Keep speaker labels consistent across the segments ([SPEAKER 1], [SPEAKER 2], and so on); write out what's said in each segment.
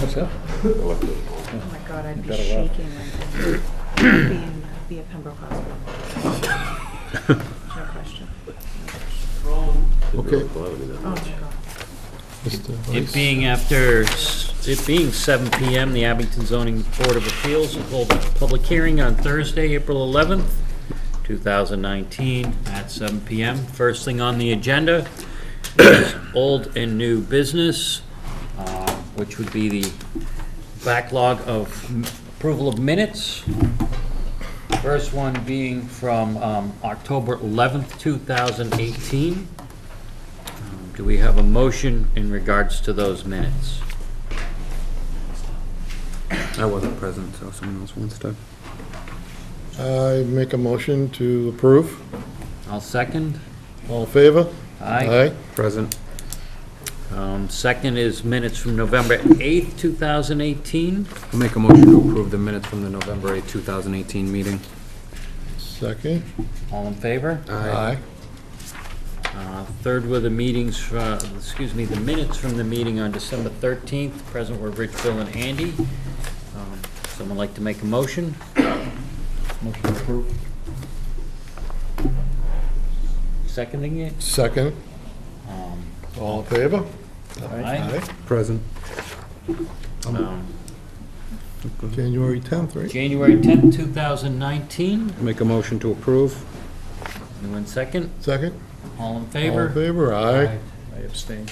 [SPEAKER 1] What's that?
[SPEAKER 2] Oh my God, I'd be shaking right now. Be at Pembroke Hospital. No question.
[SPEAKER 3] Okay.
[SPEAKER 2] Oh my God.
[SPEAKER 1] It being 7 p.m., the Abington Zoning Board of Appeals will hold a public hearing on Thursday, April 11th, 2019 at 7 p.m. First thing on the agenda is old and new business, which would be the backlog of approval of minutes. First one being from October 11th, 2018. Do we have a motion in regards to those minutes?
[SPEAKER 4] I wasn't present, so someone else wants to.
[SPEAKER 3] I make a motion to approve.
[SPEAKER 1] I'll second.
[SPEAKER 3] All in favor?
[SPEAKER 1] Aye.
[SPEAKER 4] Present.
[SPEAKER 1] Second is minutes from November 8th, 2018.
[SPEAKER 4] I'll make a motion to approve the minutes from the November 8, 2018 meeting.
[SPEAKER 3] Second.
[SPEAKER 1] All in favor?
[SPEAKER 3] Aye.
[SPEAKER 1] Third were the meetings, the minutes from the meeting on December 13th. Present were Rich, Bill, and Andy. Someone like to make a motion?
[SPEAKER 5] Motion approved.
[SPEAKER 1] Seconding it?
[SPEAKER 3] Second. All in favor?
[SPEAKER 1] Aye.
[SPEAKER 4] Present.
[SPEAKER 3] January 10th, right?
[SPEAKER 1] January 10th, 2019.
[SPEAKER 4] Make a motion to approve.
[SPEAKER 1] Anyone second?
[SPEAKER 3] Second.
[SPEAKER 1] All in
[SPEAKER 3] All in
[SPEAKER 1] favor?
[SPEAKER 3] favor? Aye.
[SPEAKER 5] I abstain.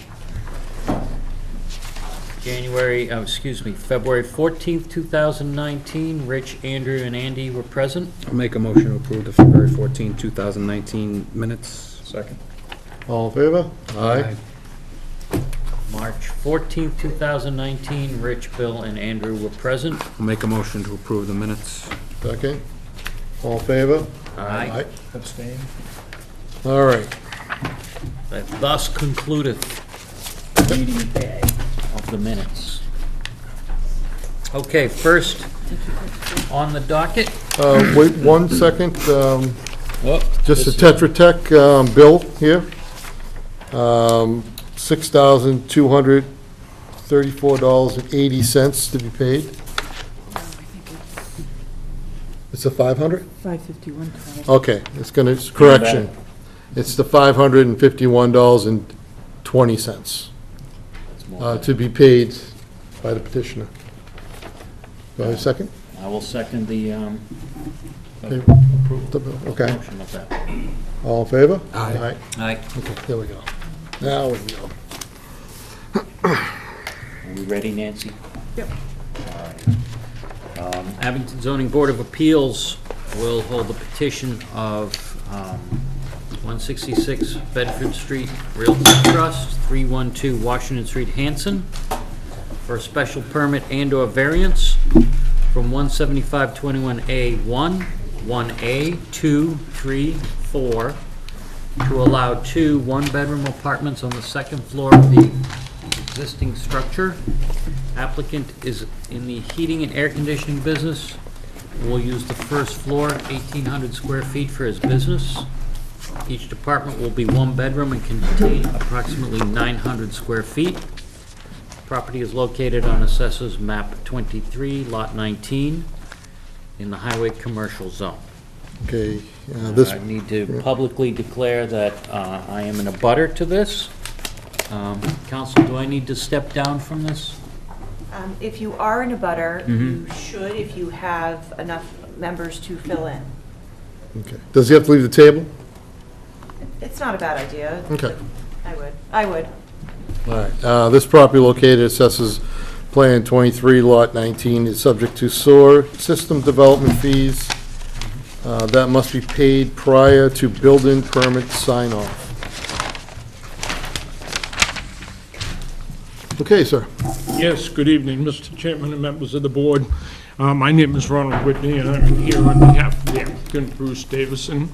[SPEAKER 1] February 14th, 2019. Rich, Andrew, and Andy were present.
[SPEAKER 4] I'll make a motion to approve the February 14, 2019 minutes.
[SPEAKER 5] Second.
[SPEAKER 3] All in favor? Aye.
[SPEAKER 1] March 14th, 2019. Rich, Bill, and Andrew were present.
[SPEAKER 4] I'll make a motion to approve the minutes.
[SPEAKER 3] Second. All in favor?
[SPEAKER 1] Aye.
[SPEAKER 5] Abstain.
[SPEAKER 3] All right.
[SPEAKER 1] That thus concludeth the meeting day of the minutes. Okay, first on the docket.
[SPEAKER 3] Wait 1 second. Just the
[SPEAKER 1] this-
[SPEAKER 3] Tetra Tech bill here. $6,234.80 to be paid. It's a 500?
[SPEAKER 2] 551.20.
[SPEAKER 3] Okay, it's correction. It's the $551.20 to be paid by the petitioner. Do I have a second?
[SPEAKER 1] I will second the
[SPEAKER 3] Okay. Okay,
[SPEAKER 1] motion of that.
[SPEAKER 3] all in favor?
[SPEAKER 4] Aye.
[SPEAKER 1] Aye.
[SPEAKER 3] Okay, there we go. Now we go.
[SPEAKER 1] Are we ready, Nancy?
[SPEAKER 2] Yep.
[SPEAKER 1] Abington Zoning Board of Appeals will hold the petition of 166 Bedford Street Realty Trust, 312 Washington Street, Hanson, for a special permit and/or variance from 17521A1, 1A, 2, 3, 4, to allow 2 one-bedroom apartments on the second floor of the existing structure. Applicant is in the heating and air conditioning business. Will use the first floor, 1,800 square feet, for his business. Each department will be 1 bedroom and contain approximately 900 square feet. Property is located on Assessors Map 23, Lot 19, in the Highway Commercial Zone.
[SPEAKER 3] Okay, this,
[SPEAKER 1] I need to publicly declare that I am in a butter to this. Counsel, do I need to step down from this?
[SPEAKER 2] If you are in a butter,
[SPEAKER 1] Mm-hmm.
[SPEAKER 2] you should if you have enough members to fill in.
[SPEAKER 3] okay. Does he have to leave the table?
[SPEAKER 2] It's not a bad idea.
[SPEAKER 3] Okay.
[SPEAKER 2] I would.
[SPEAKER 3] All right, this property located at Assessors Plan 23, Lot 19, is subject to sewer system development fees that must be paid prior to building permit sign-off. Okay, sir.
[SPEAKER 6] Yes, good evening, Mr. Chairman and members of the board. My name is Ronald Whitney, and I'm here on behalf of the applicant, Bruce Davison.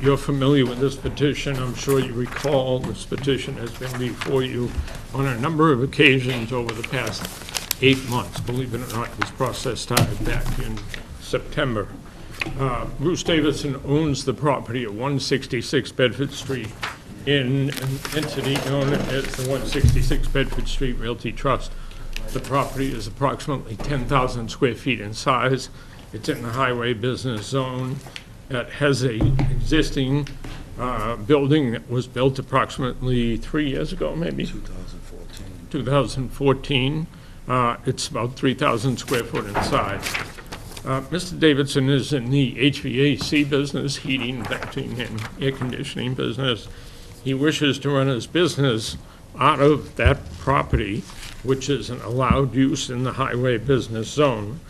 [SPEAKER 6] You're familiar with this petition. I'm sure you recall this petition has been before you on a number of occasions over the past 8 months. Believe it or not, this process started back in September. Bruce Davison owns the property at 166 Bedford Street in an entity known as the 166 Bedford Street Realty Trust. The property is approximately 10,000 square feet in size. It's in the highway business zone. It has a existing building that was built approximately 3 years ago, maybe? 2014. It's about 3,000 square foot in size. Mr. Davidson is in the HVAC business, heating, venting, and air conditioning business. He wishes to run his business out of that property, which is an allowed use in the highway business zone.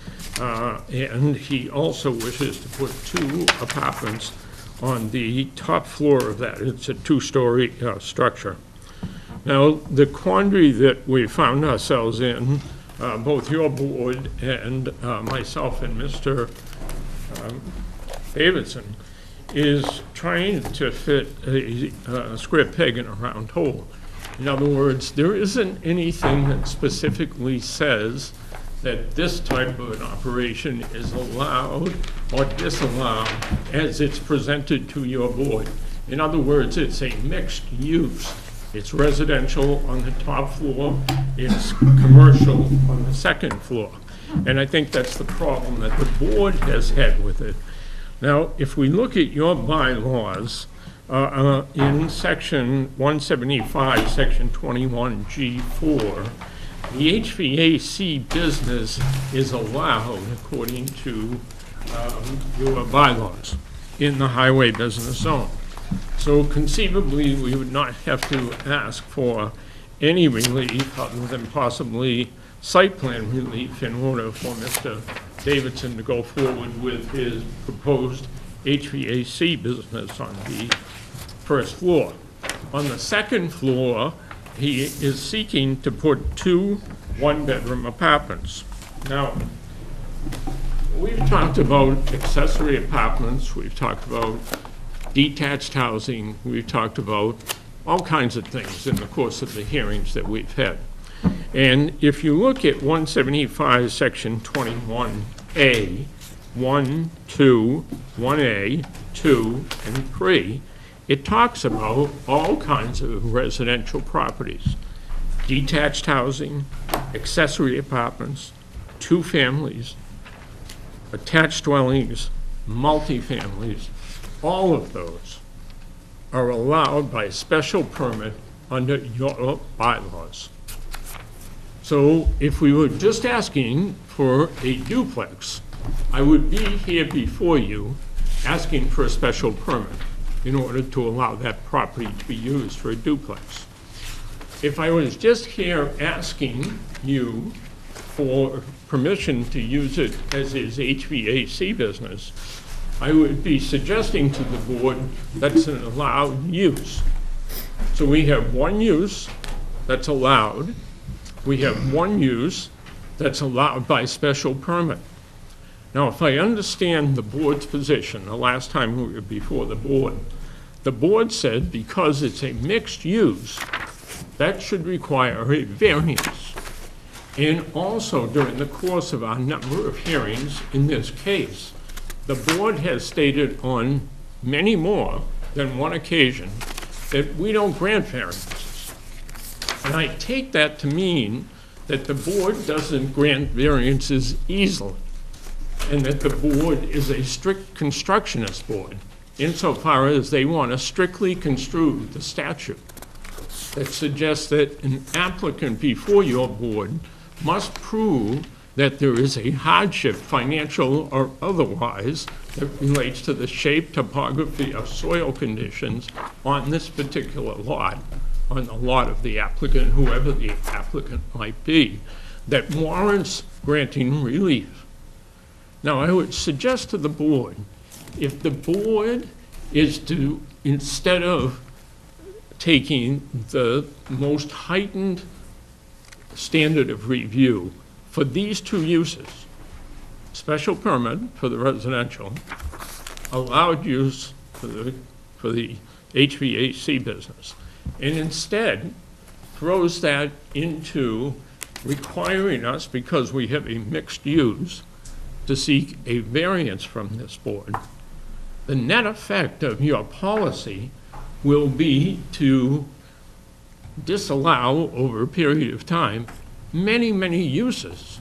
[SPEAKER 6] And he also wishes to put 2 apartments on the top floor of that. It's a 2-story structure. Now, the quandary that we found ourselves in, both your board and myself and Mr. Davidson, is trying to fit a square peg in a round hole. In other words, there isn't anything that specifically says that this type of an operation is allowed or disallowed as it's presented to your board. In other words, it's a mixed use. It's residential on the top floor, it's commercial on the second floor. And I think that's the problem that the board has had with it. Now, if we look at your bylaws, in section 175, section 21G4, the HVAC business is allowed according to your bylaws in the highway business zone. So conceivably, we would not have to ask for any relief other than possibly site plan relief in order for Mr. Davidson to go forward with his proposed HVAC business on the first floor. On the second floor, he is seeking to put 2 one-bedroom apartments. Now, we've talked about accessory apartments, we've talked about detached housing, we've talked about all kinds of things in the course of the hearings that we've had. And if you look at 175, section 21A, 1, 2, 1A, 2, and 3, it talks about all kinds of residential properties, detached housing, accessory apartments, 2 families, attached dwellings, multifamilies. All of those are allowed by special permit under your bylaws. So if we were just asking for a duplex, I would be here before you asking for a special permit in order to allow that property to be used for a duplex. If I was just here asking you for permission to use it as his HVAC business, I would be suggesting to the board that's an allowed use. So we have one use that's allowed. We have one use that's allowed by special permit. Now, if I understand the board's position, the last time we were before the board said because it's a mixed use, that should require a variance. And also, during the course of our number of hearings in this case, the board has stated on many more than one occasion that we don't grant variances. And I take that to mean that the board doesn't grant variances easily, and that the board is a strict constructionist board, insofar as they want to strictly construe the statute that suggests that an applicant before your board must prove that there is a hardship, financial or otherwise, that relates to the shape, topography, or soil conditions on this particular lot, on the lot of the applicant, whoever the applicant might be, that warrants granting relief. Now, I would suggest to the board, if the board is to, instead of taking the most heightened standard of review for these 2 uses, special permit for the residential, allowed use for the HVAC business, and instead throws that into requiring us, because we have a mixed use, to seek a variance from this board, the net effect of your policy will be to disallow over a period of time many, many uses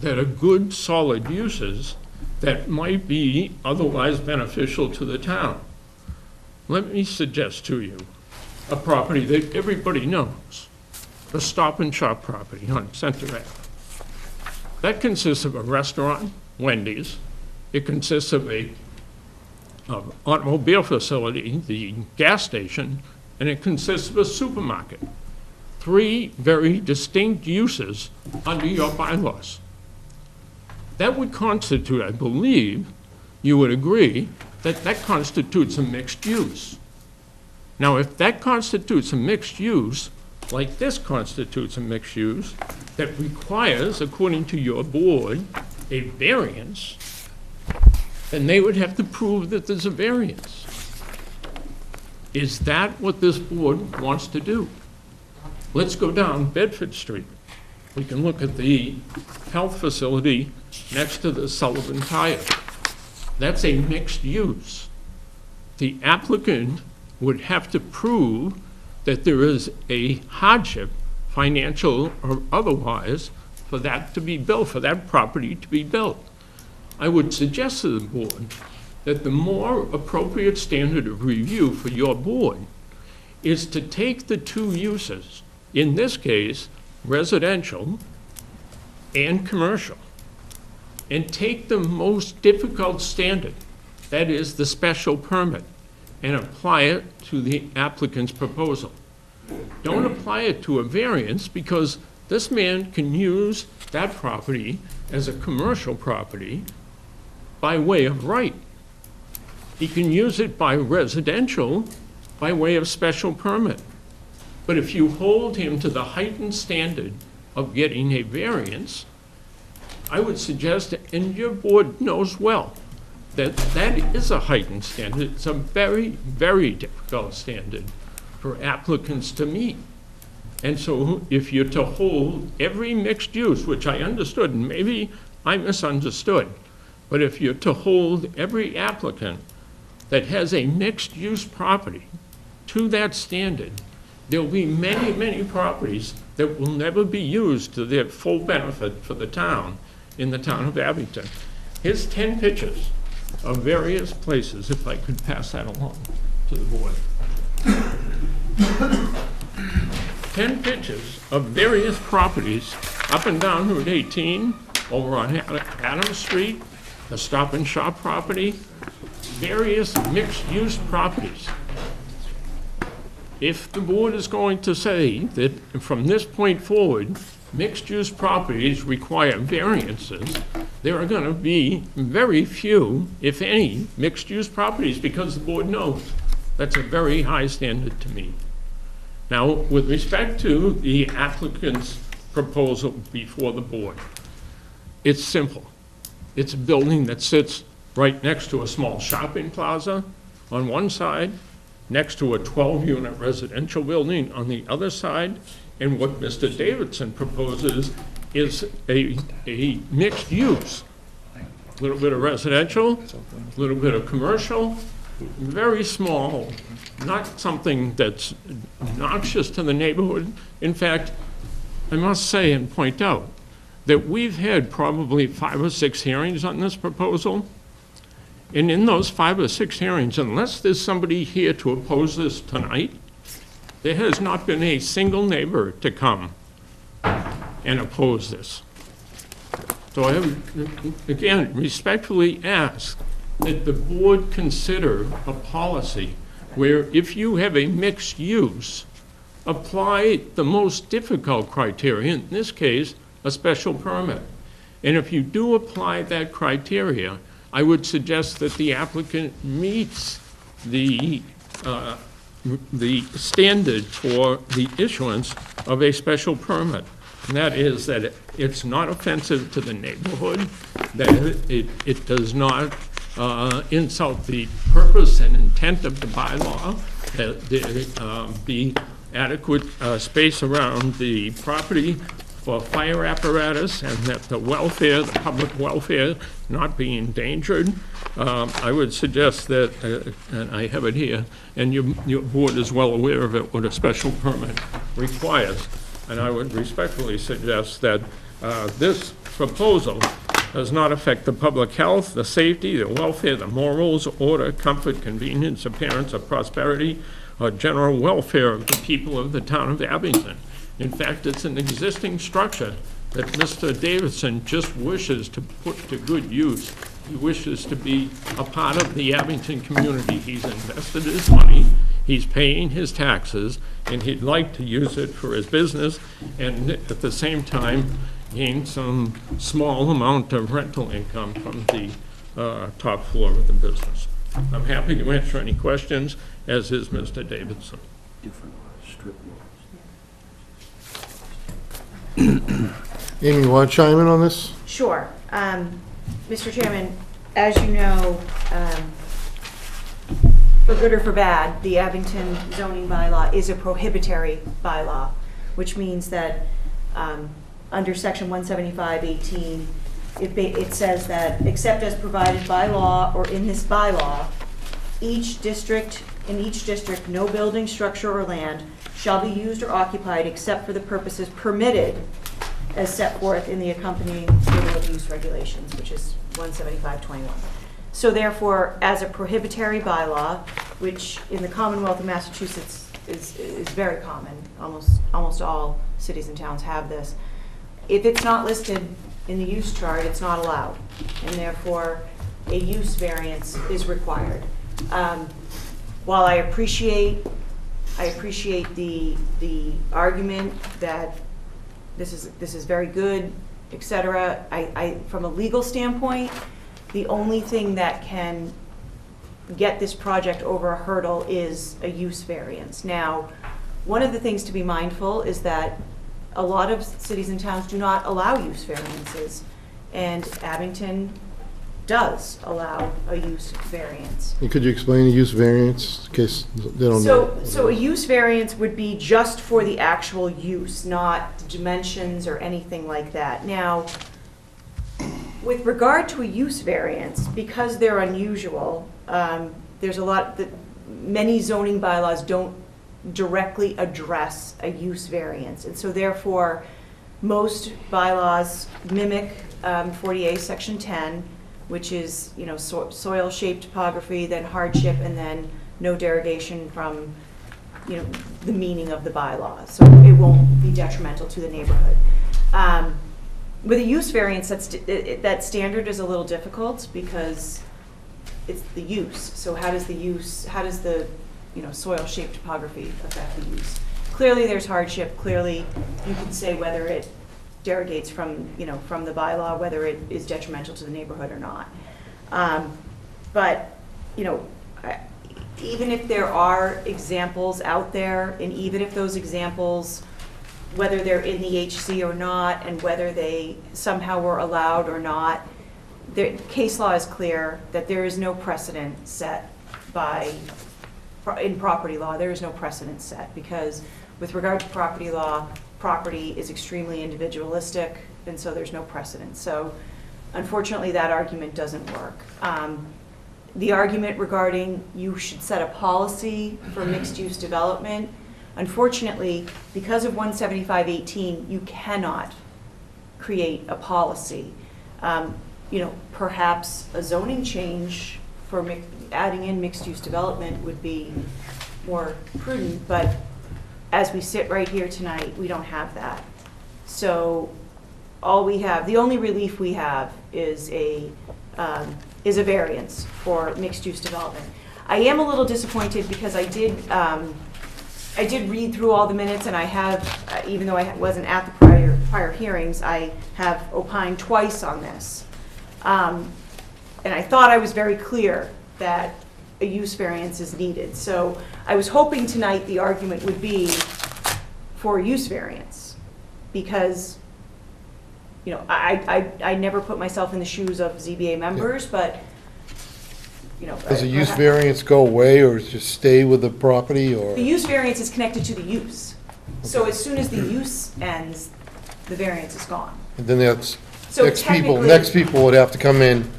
[SPEAKER 6] that are good, solid uses that might be otherwise beneficial to the town. Let me suggest to you a property that everybody knows, the Stop and Shop property on Center Ave. That consists of a restaurant, Wendy's. It consists of a automobile facility, the gas station, and it consists of a supermarket. 3 very distinct uses under your bylaws. That would constitute, I believe, you would agree, that that constitutes a mixed use. Now, if that constitutes a mixed use, like this constitutes a mixed use, that requires, according to your board, a variance, then they would have to prove that there's a variance. Is that what this board wants to do? Let's go down Bedford Street. We can look at the health facility next to the Sullivan Tire. That's a mixed use. The applicant would have to prove that there is a hardship, financial or otherwise, for that to be built, for that property to be built. I would suggest to the board that the more appropriate standard of review for your board is to take the 2 uses, in this case, residential and commercial, and take the most difficult standard, that is the special permit, and apply it to the applicant's proposal. Don't apply it to a variance, because this man can use that property as a commercial property by way of right. He can use it by residential by way of special permit. But if you hold him to the heightened standard of getting a variance, I would suggest, and your board knows well, that that is a heightened standard. It's a very, very difficult standard for applicants to meet. And so if you're to hold every mixed use, which I understood, and maybe I misunderstood, but if you're to hold every applicant that has a mixed-use property to that standard, there'll be many, many properties that will never be used to their full benefit for the town in the town of Abington. Here's 10 pictures of various places, if I could pass that along to the board. 10 pictures of various properties up and down Route 18, over on Adams Street, the Stop and Shop property, various mixed-use properties. If the board is going to say that from this point forward, mixed-use properties require variances, there are going to be very few, if any, mixed-use properties, because the board knows that's a very high standard to meet. Now, with respect to the applicant's proposal before the board, it's simple. It's a building that sits right next to a small shopping plaza on one side, next to a 12-unit residential building on the other side, and what Mr. Davidson proposes is a mixed use. A little bit of residential, a little bit of commercial, very small, not something that's noxious to the neighborhood. In fact, I must say and point out that we've had probably 5 or 6 hearings on this proposal. And in those 5 or 6 hearings, unless there's somebody here to oppose this tonight, there has not been a single neighbor to come and oppose this. So I have, again, respectfully ask that the board consider a policy where if you have a mixed use, apply the most difficult criteria, in this case, a special permit. And if you do apply that criteria, I would suggest that the applicant meets the standard for the issuance of a special permit. And that is that it's not offensive to the neighborhood, that it does not insult the purpose and intent of the bylaw, that there be adequate space around the property for fire apparatus, and that the welfare, the public welfare, not be endangered. I would suggest that, and I have it here, and your board is well aware of it, what a special permit requires. and I would respectfully suggest that this proposal does not affect the public health, the safety, the welfare, the morals, order, comfort, convenience, appearance, or prosperity, or general welfare of the people of the town of Abington. In fact, it's an existing structure that Mr. Davidson just wishes to put to good use. He wishes to be a part of the Abington community. He's invested his money, he's paying his taxes, and he'd like to use it for his business, and at the same time, gain some small amount of rental income from the top floor of the business. I'm happy to answer any questions, as is Mr. Davidson.
[SPEAKER 3] Amy, you want to chime in on this?
[SPEAKER 2] Sure. Mr. Chairman, as you know, for good or for bad, the Abington zoning bylaw is a prohibitory bylaw, which means that under section 175-18, it says that except as provided by law or in this bylaw, in each district, no building, structure, or land shall be used or occupied except for the purposes permitted as set forth in the accompanying table of use regulations, which is 175-21. So therefore, as a prohibitory bylaw, which in the Commonwealth of Massachusetts is very common, almost all cities and towns have this, if it's not listed in the use chart, it's not allowed, and therefore a use variance is required. While I appreciate the argument that this is very good, etc., from a legal standpoint, the only thing that can get this project over a hurdle is a use variance. Now, one of the things to be mindful is that a lot of cities and towns do not allow use variances, and Abington does allow a use variance.
[SPEAKER 3] And could you explain the use variance, in case they don't know?
[SPEAKER 2] So a use variance would be just for the actual use, not dimensions or anything like that. Now, with regard to a use variance, because they're unusual, there's a lot that many zoning bylaws don't directly address a use variance, and so therefore most bylaws mimic 40A section 10, which is, you know, soil shaped topography, then hardship, and then no derogation from, you know, the meaning of the bylaw, so it won't be detrimental to the neighborhood. With a use variance, that standard is a little difficult because it's the use. So how does the soil shaped topography affect the use? Clearly there's hardship. Clearly you can say whether it derogates from the bylaw, whether it is detrimental to the neighborhood or not. But even if there are examples out there, and even if those examples, whether they're in the HC or not, and whether they somehow were allowed or not, the case law is clear that there is no precedent set in property law. There is no precedent set, because with regard to property law, property is extremely individualistic, and so there's no precedent. So unfortunately, that argument doesn't work. The argument regarding you should set a policy for mixed-use development, unfortunately, because of 175-18, you cannot create a policy. Perhaps a zoning change for adding in mixed-use development would be more prudent, but as we sit right here tonight, we don't have that. So the only relief we have is a variance for mixed-use development. I am a little disappointed because I did read through all the minutes, and I have, even though I wasn't at the prior hearings, I have opined twice on this. And I thought I was very clear that a use variance is needed. So I was hoping tonight the argument would be for a use variance, because I never put myself in the shoes of ZBA members, but
[SPEAKER 3] Does the use variance go away, or just stay with the property, or?
[SPEAKER 2] The use variance is connected to the use. So as soon as the use ends, the variance is gone.
[SPEAKER 3] And then that's,
[SPEAKER 2] So
[SPEAKER 3] next
[SPEAKER 2] technically-
[SPEAKER 3] people would have to come in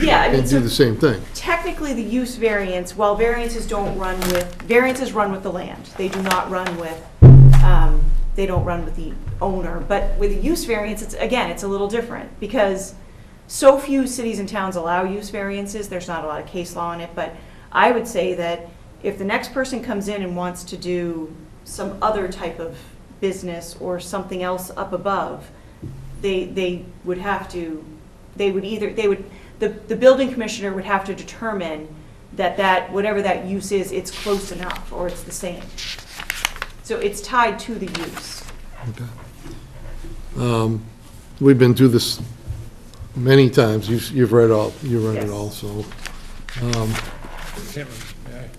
[SPEAKER 2] Yeah, I mean,
[SPEAKER 3] and
[SPEAKER 2] so
[SPEAKER 3] do the same thing.
[SPEAKER 2] technically the use variance, while variances run with the land. They do not run with they don't run with the owner. But with a use variance, it's, again, it's a little different, because so few cities and towns allow use variances, there's not a lot of case law on it, but I would say that if the next person comes in and wants to do some other type of business or something else up above, they would have to, the building commissioner would have to determine that whatever that use is, it's close enough, or it's the same. So it's tied to the use.
[SPEAKER 3] We've been through this many times. You've read it
[SPEAKER 2] Yes.
[SPEAKER 3] all, so.
[SPEAKER 6] Chairman, may I?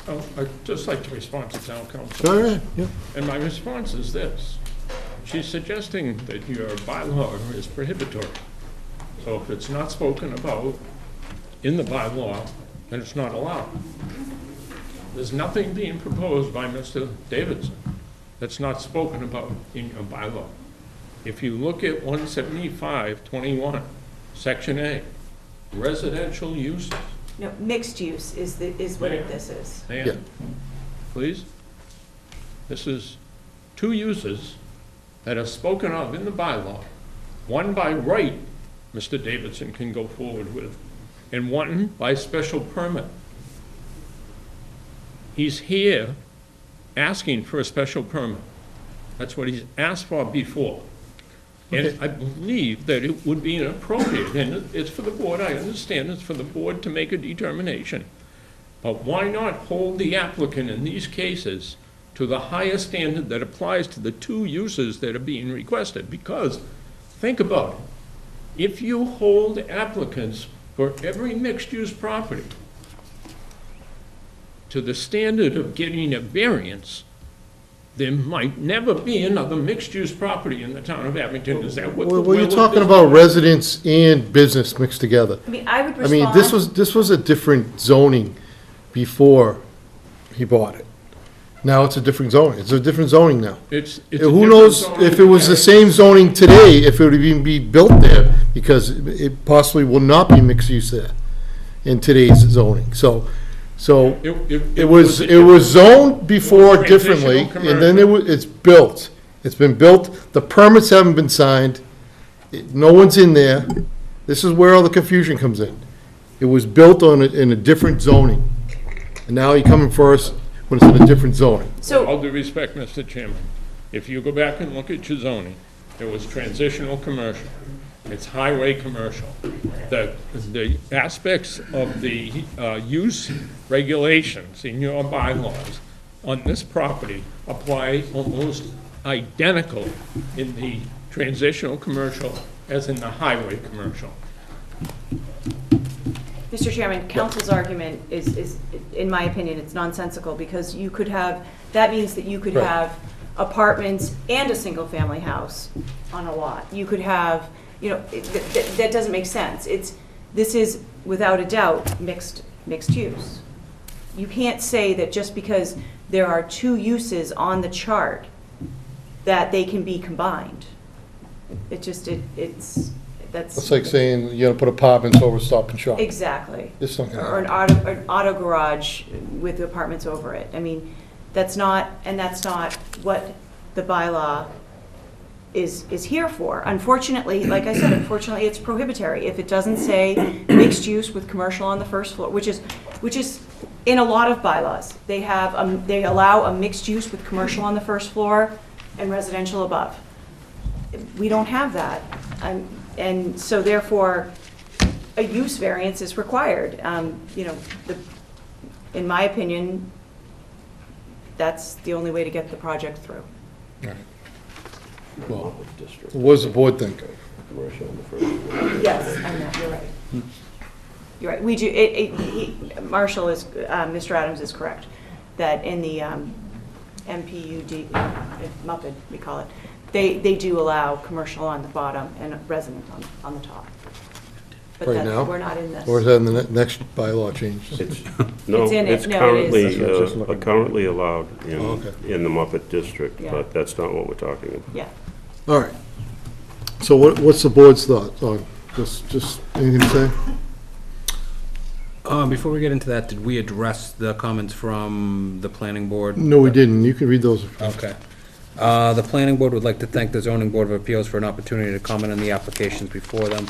[SPEAKER 6] Oh, I'd just like to respond to town council.
[SPEAKER 3] Go ahead, yeah.
[SPEAKER 6] And my response is this. She's suggesting that your bylaw is prohibitory. So if it's not spoken about in the bylaw, then it's not allowed. There's nothing being proposed by Mr. Davidson that's not spoken about in your bylaw. If you look at 175-21, Section A, residential uses.
[SPEAKER 2] No, mixed use is what this is.
[SPEAKER 6] Ma'am,
[SPEAKER 3] Yeah.
[SPEAKER 6] please. This is two uses that are spoken of in the bylaw. One by right, Mr. Davidson can go forward with, and one by special permit. He's here asking for a special permit. That's what he's asked for before. And
[SPEAKER 3] Okay.
[SPEAKER 6] I believe that it would be inappropriate, and it's for the board, I understand it's for the board to make a determination. But why not hold the applicant in these cases to the highest standard that applies to the two uses that are being requested? Because, think about it, if you hold applicants for every mixed-use property to the standard of getting a variance, there might never be another mixed-use property in the town of Abington. Is that what the
[SPEAKER 3] Well,
[SPEAKER 6] will
[SPEAKER 3] you're
[SPEAKER 6] of
[SPEAKER 3] talking
[SPEAKER 6] this
[SPEAKER 3] about
[SPEAKER 6] board?
[SPEAKER 3] residence and business mixed together.
[SPEAKER 2] I mean, I would
[SPEAKER 3] I
[SPEAKER 2] respond.
[SPEAKER 3] mean, this was a different zoning before he bought it. Now it's a different zoning. It's a different zoning now.
[SPEAKER 6] It's a
[SPEAKER 3] Who
[SPEAKER 6] different
[SPEAKER 3] knows
[SPEAKER 6] zoning
[SPEAKER 3] if it was the
[SPEAKER 6] area.
[SPEAKER 3] same zoning today, if it would even be built there, because it possibly will not be mixed use there in today's zoning. So it was zoned before
[SPEAKER 6] transitional
[SPEAKER 3] differently, and then
[SPEAKER 6] commercial.
[SPEAKER 3] it's built. It's been built, the permits haven't been signed, no one's in there. This is where all the confusion comes in. It was built in a different zoning, and now you're coming for us when it's in a different zoning.
[SPEAKER 6] With
[SPEAKER 2] So,
[SPEAKER 6] all due respect, Mr. Chairman, if you go back and look at your zoning, it was transitional commercial. It's highway commercial. The aspects of the use regulations in your bylaws on this property apply almost identical in the transitional commercial as in the highway commercial.
[SPEAKER 2] Mr. Chairman, council's argument is, in my opinion, it's nonsensical, because you could have, that means that you could
[SPEAKER 3] Right.
[SPEAKER 2] have apartments and a single-family house on a lot. You could have, that doesn't make sense. This is, without a doubt, mixed use. You can't say that just because there are two uses on the chart, that they can be combined.
[SPEAKER 3] It's like saying you're gonna put apartments over Stop and Shop.
[SPEAKER 2] Exactly.
[SPEAKER 3] It's not gonna
[SPEAKER 2] Or an auto garage with apartments over it. I mean, that's not what the bylaw is here for. Unfortunately, like I said, unfortunately, it's prohibitory. If it doesn't say mixed use with commercial on the first floor, which is in a lot of bylaws. They allow a mixed use with commercial on the first floor and residential above. We don't have that. And so therefore, a use variance is required. In my opinion, that's the only way to get the project through.
[SPEAKER 3] Well, what does the board think?
[SPEAKER 2] Yes, I'm not, you're right. You're right, we do, Marshall is, Mr. Adams is correct, that in the MPUD, Muppet, we call it, they do allow commercial on the bottom and resident on the top. But
[SPEAKER 3] Right now?
[SPEAKER 2] we're not in this.
[SPEAKER 3] Or is that in the next bylaw change?
[SPEAKER 7] No,
[SPEAKER 2] It's in it.
[SPEAKER 7] it's
[SPEAKER 2] No, it is.
[SPEAKER 7] currently allowed
[SPEAKER 3] Oh, okay.
[SPEAKER 7] in the Muppet District,
[SPEAKER 2] Yeah.
[SPEAKER 7] but that's not what we're talking about.
[SPEAKER 2] Yeah.
[SPEAKER 3] All right. So what's the board's thought on just anything to say?
[SPEAKER 4] Before we get into that, did we address the comments from the planning board?
[SPEAKER 3] No, we didn't. You can read those.
[SPEAKER 4] Okay. The planning board would like to thank the zoning board of appeals for an opportunity to comment on the applications before them.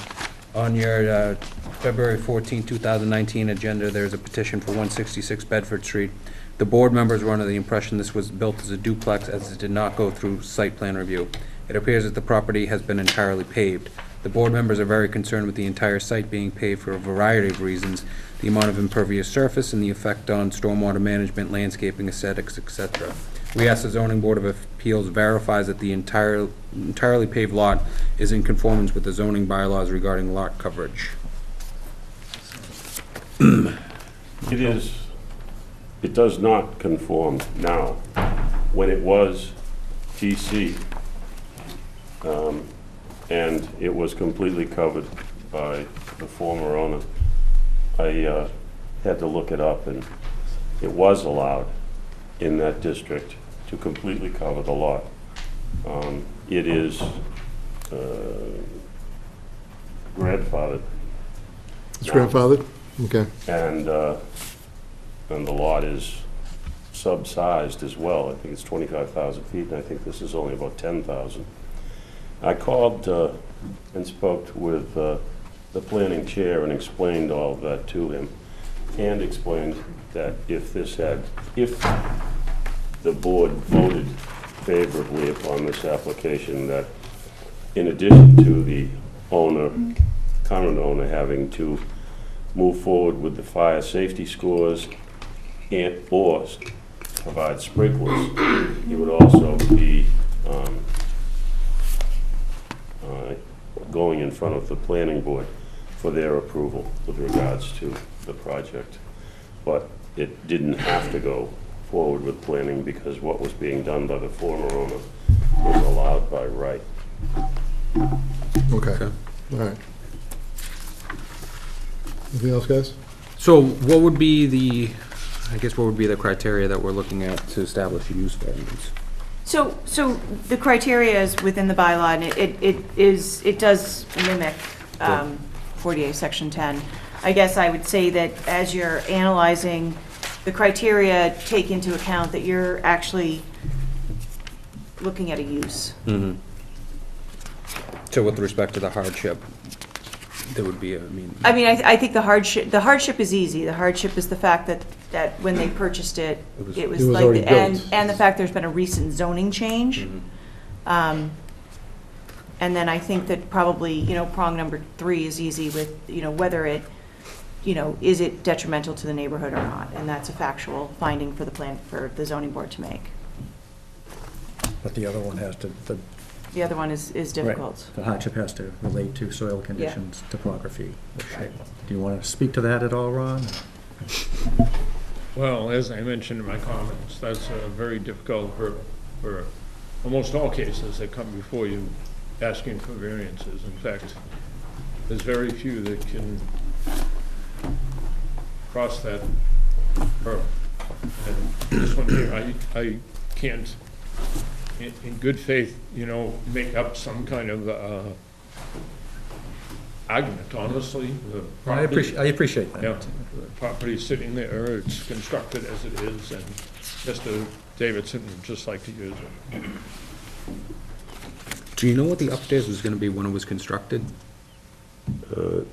[SPEAKER 4] On your February 14, 2019 agenda, there's a petition for 166 Bedford Street. The board members were under the impression this was built as a duplex, as it did not go through site plan review. It appears that the property has been entirely paved. The board members are very concerned with the entire site being paved for a variety of reasons: the amount of impervious surface and the effect on stormwater management, landscaping, aesthetics, etc. We ask the zoning board of appeals verifies that the entirely paved lot is in conformance with the zoning bylaws regarding lot coverage.
[SPEAKER 7] It does not conform now. When it was TC, and it was completely covered by the former owner, I had to look it up, and it was allowed in that district to completely cover the lot. It is grandfathered.
[SPEAKER 3] It's grandfathered? Okay.
[SPEAKER 7] And the lot is subsized as well. I think it's 25,000 feet, and I think this is only about 10,000. I called and spoke with the planning chair and explained all of that to him, and explained that if the board voted favorably upon this application, that in addition to the current owner having to move forward with the fire safety scores or provide sprinklers, he would also be going in front of the planning board for their approval with regards to the project. But it didn't have to go forward with planning because what was being done by the former owner was allowed by right.
[SPEAKER 3] Okay, all right. Anything else, guys?
[SPEAKER 4] So what would be the criteria that we're looking at to establish a use variance?
[SPEAKER 2] So the criteria is within the bylaw, and it does mimic 48, Section 10. I guess I would say that as you're analyzing the criteria, take into account that you're actually looking at a use.
[SPEAKER 4] Mm-hmm. So with respect to the hardship, there would be,
[SPEAKER 2] I think the hardship is easy. The hardship is the fact that when they purchased it, it was like,
[SPEAKER 3] already built.
[SPEAKER 2] and the fact there's been a recent zoning change.
[SPEAKER 4] Mm-hmm.
[SPEAKER 2] And then I think that probably, prong number 3 is easy with, whether it, is it detrimental to the neighborhood or not? And that's a factual finding for the zoning board to make.
[SPEAKER 5] But the other one has to,
[SPEAKER 2] The other one is difficult.
[SPEAKER 5] the hardship has to relate to soil conditions, topography. Do you want to speak to that at all, Ron?
[SPEAKER 6] Well, as I mentioned in my comments, that's very difficult for almost all cases that come before you asking for variances. In fact, there's very few that can cross that hurdle. And this one here, I can't, in good faith, make up some kind of argument, honestly.
[SPEAKER 5] I appreciate that.
[SPEAKER 6] Yeah, the property's sitting there, it's constructed as it is, and Mr. Davidson would just like to use it.
[SPEAKER 4] do you know what the upstairs was gonna be when it was constructed?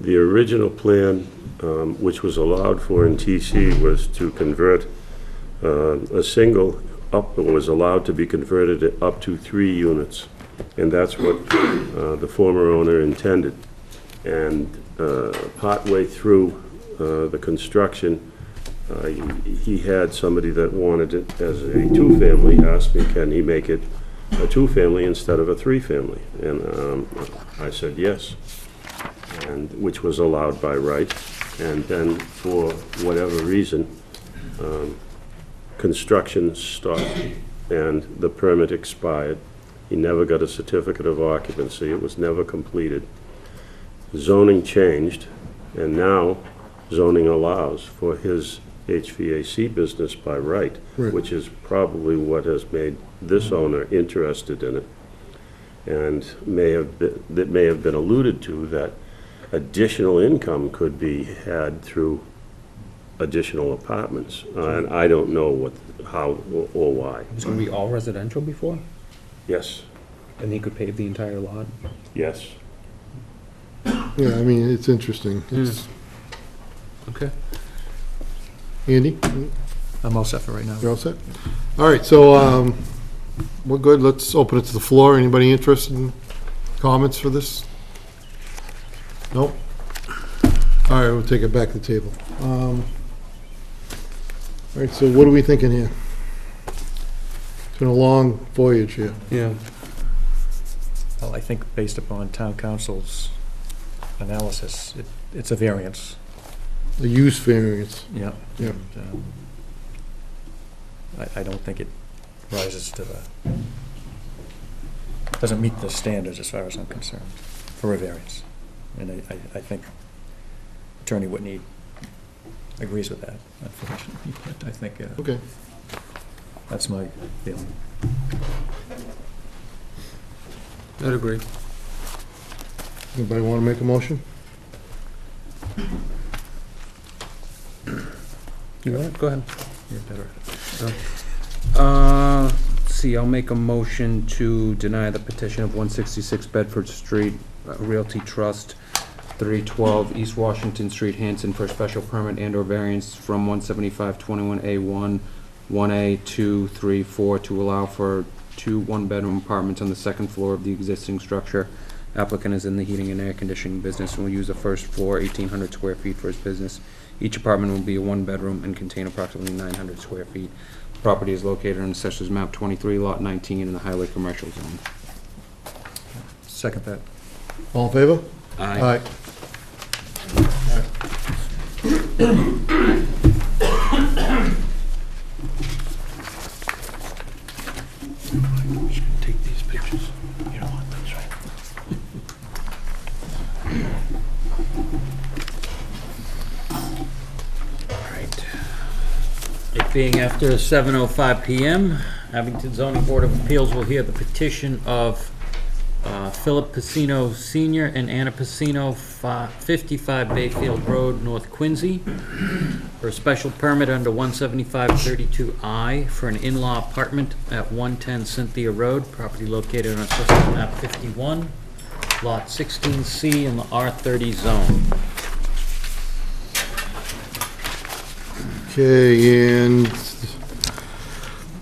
[SPEAKER 7] The original plan, which was allowed for in TC, was to convert a single was allowed to be converted up to 3 units. And that's what the former owner intended. And partway through the construction, he had somebody that wanted it as a 2-family, asked me, can he make it a 2-family instead of a 3-family? And I said yes, and which was allowed by right. And then for whatever reason, construction stopped and the permit expired. He never got a certificate of occupancy. It was never completed. Zoning changed, and now zoning allows for his HVAC business by right, which is probably what has made this owner interested in it. And that may have been alluded to, that additional income could be had through additional apartments. And I don't know how or why.
[SPEAKER 4] It was gonna be all residential before?
[SPEAKER 7] Yes,
[SPEAKER 4] And he could pave the entire lot?
[SPEAKER 7] yes.
[SPEAKER 3] Yeah, I mean, it's interesting. It's,
[SPEAKER 4] Okay.
[SPEAKER 3] Andy,
[SPEAKER 5] I'm all set for right now.
[SPEAKER 3] you're all set? All right, so, we're good. Let's open it to the floor. Anybody interested in comments for this? Nope. All right, we'll take it back to the table. All right, so what are we thinking here? It's been a long voyage here.
[SPEAKER 4] Yeah.
[SPEAKER 5] Well, I think based upon town council's analysis, it's a variance.
[SPEAKER 3] The use variance.
[SPEAKER 5] Yeah.
[SPEAKER 3] Yeah.
[SPEAKER 5] And, I don't think it rises to the, doesn't meet the standards as far as I'm concerned for a variance. And I think Attorney Whitney agrees with that, unfortunately, but I think
[SPEAKER 3] Okay.
[SPEAKER 5] that's my feeling.
[SPEAKER 4] I'd agree.
[SPEAKER 3] Anybody want to make a motion?
[SPEAKER 4] You want it? Go ahead.
[SPEAKER 5] You're better at it.
[SPEAKER 4] Let's see, I'll make a motion to deny the petition of 166 Bedford Street Realty Trust, 312 East Washington Street, Hanson, for a special permit and/or variance from 175-21A1, 1A, 2, 3, 4, to allow for 2 one-bedroom apartments on the second floor of the existing structure. Applicant is in the heating and air conditioning business and will use the first floor, 1,800 square feet, for his business. Each apartment will be a one-bedroom and contain approximately 900 square feet. Property is located on Assessor's Map 23, Lot 19, in the Highway Commercial Zone.
[SPEAKER 5] Second that.
[SPEAKER 3] All in favor?
[SPEAKER 4] Aye.
[SPEAKER 3] Take these pictures. You don't want those, right?
[SPEAKER 1] It being after 7:05 PM, Abington Zoning Board of Appeals will hear the petition of Philip Pacino Sr. and Anna Pacino, 55 Bayfield Road, North Quincy, for a special permit under 175-32I for an in-law apartment at 110 Cynthia Road, property located on Assessor's Map 51, Lot 16C in the R30 zone.
[SPEAKER 3] Okay, and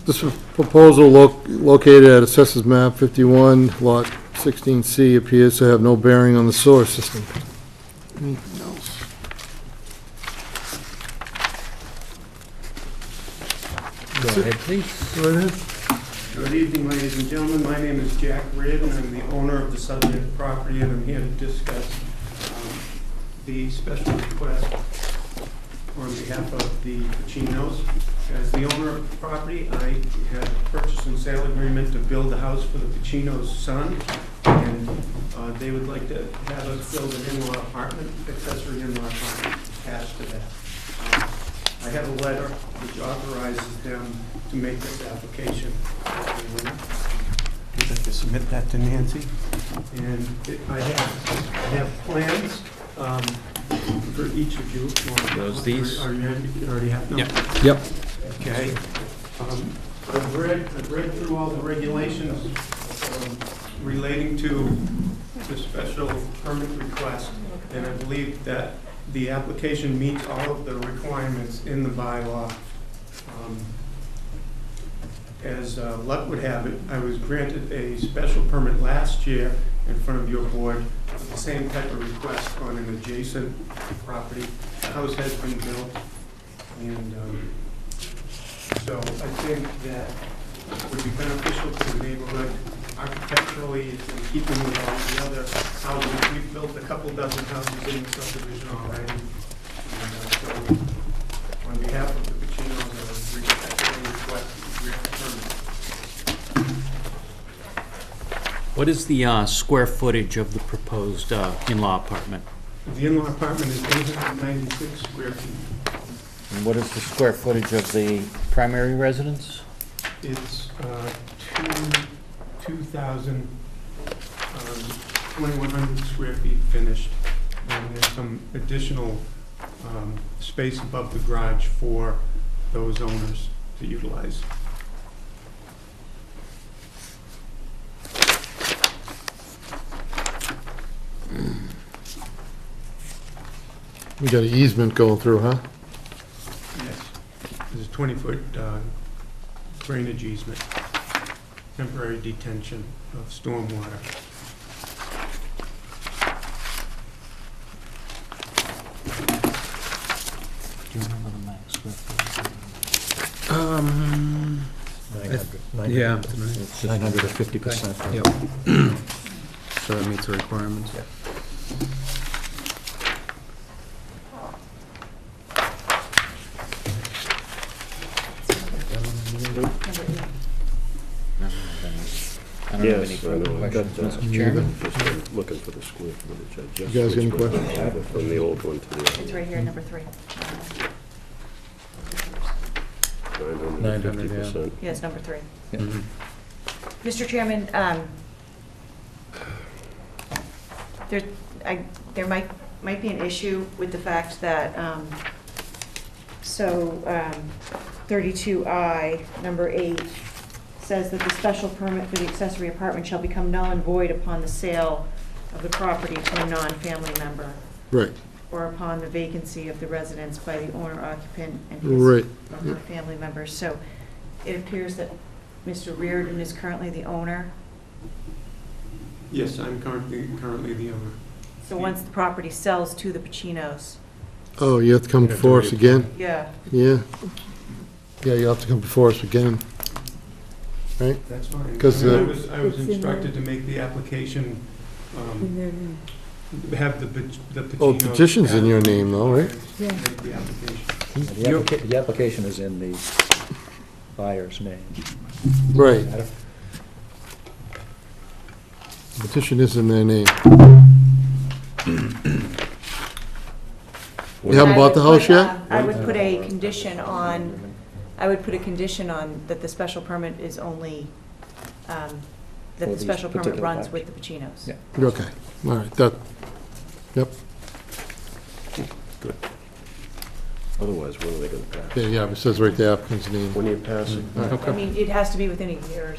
[SPEAKER 3] this proposal located at Assessors Map 51, Lot 16C, appears to have no bearing on the sewer system. Anything else?
[SPEAKER 1] Go ahead, please.
[SPEAKER 3] Go ahead.
[SPEAKER 8] Good evening, ladies and gentlemen. My name is Jack Reardon. I'm the owner of the subject property, and I'm here to discuss the special request on behalf of the Pacinos. As the owner of the property, I had a purchase and sale agreement to build a house for the Pacino's son, and they would like to have us build an in-law apartment, accessory in-law apartment attached to that. I have a letter which authorizes them to make this application. I'd like to submit that to Nancy. And I have plans for each of you.
[SPEAKER 1] Those, these?
[SPEAKER 8] You already have them?
[SPEAKER 4] Yep.
[SPEAKER 8] Okay. I've read through all the regulations relating to the special permit request, and I believe that the application meets all of the requirements in the bylaw. As luck would have it, I was granted a special permit last year in front of your board with the same type of request on an adjacent property. The house has been built, and so I think that it would be beneficial to the neighborhood. Architecturally, it's in keeping with all the other houses. We've built a couple dozen houses in the subdivision already. And so on behalf of the Pacinos, I respectfully request that you grant the permit.
[SPEAKER 1] What is the square footage of the proposed in-law apartment?
[SPEAKER 8] The in-law apartment is 896 square feet.
[SPEAKER 1] And what is the square footage of the primary residence?
[SPEAKER 8] It's 2,100 square feet finished, and there's some additional space above the garage for those owners to utilize.
[SPEAKER 3] We got an easement going through, huh?
[SPEAKER 8] Yes. There's a 20-foot drainage easement, temporary detention of stormwater.
[SPEAKER 4] Yeah.
[SPEAKER 5] 950%.
[SPEAKER 4] Yep. So that meets the requirements.
[SPEAKER 1] I don't have any further questions, Mr. Chairman.
[SPEAKER 7] Just looking for the square footage. I just
[SPEAKER 3] You guys got any
[SPEAKER 7] switched my
[SPEAKER 3] questions?
[SPEAKER 7] habit from the old one to the
[SPEAKER 2] It's right here, number 3.
[SPEAKER 7] 950%.
[SPEAKER 2] Yes, number 3.
[SPEAKER 4] Mhm.
[SPEAKER 2] Mr. Chairman, there might be an issue with the fact that, 32I, number 8, says that the special permit for the accessory apartment shall become null and void upon the sale of the property to a non-family member,
[SPEAKER 3] Right,
[SPEAKER 2] or upon the vacancy of the residence by the owner occupant and his
[SPEAKER 3] right.
[SPEAKER 2] or her family members. So it appears that Mr. Reardon is currently the owner.
[SPEAKER 8] Yes, I'm currently the owner.
[SPEAKER 2] So once the property sells to the Pacinos,
[SPEAKER 3] Oh, you have to come
[SPEAKER 4] You'd have to
[SPEAKER 3] before us
[SPEAKER 4] reapply.
[SPEAKER 3] again?
[SPEAKER 2] yeah,
[SPEAKER 3] Yeah. Yeah, you'll have to come before us again. Right?
[SPEAKER 8] That's fine.
[SPEAKER 3] 'Cause,
[SPEAKER 8] I was instructed to make the application, have the Pacinos.
[SPEAKER 3] Oh, petition's in your name though, right?
[SPEAKER 8] Make the application.
[SPEAKER 5] The application is in the buyer's name.
[SPEAKER 3] Right. Petition is in their name. You haven't bought the house yet?
[SPEAKER 2] I would put a condition on, that the special permit is only, that
[SPEAKER 5] For
[SPEAKER 2] the
[SPEAKER 5] these
[SPEAKER 2] special permit
[SPEAKER 5] particular
[SPEAKER 2] runs
[SPEAKER 5] buyers.
[SPEAKER 2] with the Pacinos.
[SPEAKER 5] Yeah.
[SPEAKER 3] Okay, all right, that, yep,
[SPEAKER 7] Otherwise, when are they going to pass?
[SPEAKER 3] yeah, it says right there, applicant's name.
[SPEAKER 7] When are you passing?
[SPEAKER 2] I mean, it has to be within a year.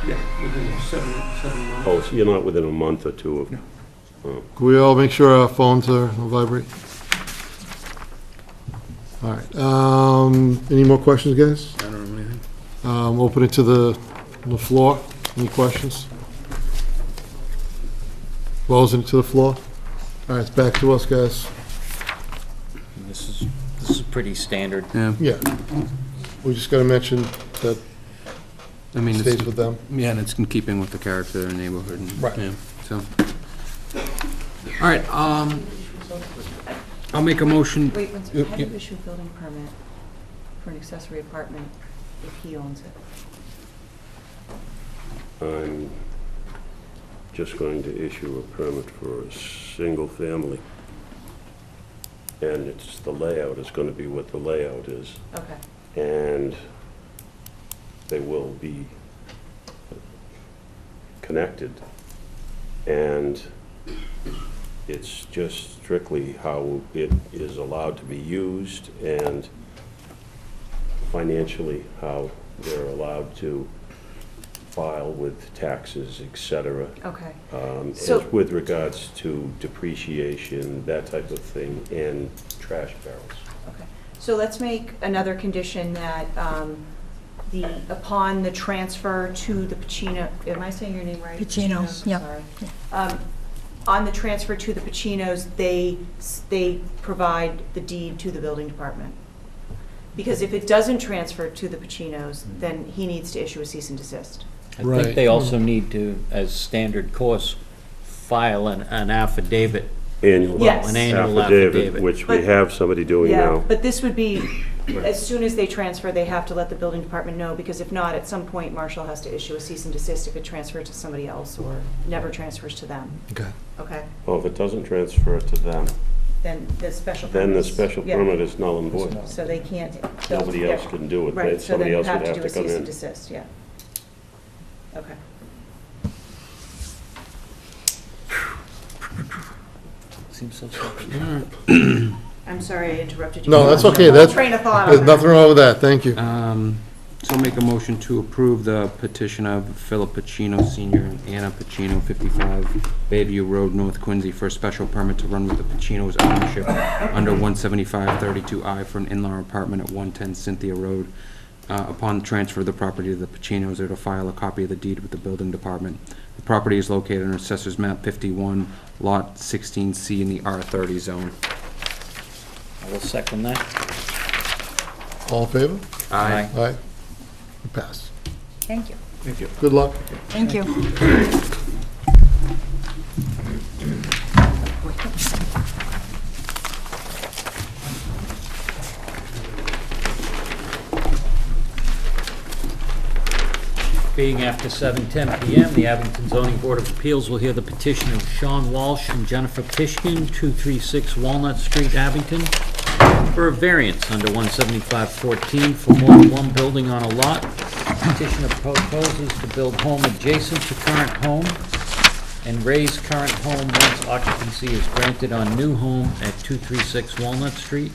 [SPEAKER 8] Yeah, within 7 months.
[SPEAKER 7] Oh, so you're not within a month or two of...
[SPEAKER 3] Can we all make sure our phones are on vibrate? All right, any more questions, guys?
[SPEAKER 4] I don't know anything.
[SPEAKER 3] Open it to the floor, any questions? Closing it to the floor? All right, it's back to us, guys.
[SPEAKER 1] This is pretty standard.
[SPEAKER 4] Yeah,
[SPEAKER 3] Yeah, we just gotta mention that
[SPEAKER 4] I mean,
[SPEAKER 3] it stays
[SPEAKER 4] it's,
[SPEAKER 3] with them.
[SPEAKER 4] yeah, and it's in keeping with the character of the neighborhood. And,
[SPEAKER 3] Right.
[SPEAKER 4] yeah, so. All right, I'll make a motion.
[SPEAKER 2] Wait, one second.
[SPEAKER 4] Yep,
[SPEAKER 2] How do
[SPEAKER 4] yep.
[SPEAKER 2] you issue a building permit for an accessory apartment if he owns it?
[SPEAKER 7] I'm just going to issue a permit for a single family. And it's, the layout is going to be what the layout is.
[SPEAKER 2] Okay.
[SPEAKER 7] And they will be connected. And it's just strictly how it is allowed to be used and financially how they're allowed to file with taxes, et cetera.
[SPEAKER 2] Okay.
[SPEAKER 7] As with regards to depreciation, that type of thing, and trash barrels.
[SPEAKER 2] Okay, so let's make another condition that upon the transfer to the Pacino, am I saying your name right?
[SPEAKER 9] Pacinos, yeah.
[SPEAKER 2] Sorry. On the transfer to the Pacinos, they provide the deed to the building department. Because if it doesn't transfer to the Pacinos, then he needs to issue a cease and desist.
[SPEAKER 1] I
[SPEAKER 3] Right.
[SPEAKER 1] think they also need to, as standard course, file an affidavit.
[SPEAKER 7] Annual
[SPEAKER 2] Yes.
[SPEAKER 1] An annual affidavit.
[SPEAKER 7] which we
[SPEAKER 2] But-
[SPEAKER 7] have somebody doing
[SPEAKER 2] Yeah,
[SPEAKER 7] now.
[SPEAKER 2] but this would be, as soon as they transfer, they have to let the building department know, because if not, at some point, Marshall has to issue a cease and desist if it transfers to somebody else or never transfers to them,
[SPEAKER 3] Okay.
[SPEAKER 2] okay?
[SPEAKER 7] Well, if it doesn't transfer to them,
[SPEAKER 2] Then the special permit.
[SPEAKER 7] then the
[SPEAKER 2] is-
[SPEAKER 7] special
[SPEAKER 2] yeah.
[SPEAKER 7] permit is null and void.
[SPEAKER 2] So they can't.
[SPEAKER 7] Nobody
[SPEAKER 2] yeah.
[SPEAKER 7] else can do it.
[SPEAKER 2] Right, so then
[SPEAKER 7] Somebody
[SPEAKER 2] you
[SPEAKER 7] else
[SPEAKER 2] have
[SPEAKER 7] would
[SPEAKER 2] to
[SPEAKER 7] have
[SPEAKER 2] do
[SPEAKER 7] to
[SPEAKER 2] a
[SPEAKER 7] come
[SPEAKER 2] cease and
[SPEAKER 7] in.
[SPEAKER 2] desist, yeah. Okay.
[SPEAKER 1] Seems so simple.
[SPEAKER 2] I'm sorry I interrupted you.
[SPEAKER 3] No, that's okay, that's,
[SPEAKER 2] Train of thought on
[SPEAKER 3] there's
[SPEAKER 2] that.
[SPEAKER 3] nothing wrong with that, thank you.
[SPEAKER 4] So make a motion to approve the petition of Philip Pacino Sr. and Anna Pacino, 55 Bayview Road, North Quincy, for a special permit to run with the Pacino's ownership under 175-32I for an in-law apartment at 110 Cynthia Road. Upon the transfer of the property to the Pacinos, they're to file a copy of the deed with the building department. The property is located on Assessor's Map 51, Lot 16C in the R30 zone.
[SPEAKER 1] I will second that.
[SPEAKER 3] All in favor?
[SPEAKER 4] Aye.
[SPEAKER 3] Aye. Pass.
[SPEAKER 9] Thank you.
[SPEAKER 4] Thank you.
[SPEAKER 3] Good luck.
[SPEAKER 9] Thank you.
[SPEAKER 1] Being after 7:10 PM, the Abington Zoning Board of Appeals will hear the petition of Sean Walsh and Jennifer Pishkin, 236 Walnut Street, Abington, for a variance under 175-14 for more than one building on a lot. Petitioner proposes to build home adjacent to current home and raise current home once occupancy is granted on new home at 236 Walnut Street.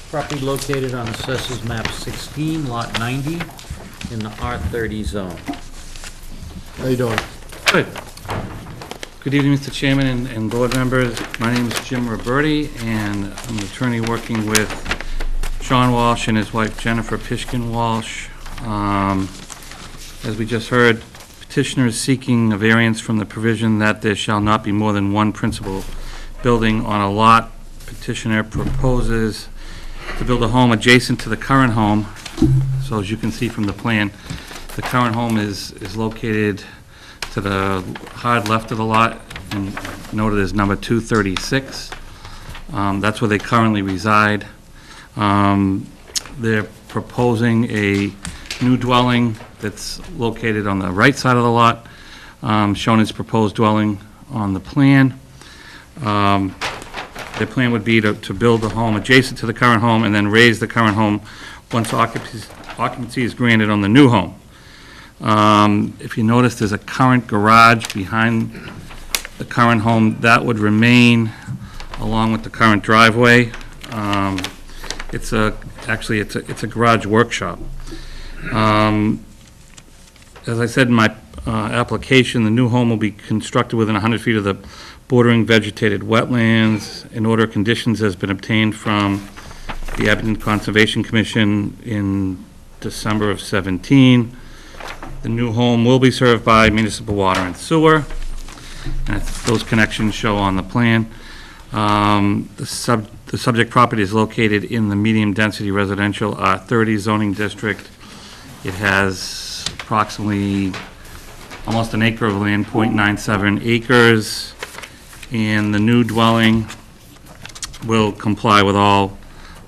[SPEAKER 1] Property located on Assessors Map 16, Lot 90, in the R30 zone.
[SPEAKER 3] How you doing?
[SPEAKER 10] Good. Good evening, Mr. Chairman and board members. My name is Jim Roberti, and I'm an attorney working with Sean Walsh and his wife Jennifer Pishkin Walsh. As we just heard, petitioner is seeking a variance from the provision that there shall not be more than one principal building on a lot. Petitioner proposes to build a home adjacent to the current home. So as you can see from the plan, the current home is located to the hard left of the lot, and noted as number 236. That's where they currently reside. They're proposing a new dwelling that's located on the right side of the lot, shown as proposed dwelling on the plan. Their plan would be to build a home adjacent to the current home and then raise the current home once occupancy is granted on the new home. If you notice, there's a current garage behind the current home. That would remain along with the current driveway. It's a garage workshop. As I said in my application, the new home will be constructed within 100 feet of the bordering vegetated wetlands. An order of conditions has been obtained from the Abington Conservation Commission in December of 17. The new home will be served by municipal water and sewer, and those connections show on the plan. The subject property is located in the medium-density residential R30 zoning district. It has approximately almost an acre of land, 0.97 acres, and the new dwelling will comply with all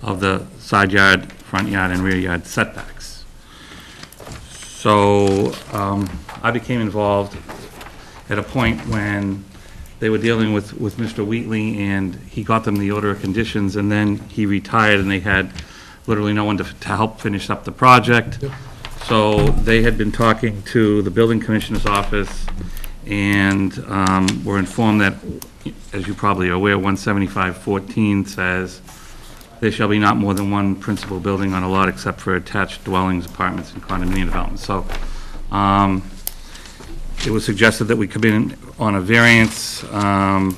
[SPEAKER 10] of the side yard, front yard, and rear yard setbacks. So I became involved at a point when they were dealing with Mr. Wheatley, and he got them the order of conditions, and then he retired, and they had literally no one to help finish up the project.
[SPEAKER 3] Yep.
[SPEAKER 10] So they had been talking to the building commissioner's office, and were informed that, as you probably are aware, 175-14 says there shall be not more than one principal building on a lot except for attached dwellings, apartments, and condominium developments. So it was suggested that we come in on a variance. The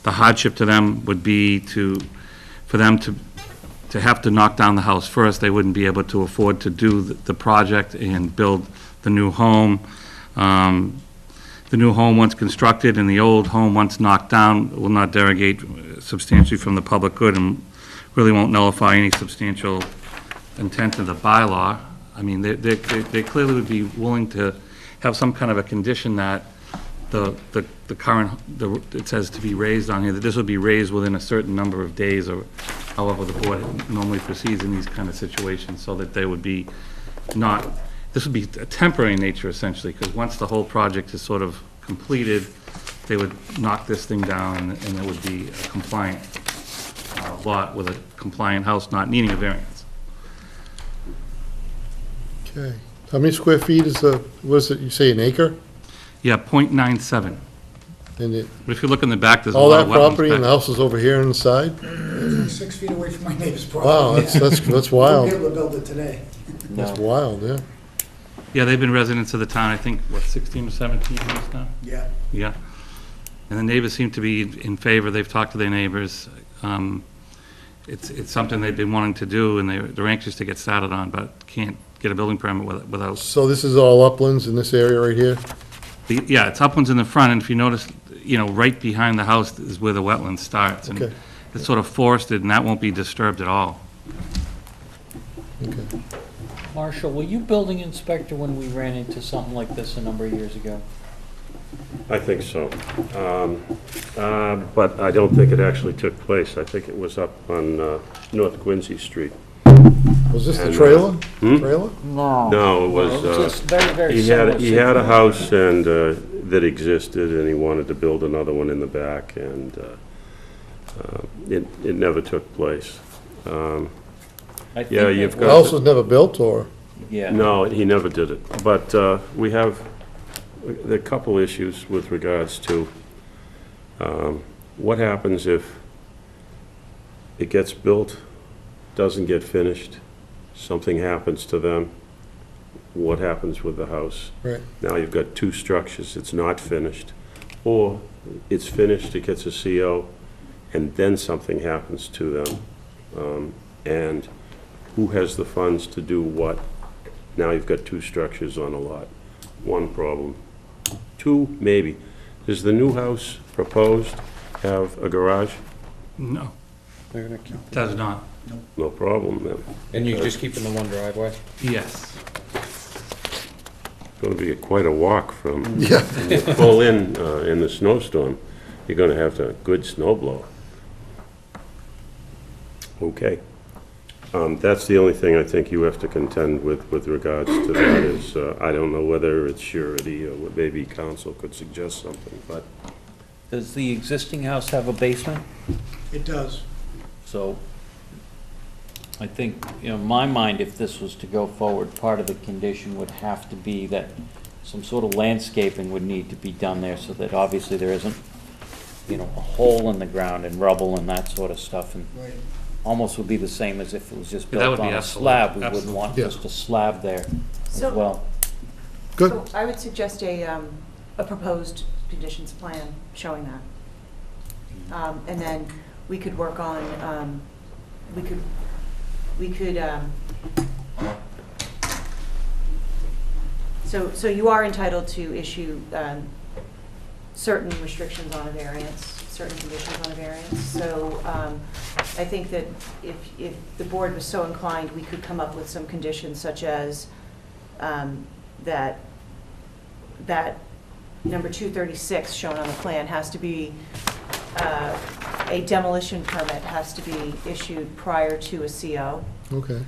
[SPEAKER 10] hardship to them would be for them to have to knock down the house first. They wouldn't be able to afford to do the project and build the new home. The new home, once constructed, and the old home, once knocked down, will not derogate substantially from the public good and really won't nullify any substantial intent of the bylaw. I mean, they clearly would be willing to have some kind of a condition that the current, it says to be raised on here, that this would be raised within a certain number of days, or however the board normally proceeds in these kind of situations, so that they would be not, this would be a temporary nature essentially, because once the whole project is sort of completed, they would knock this thing down, and it would be a compliant lot with a compliant house not needing a variance.
[SPEAKER 3] Okay. How many square feet is what is it, you say an acre?
[SPEAKER 10] Yeah, 0.97.
[SPEAKER 3] And it,
[SPEAKER 10] But if you look in the back, there's a
[SPEAKER 3] all
[SPEAKER 10] lot
[SPEAKER 3] that
[SPEAKER 10] of wetlands
[SPEAKER 3] property and the
[SPEAKER 10] back.
[SPEAKER 3] house is over here on the side?
[SPEAKER 11] 6 feet away from my neighbor's
[SPEAKER 3] Wow,
[SPEAKER 11] property.
[SPEAKER 3] that's
[SPEAKER 11] Wouldn't
[SPEAKER 3] wild.
[SPEAKER 11] be able to build it today.
[SPEAKER 3] That's
[SPEAKER 1] No.
[SPEAKER 3] wild, yeah.
[SPEAKER 10] Yeah, they've been residents of the town, I think, what, 16 or 17 years now?
[SPEAKER 8] Yeah.
[SPEAKER 10] Yeah. And the neighbors seem to be in favor. They've talked to their neighbors. It's something they've been wanting to do, and they're anxious to get started on, but can't get a building permit without.
[SPEAKER 3] So this is all uplands in this area right here?
[SPEAKER 10] Yeah, it's uplands in the front, and if you notice, right behind the house is where the wetland starts. And
[SPEAKER 3] Okay.
[SPEAKER 10] it's sort of forested, and that won't be disturbed at all.
[SPEAKER 3] Okay.
[SPEAKER 1] Marshall, were you building inspector when we ran into something like this a number of years ago?
[SPEAKER 7] I think so. But I don't think it actually took place. I think it was up on North Quincy Street.
[SPEAKER 3] Was this the
[SPEAKER 7] And,
[SPEAKER 3] trailer?
[SPEAKER 7] hmm?
[SPEAKER 3] Trailer?
[SPEAKER 1] No.
[SPEAKER 7] No, it was,
[SPEAKER 1] just very, very
[SPEAKER 7] he had,
[SPEAKER 1] similar
[SPEAKER 7] he had a
[SPEAKER 1] situation.
[SPEAKER 7] house and, that existed, and he wanted to build another one in the back, and it never took place.
[SPEAKER 1] I think
[SPEAKER 7] Yeah,
[SPEAKER 1] that
[SPEAKER 7] you've
[SPEAKER 3] The
[SPEAKER 7] got-
[SPEAKER 3] house was never built, or?
[SPEAKER 1] Yeah.
[SPEAKER 7] No, he never did it. But we have a couple issues with regards to what happens if it gets built, doesn't get finished, something happens to them, what happens with the house?
[SPEAKER 3] Right.
[SPEAKER 7] Now you've got two structures, it's not finished, or it's finished, it gets a CO, and then something happens to them. And who has the funds to do what? Now you've got two structures on a lot. One problem. Two, maybe. Does the new house proposed have a garage?
[SPEAKER 10] No,
[SPEAKER 4] They're gonna keep,
[SPEAKER 10] does not.
[SPEAKER 7] No problem then.
[SPEAKER 4] and you're just keeping the one driveway?
[SPEAKER 10] Yes.
[SPEAKER 7] It's gonna be quite a walk from,
[SPEAKER 3] Yeah.
[SPEAKER 7] when you pull in the snowstorm, you're gonna have to, good snow blower. Okay. That's the only thing I think you have to contend with regards to that is, I don't know whether it's surety or what, maybe council could suggest something, but
[SPEAKER 1] Does the existing house have a basement?
[SPEAKER 8] It does.
[SPEAKER 1] So I think, in my mind, if this was to go forward, part of the condition would have to be that some sort of landscaping would need to be done there so that obviously there isn't, a hole in the ground and rubble and that sort of stuff. And
[SPEAKER 8] Right.
[SPEAKER 1] almost would be the same as if it was just
[SPEAKER 10] Yeah, that
[SPEAKER 1] built
[SPEAKER 10] would be
[SPEAKER 1] on a
[SPEAKER 10] absolute-
[SPEAKER 1] slab. We wouldn't
[SPEAKER 10] absolute.
[SPEAKER 1] want
[SPEAKER 3] Yeah.
[SPEAKER 1] just a slab there as
[SPEAKER 2] So-
[SPEAKER 1] well.
[SPEAKER 3] Good.
[SPEAKER 2] So I would suggest a proposed conditions plan showing that. And then we could work on, so you are entitled to issue certain restrictions on a variance, certain conditions on a variance. So I think that if the board was so inclined, we could come up with some conditions such as that number 236 shown on the plan has to be, a demolition permit has to be issued prior to a CO,
[SPEAKER 3] Okay.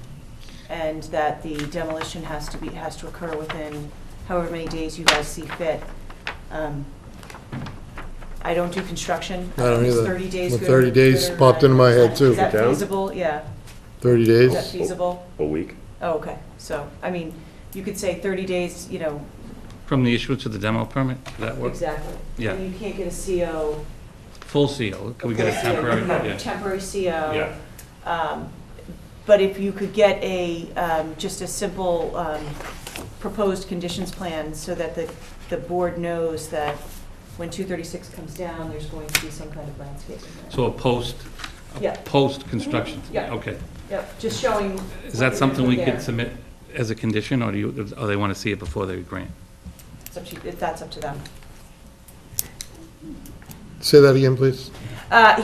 [SPEAKER 2] and that the demolition has to occur within however many days you guys see fit. I don't do construction.
[SPEAKER 3] I don't
[SPEAKER 2] Is
[SPEAKER 3] either.
[SPEAKER 2] 30 days
[SPEAKER 3] Well,
[SPEAKER 2] good?
[SPEAKER 3] 30 days
[SPEAKER 2] good or
[SPEAKER 3] popped
[SPEAKER 2] bad?
[SPEAKER 3] into my head, too.
[SPEAKER 2] Is that
[SPEAKER 7] Down?
[SPEAKER 2] feasible? Yeah.
[SPEAKER 3] 30
[SPEAKER 2] Is
[SPEAKER 3] days?
[SPEAKER 2] that feasible?
[SPEAKER 7] a week.
[SPEAKER 2] Oh, okay. So, I mean, you could say 30 days,
[SPEAKER 10] From the issuance of the demo permit, does that work?
[SPEAKER 2] exactly.
[SPEAKER 10] Yeah.
[SPEAKER 2] And you can't get a CO.
[SPEAKER 10] Full CO, can we get a
[SPEAKER 2] full CO.
[SPEAKER 10] temporary?
[SPEAKER 2] You can get
[SPEAKER 10] Yeah.
[SPEAKER 2] a temporary CO.
[SPEAKER 10] Yeah.
[SPEAKER 2] But if you could get just a simple proposed conditions plan so that the board knows that when 236 comes down, there's going to be some kind of landscaping there.
[SPEAKER 10] So
[SPEAKER 2] Yeah.
[SPEAKER 10] post-construction?
[SPEAKER 2] Yeah.
[SPEAKER 10] Okay.
[SPEAKER 2] Yep, just showing.
[SPEAKER 10] Is that something we could
[SPEAKER 2] there.
[SPEAKER 10] submit as a condition, or or they want to see it before they grant?
[SPEAKER 2] It's up to, that's up to them.
[SPEAKER 3] Say that again, please.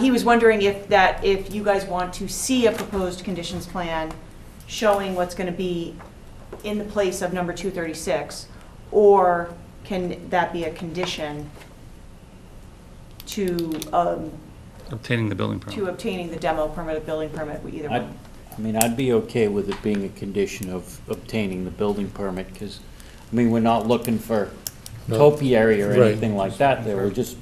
[SPEAKER 2] He was wondering if you guys want to see a proposed conditions plan showing what's going to be in the place of number 236, or can that be a condition to
[SPEAKER 10] Obtaining the building permit?
[SPEAKER 2] obtaining the demo permit, a building permit, either one?
[SPEAKER 1] I'd be okay with it being a condition of obtaining the building permit, because, we're not looking for
[SPEAKER 3] No.
[SPEAKER 1] topiary or
[SPEAKER 3] Right.
[SPEAKER 1] anything like that there. We're just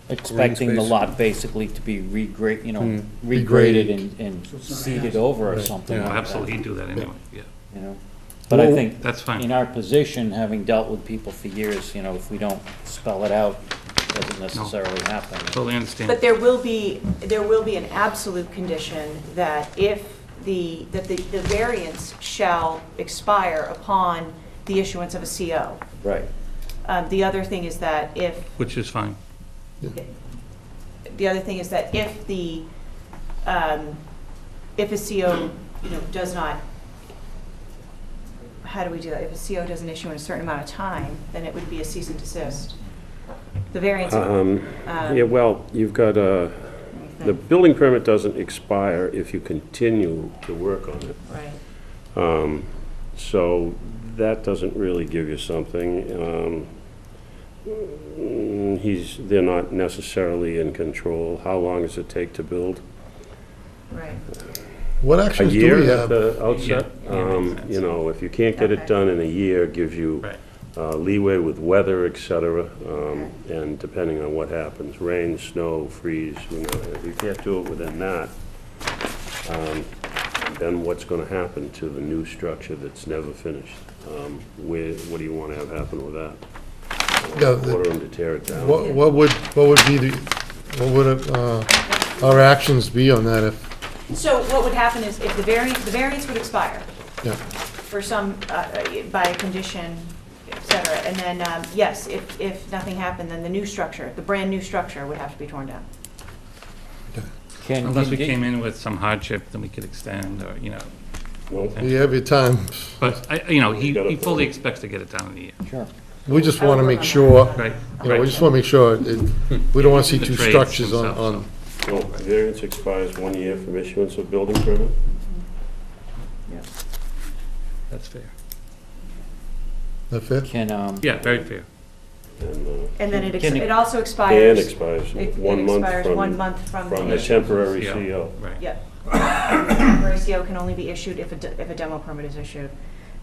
[SPEAKER 1] expecting the
[SPEAKER 4] space.
[SPEAKER 1] lot basically to be regraded
[SPEAKER 3] Regraded.
[SPEAKER 1] and seeded over or
[SPEAKER 3] Right.
[SPEAKER 1] something
[SPEAKER 10] Yeah,
[SPEAKER 1] like that.
[SPEAKER 10] absolutely, he'd do that anyway, yeah.
[SPEAKER 1] But I
[SPEAKER 3] Well,
[SPEAKER 1] think,
[SPEAKER 10] That's fine.
[SPEAKER 1] in our position, having dealt with people for years, if we don't spell it out, it doesn't necessarily happen.
[SPEAKER 10] Totally understand.
[SPEAKER 2] But there will be an absolute condition that if the variance shall expire upon the issuance of a CO.
[SPEAKER 5] Right.
[SPEAKER 2] The other thing is that
[SPEAKER 10] Which is fine.
[SPEAKER 2] if a CO, does not, how do we do that? If a CO doesn't issue in a certain amount of time, then it would be a cease and desist. The variance.
[SPEAKER 7] Yeah, well, you've got the building permit doesn't expire if you continue to work on it.
[SPEAKER 2] Right.
[SPEAKER 7] So that doesn't really give you something. They're not necessarily in control. How long does it take to build?
[SPEAKER 2] Right.
[SPEAKER 3] What
[SPEAKER 7] A
[SPEAKER 3] actions do
[SPEAKER 7] year
[SPEAKER 3] we
[SPEAKER 7] at
[SPEAKER 3] have?
[SPEAKER 7] the outset?
[SPEAKER 10] Yeah, makes sense.
[SPEAKER 7] If you can't get
[SPEAKER 2] Okay.
[SPEAKER 7] it done in a year, gives you
[SPEAKER 10] Right.
[SPEAKER 7] leeway with weather, et cetera, and depending on what happens, rain, snow, freeze, if you can't do it within that, then what's gonna happen to the new structure that's never finished? What do you wanna have happen with that?
[SPEAKER 3] Yeah,
[SPEAKER 7] Order them to tear it down?
[SPEAKER 3] What would our actions be on that if,
[SPEAKER 2] So what would happen is if the variance would expire
[SPEAKER 3] yeah,
[SPEAKER 2] for some, by a condition, et cetera, and then, yes, if nothing happened, then the brand new structure would have to be torn down.
[SPEAKER 10] Unless we came in with some hardship, then we could extend, or,
[SPEAKER 7] Well,
[SPEAKER 3] you have your time.
[SPEAKER 10] But, he fully expects to get it done in a year.
[SPEAKER 5] Sure.
[SPEAKER 3] We just want to make sure,
[SPEAKER 10] Right,
[SPEAKER 3] we just want to make sure, we don't want to see
[SPEAKER 10] The
[SPEAKER 3] two
[SPEAKER 10] trades
[SPEAKER 3] structures
[SPEAKER 10] themselves,
[SPEAKER 3] on,
[SPEAKER 7] well, variance expires 1 year from issuance of building permit?
[SPEAKER 10] That's fair.
[SPEAKER 3] that fit?
[SPEAKER 5] Can,
[SPEAKER 10] Yeah, very fair.
[SPEAKER 2] And then
[SPEAKER 5] Can it-
[SPEAKER 2] it also
[SPEAKER 7] And
[SPEAKER 2] expires.
[SPEAKER 7] expires
[SPEAKER 2] It
[SPEAKER 7] 1 month
[SPEAKER 2] expires 1 month from
[SPEAKER 7] from
[SPEAKER 2] the
[SPEAKER 7] the temporary
[SPEAKER 10] Yeah.
[SPEAKER 7] CO.
[SPEAKER 10] Right.
[SPEAKER 2] Yep. Temporary CO can only be issued if a demo permit is issued.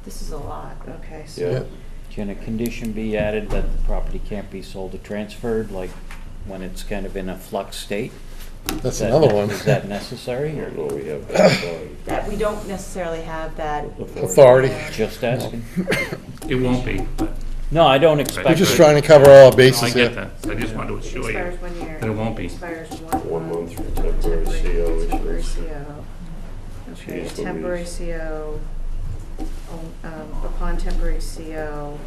[SPEAKER 2] This is a lot, okay, so.
[SPEAKER 7] Yeah.
[SPEAKER 5] can a condition be added that the property can't be sold or transferred, like when it's kind of in a flux state?
[SPEAKER 3] That's
[SPEAKER 5] Is that-
[SPEAKER 3] another one.
[SPEAKER 5] Is that necessary, or
[SPEAKER 7] No, we have that authority.
[SPEAKER 2] That, we don't necessarily have that.
[SPEAKER 3] Authority.
[SPEAKER 5] just asking?
[SPEAKER 10] It won't be, but
[SPEAKER 5] No, I don't
[SPEAKER 3] We're
[SPEAKER 5] expect
[SPEAKER 3] just
[SPEAKER 5] it.
[SPEAKER 3] trying to cover all our
[SPEAKER 10] I
[SPEAKER 3] bases
[SPEAKER 10] get
[SPEAKER 3] here.
[SPEAKER 10] that. I just wanted to
[SPEAKER 2] It
[SPEAKER 10] assure you.
[SPEAKER 2] expires 1 year.
[SPEAKER 10] that it won't be.
[SPEAKER 2] Expires
[SPEAKER 7] 1 month from temporary CO
[SPEAKER 2] Temporary
[SPEAKER 7] issuance.
[SPEAKER 2] CO. Okay, a
[SPEAKER 7] Jeez
[SPEAKER 2] temporary
[SPEAKER 7] Louise.
[SPEAKER 2] CO, upon temporary CO,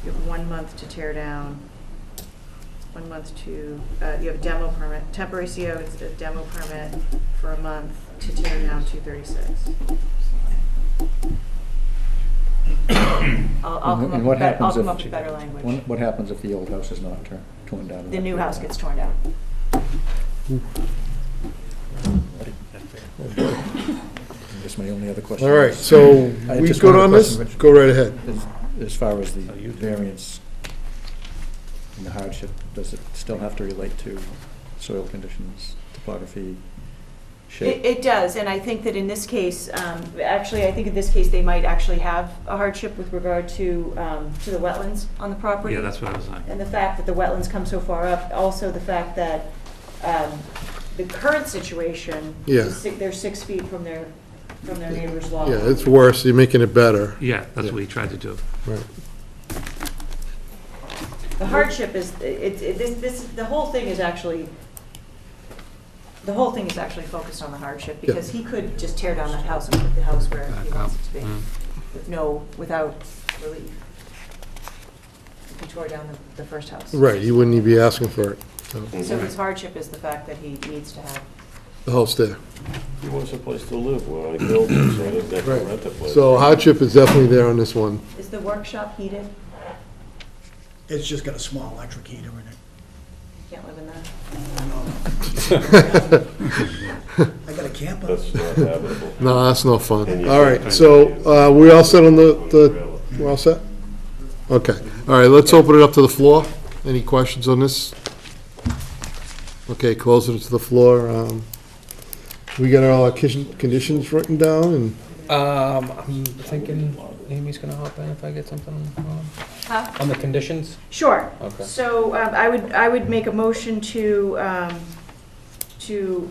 [SPEAKER 2] you have 1 month to tear down, 1 month to, you have a demo permit. Temporary CO is a demo permit for a month to tear down 236. I'll come
[SPEAKER 9] And what happens
[SPEAKER 2] up
[SPEAKER 9] if-
[SPEAKER 2] with better language.
[SPEAKER 9] What happens if the old house is not torn down?
[SPEAKER 2] The new house gets torn down.
[SPEAKER 9] That's my only other question.
[SPEAKER 3] All right, so
[SPEAKER 9] I
[SPEAKER 3] we
[SPEAKER 9] just
[SPEAKER 3] good
[SPEAKER 9] wanted
[SPEAKER 3] on
[SPEAKER 9] to
[SPEAKER 3] this?
[SPEAKER 9] question, Rich.
[SPEAKER 3] Go right ahead.
[SPEAKER 9] As far as the variance and the hardship, does it still have to relate to soil conditions, topography, shape?
[SPEAKER 2] It does, and I think that in this case, actually, I think in this case, they might actually have a hardship with regard to the wetlands on the property.
[SPEAKER 10] Yeah, that's what I was like.
[SPEAKER 2] And the fact that the wetlands come so far up, also the fact that the current situation,
[SPEAKER 3] Yeah.
[SPEAKER 2] they're 6 feet from their neighbor's lot.
[SPEAKER 3] Yeah, it's worse, you're making it better.
[SPEAKER 10] Yeah, that's what we tried to do.
[SPEAKER 3] Right.
[SPEAKER 2] The hardship is, the whole thing is actually focused on the hardship, because he could just tear down that house and put the house where he wants it to be, without relief. If he tore down the first house.
[SPEAKER 3] Right, you wouldn't even be asking for it, so,
[SPEAKER 2] So his hardship is the fact that he needs to have,
[SPEAKER 3] the house there.
[SPEAKER 7] He wants a place to live, well, I built it, so I didn't have to rent a place.
[SPEAKER 3] So hardship is definitely there on this one.
[SPEAKER 2] is the workshop heated?
[SPEAKER 11] It's just got a small electric heater in it.
[SPEAKER 2] Can't live in that.
[SPEAKER 11] I got a camper.
[SPEAKER 7] That's not habitable.
[SPEAKER 3] No, that's no fun.
[SPEAKER 7] And you
[SPEAKER 3] All
[SPEAKER 7] can't
[SPEAKER 3] right, so, we all set on the, we're all set? Okay, all right, let's open it up to the floor. Any questions on this? Okay, close it to the floor. We got all our conditions written down, and
[SPEAKER 4] I'm thinking Amy's gonna hop in if I get something
[SPEAKER 2] Huh?
[SPEAKER 4] on the conditions.
[SPEAKER 2] Sure.
[SPEAKER 4] Okay.
[SPEAKER 2] So I would make a motion to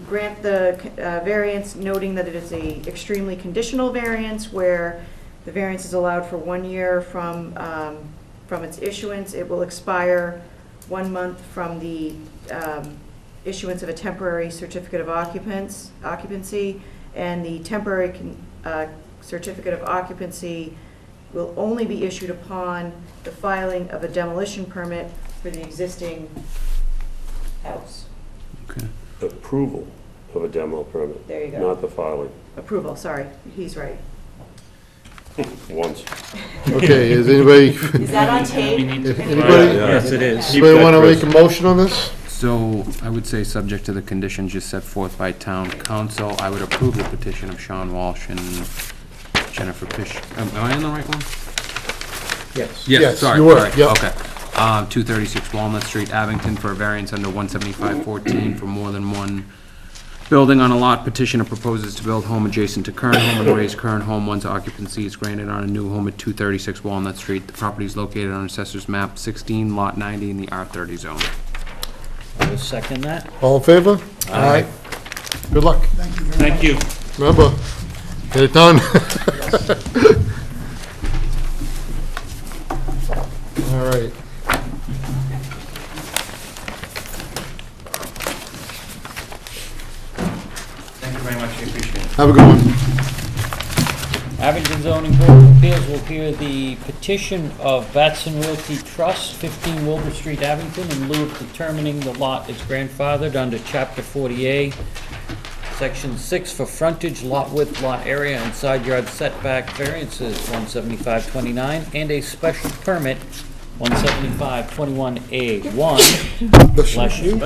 [SPEAKER 2] grant the variance, noting that it is a extremely conditional variance, where the variance is allowed for 1 year from its issuance. It will expire 1 month from the issuance of a temporary certificate of occupancy, and the temporary certificate of occupancy will only be issued upon the filing of a demolition permit for the existing house.
[SPEAKER 4] Okay.
[SPEAKER 7] Approval of a demo permit,
[SPEAKER 2] There you go.
[SPEAKER 7] not the filing,
[SPEAKER 2] Approval, sorry, he's right.
[SPEAKER 7] once.
[SPEAKER 3] Okay, is anybody,
[SPEAKER 2] Is that on tape?
[SPEAKER 3] anybody,
[SPEAKER 4] Yes, it is.
[SPEAKER 7] Keep
[SPEAKER 3] anybody
[SPEAKER 7] that,
[SPEAKER 3] want to
[SPEAKER 7] Chris.
[SPEAKER 3] make a motion on this?
[SPEAKER 4] So I would say, subject to the conditions just set forth by town council, I would approve the petition of Sean Walsh and Jennifer Fish. Am I on the right one?
[SPEAKER 3] Yes.
[SPEAKER 4] Yes,
[SPEAKER 3] Yes,
[SPEAKER 4] sorry,
[SPEAKER 3] you were,
[SPEAKER 4] sorry,
[SPEAKER 3] yep.
[SPEAKER 4] okay. 236 Walnut Street, Abington, for a variance under 175-14 for more than one building on a lot. Petitioner proposes to build home adjacent to current home and raise current home once occupancy is granted on a new home at 236 Walnut Street. The property is located on Assessor's Map 16, Lot 90 in the R30 zone.
[SPEAKER 1] I will second that.
[SPEAKER 3] All in favor? Aye. Good luck.
[SPEAKER 10] Thank you.
[SPEAKER 3] Remember, get it done. All right.
[SPEAKER 4] Thank you very much, I appreciate it.
[SPEAKER 3] Have a good one.
[SPEAKER 1] Abington Zoning Board of Appeals will hear the petition of Batson Realty Trust, 15 Wilbur Street, Abington, in lieu of determining the lot is grandfathered under Chapter 40A, Section 6 for frontage, lot width, lot area, and side yard setback variances, 175-29, and a special permit, 175-21A1, bless you,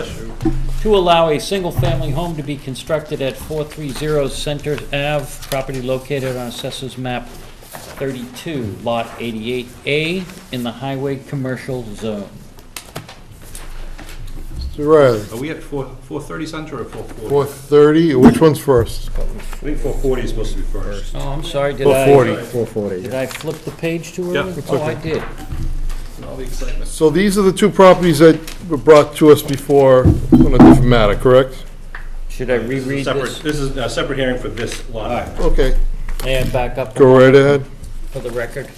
[SPEAKER 1] to allow a single-family home to be constructed at 430 Center Ave, property located on Assessor's Map 32, Lot 88A, in the Highway Commercial Zone.
[SPEAKER 3] Mr. Riley,
[SPEAKER 12] Are we at 430 Center or 440?
[SPEAKER 3] 430, which one's first?
[SPEAKER 12] I think 440 is supposed to be first.
[SPEAKER 1] Oh, I'm sorry, did
[SPEAKER 3] 440.
[SPEAKER 9] 440.
[SPEAKER 1] Did I flip the page too
[SPEAKER 12] Yep.
[SPEAKER 1] early?
[SPEAKER 12] It's
[SPEAKER 1] Oh, I did.
[SPEAKER 12] All the excitement.
[SPEAKER 3] So these are the two properties that were brought to us before on a different matter, correct?
[SPEAKER 1] Should I reread this?
[SPEAKER 12] This is a separate hearing for this lot.
[SPEAKER 3] Okay,
[SPEAKER 1] May I back up?
[SPEAKER 3] go right ahead.
[SPEAKER 1] For the record,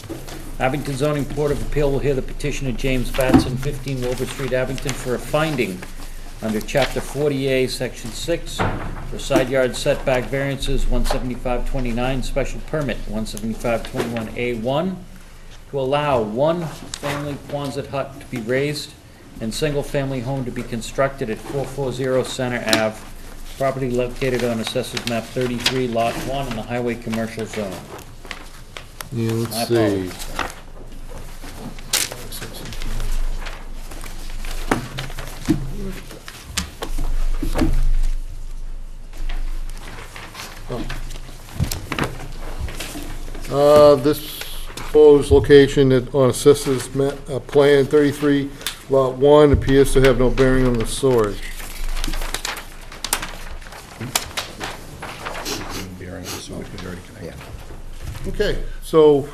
[SPEAKER 1] Abington Zoning Board of Appeal will hear the petition of James Batson, 15 Wilbur Street, Abington, for a finding under Chapter 40A, Section 6, for side yard setback variances, 175-29, special permit, 175-21A1, to allow one family Quonset hut to be raised and single-family home to be constructed at 440 Center Ave, property located on Assessor's Map 33, Lot 1, in the Highway Commercial Zone.
[SPEAKER 3] Yeah,
[SPEAKER 1] My
[SPEAKER 3] let's see. This proposed location on Assessor's Plan 33, Lot 1, appears to have no bearing on the storage.
[SPEAKER 12] Bearing, so we could already connect.
[SPEAKER 3] Okay, so,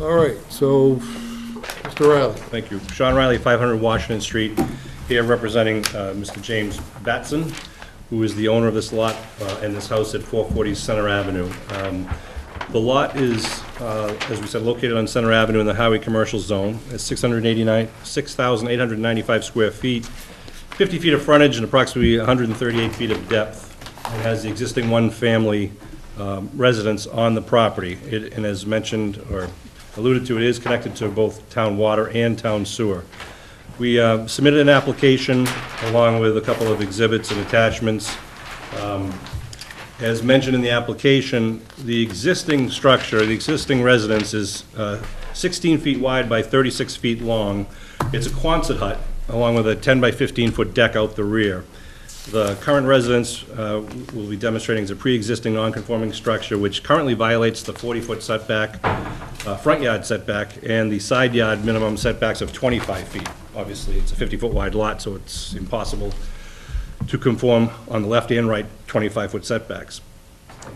[SPEAKER 3] all right, so, Mr. Riley.
[SPEAKER 12] Thank you. Sean Riley, 500 Washington Street, here representing Mr. James Batson, who is the owner of this lot and this house at 440 Center Avenue. The lot is, as we said, located on Center Avenue in the Highway Commercial Zone. It's 6,895 square feet, 50 feet of frontage, and approximately 138 feet of depth. It has the existing one-family residence on the property. And as mentioned or alluded to, it is connected to both town water and town sewer. We submitted an application along with a couple of exhibits and attachments. As mentioned in the application, the existing structure, the existing residence is 16 feet wide by 36 feet long. It's a Quonset hut, along with a 10 by 15-foot deck out the rear. The current residence will be demonstrating as a pre-existing non-conforming structure, which currently violates the 40-foot setback, front yard setback, and the side yard minimum setbacks of 25 feet. Obviously, it's a 50-foot wide lot, so it's impossible to conform on the left and right 25-foot setbacks.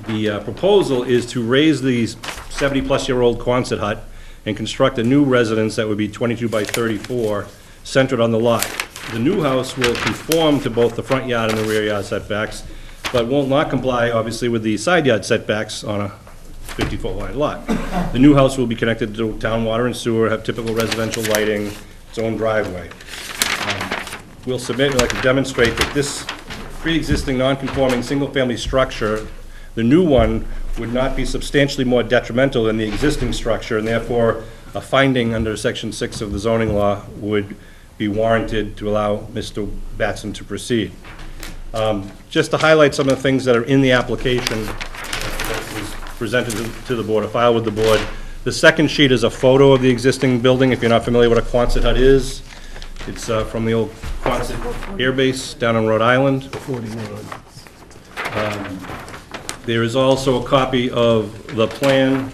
[SPEAKER 12] The proposal is to raise the 70-plus-year-old Quonset hut and construct a new residence that would be 22 by 34, centered on the lot. The new house will conform to both the front yard and the rear yard setbacks, but will not comply, obviously, with the side yard setbacks on a 50-foot wide lot. The new house will be connected to town water and sewer, have typical residential lighting, its own driveway. We'll submit, we'd like to demonstrate that this pre-existing non-conforming single-family structure, the new one would not be substantially more detrimental than the existing structure, and therefore a finding under Section 6 of the zoning law would be warranted to allow Mr. Batson to proceed. Just to highlight some of the things that are in the application that was presented to the board, a file with the board. The second sheet is a photo of the existing building, if you're not familiar what a Quonset hut is. It's from the old Quonset Air Base down on Rhode Island. There is also a copy of the plan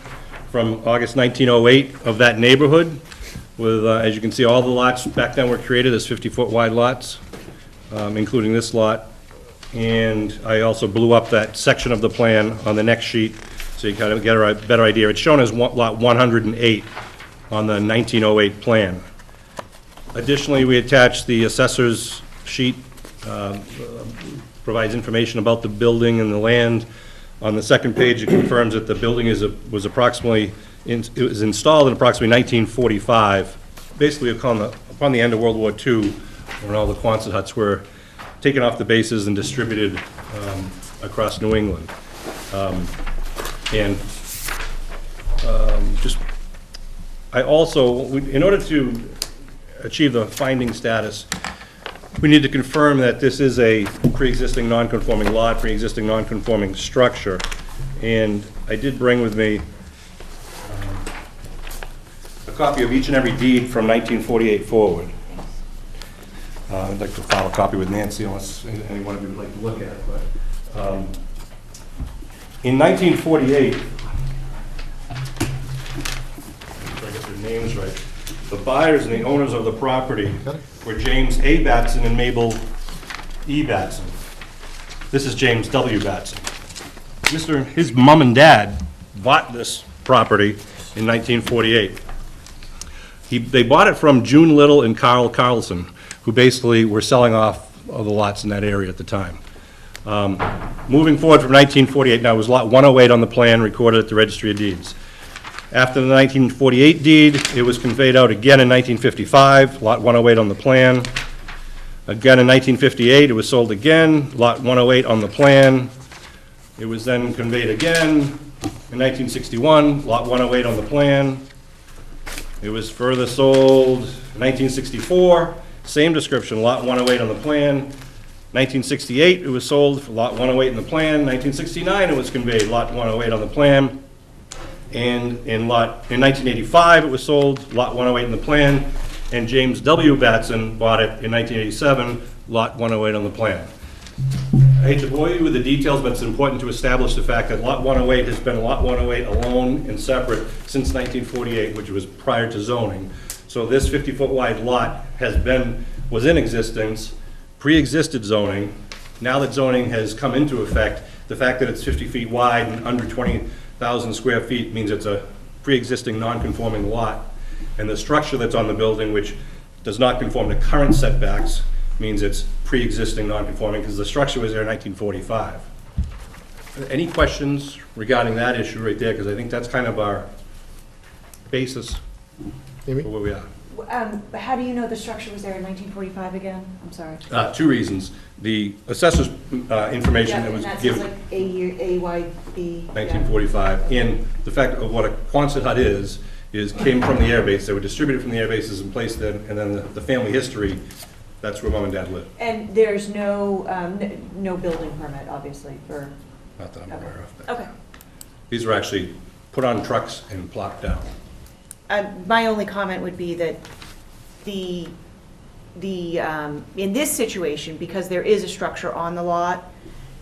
[SPEAKER 12] from August 1908 of that neighborhood, with, as you can see, all the lots back then were created as 50-foot wide lots, including this lot. And I also blew up that section of the plan on the next sheet, so you kind of get a better idea. It's shown as lot 108 on the 1908 plan. Additionally, we attached the assessor's sheet, provides information about the building and the land. On the second page, it confirms that the building was approximately, it was installed in approximately 1945, basically upon the end of World War II, when all the Quonset huts were taken off the bases and distributed across New England. I also, in order to achieve the finding status, we need to confirm that this is a pre-existing non-conforming lot, pre-existing non-conforming structure. And I did bring with me a copy of each and every deed from 1948 forward. I'd like to file a copy with Nancy unless any one of you would like to look at it. But in 1948, if I get their names right, the buyers and the owners of the property were James A. Batson and Mabel E. Batson. This is James W. Batson. His mom and dad bought this property in 1948. They bought it from June Little and Carl Carlson, who basically were selling off of the lots in that area at the time. Moving forward from 1948, now it was lot 108 on the plan recorded at the Registry of Deeds. After the 1948 deed, it was conveyed out again in 1955, lot 108 on the plan. Again in 1958, it was sold again, lot 108 on the plan. It was then conveyed again in 1961, lot 108 on the plan. It was further sold in 1964, same description, lot 108 on the plan. 1968, it was sold for lot 108 on the plan. 1969, it was conveyed, lot 108 on the plan. And in 1985, it was sold, lot 108 in the plan, and James W. Batson bought it in 1987, lot 108 on the plan. I hate to bore you with the details, but it's important to establish the fact that lot 108 has been lot 108 alone and separate since 1948, which was prior to zoning. So this 50-foot wide lot was in existence, pre-existed zoning. Now that zoning has come into effect, the fact that it's 50 feet wide and under 20,000 square feet means it's a pre-existing non-conforming lot, and the structure that's on the building, which does not conform to current setbacks, means it's pre-existing non-conforming because the structure was there in 1945. Any questions regarding that issue right there? Because I think that's kind of our basis for where we are.
[SPEAKER 2] How do you know the structure was there in 1945 again? I'm sorry.
[SPEAKER 12] Two reasons. The assessor's information that was
[SPEAKER 2] that's
[SPEAKER 12] given.
[SPEAKER 2] like AYB.
[SPEAKER 12] 1945, and the fact of what a Quonset hut is came from the air base. They were distributed from the air bases and placed there, and then the family history, that's where mom and dad lived.
[SPEAKER 2] And there's no building permit, obviously, for...
[SPEAKER 12] Not that I'm aware of.
[SPEAKER 2] Okay.
[SPEAKER 12] These were actually put on trucks and plopped down.
[SPEAKER 2] My only comment would be that in this situation, because there is a structure on the lot,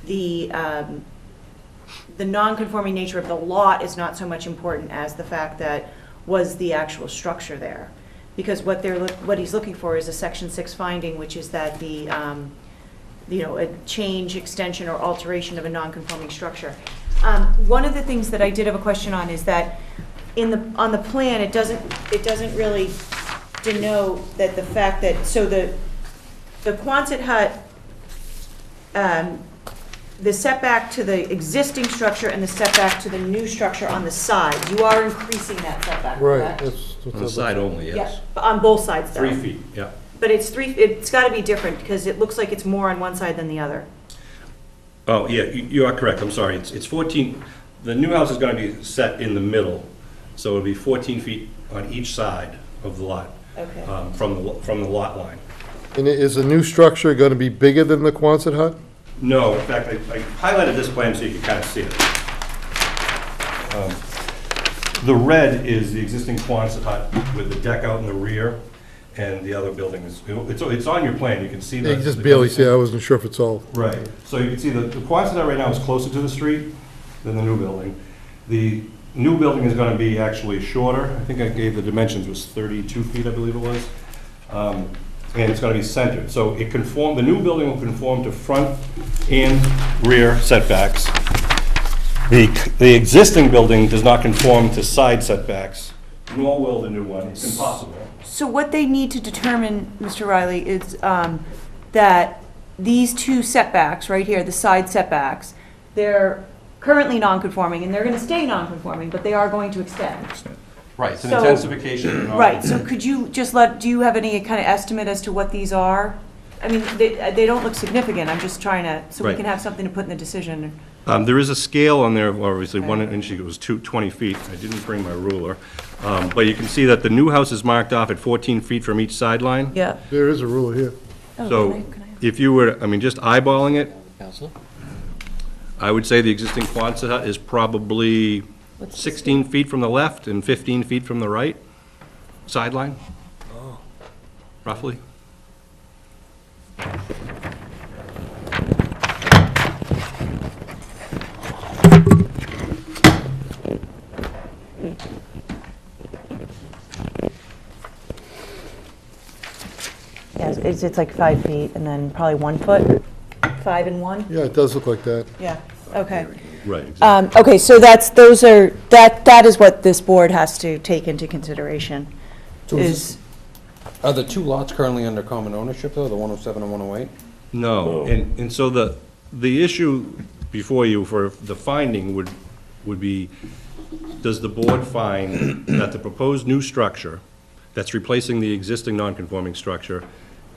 [SPEAKER 2] the non-conforming nature of the lot is not so much important as the fact that was the actual structure there. Because what he's looking for is a Section 6 finding, which is that a change, extension, or alteration of a non-conforming structure. One of the things that I did have a question on is that on the plan, it doesn't really denote that the fact that, so the Quonset hut, the setback to the existing structure and the setback to the new structure on the side, you are increasing that setback,
[SPEAKER 3] Right.
[SPEAKER 2] correct?
[SPEAKER 12] On the side only, yes.
[SPEAKER 2] Yeah, but on both sides, though.
[SPEAKER 12] 3 feet, yeah.
[SPEAKER 2] But it's got to be different, because it looks like it's more on one side than the other.
[SPEAKER 12] Oh, yeah, you are correct, I'm sorry. It's 14, the new house is going to be set in the middle, so it'll be 14 feet on each side of the lot.
[SPEAKER 2] Okay.
[SPEAKER 12] From the lot line.
[SPEAKER 3] And is the new structure going to be bigger than the Quonset hut?
[SPEAKER 12] No, in fact, I highlighted this plan so you can kind of see it. The red is the existing Quonset hut with the deck out in the rear, and the other building is, it's on your plan, you can see the...
[SPEAKER 3] You just barely see, I wasn't sure if it's all...
[SPEAKER 12] Right, so you can see the Quonset hut right now is closer to the street than the new building. The new building is going to be actually shorter. I think I gave the dimensions, was 32 feet, I believe it was. And it's going to be centered. So the new building will conform to front and rear setbacks. The existing building does not conform to side setbacks, nor will the new one. It's impossible.
[SPEAKER 2] So what they need to determine, Mr. Riley, is that these two setbacks, right here, the side setbacks, they're currently non-conforming, and they're going to stay non-conforming, but they are going to extend.
[SPEAKER 12] Right, it's an
[SPEAKER 2] So-
[SPEAKER 12] intensification.
[SPEAKER 2] Right, so could you just do you have any kind of estimate as to what these are? I mean, they don't look significant, I'm just trying to, so we
[SPEAKER 12] Right.
[SPEAKER 2] can have something to put in the decision.
[SPEAKER 12] There is a scale on there, obviously,
[SPEAKER 2] Okay.
[SPEAKER 12] 1 inch, it was 20 feet. I didn't bring my ruler. But you can see that the new house is marked off at 14 feet from each sideline.
[SPEAKER 2] Yeah.
[SPEAKER 3] There is a rule here.
[SPEAKER 12] So if you were, just eyeballing it,
[SPEAKER 1] Council?
[SPEAKER 12] I would say the existing Quonset hut is probably 16 feet from the left and 15 feet from the right sideline, roughly.
[SPEAKER 2] Yes, it's like 5 feet, and then probably 1 foot, 5 and 1?
[SPEAKER 3] Yeah, it does look like that.
[SPEAKER 2] Yeah, okay.
[SPEAKER 12] Right.
[SPEAKER 2] Okay, so that is what this board has to take into consideration, is,
[SPEAKER 4] Are the two lots currently under common ownership, though, the 107 and 108?
[SPEAKER 12] No, and so the issue before you for the finding would be, does the board find that the proposed new structure that's replacing the existing non-conforming structure,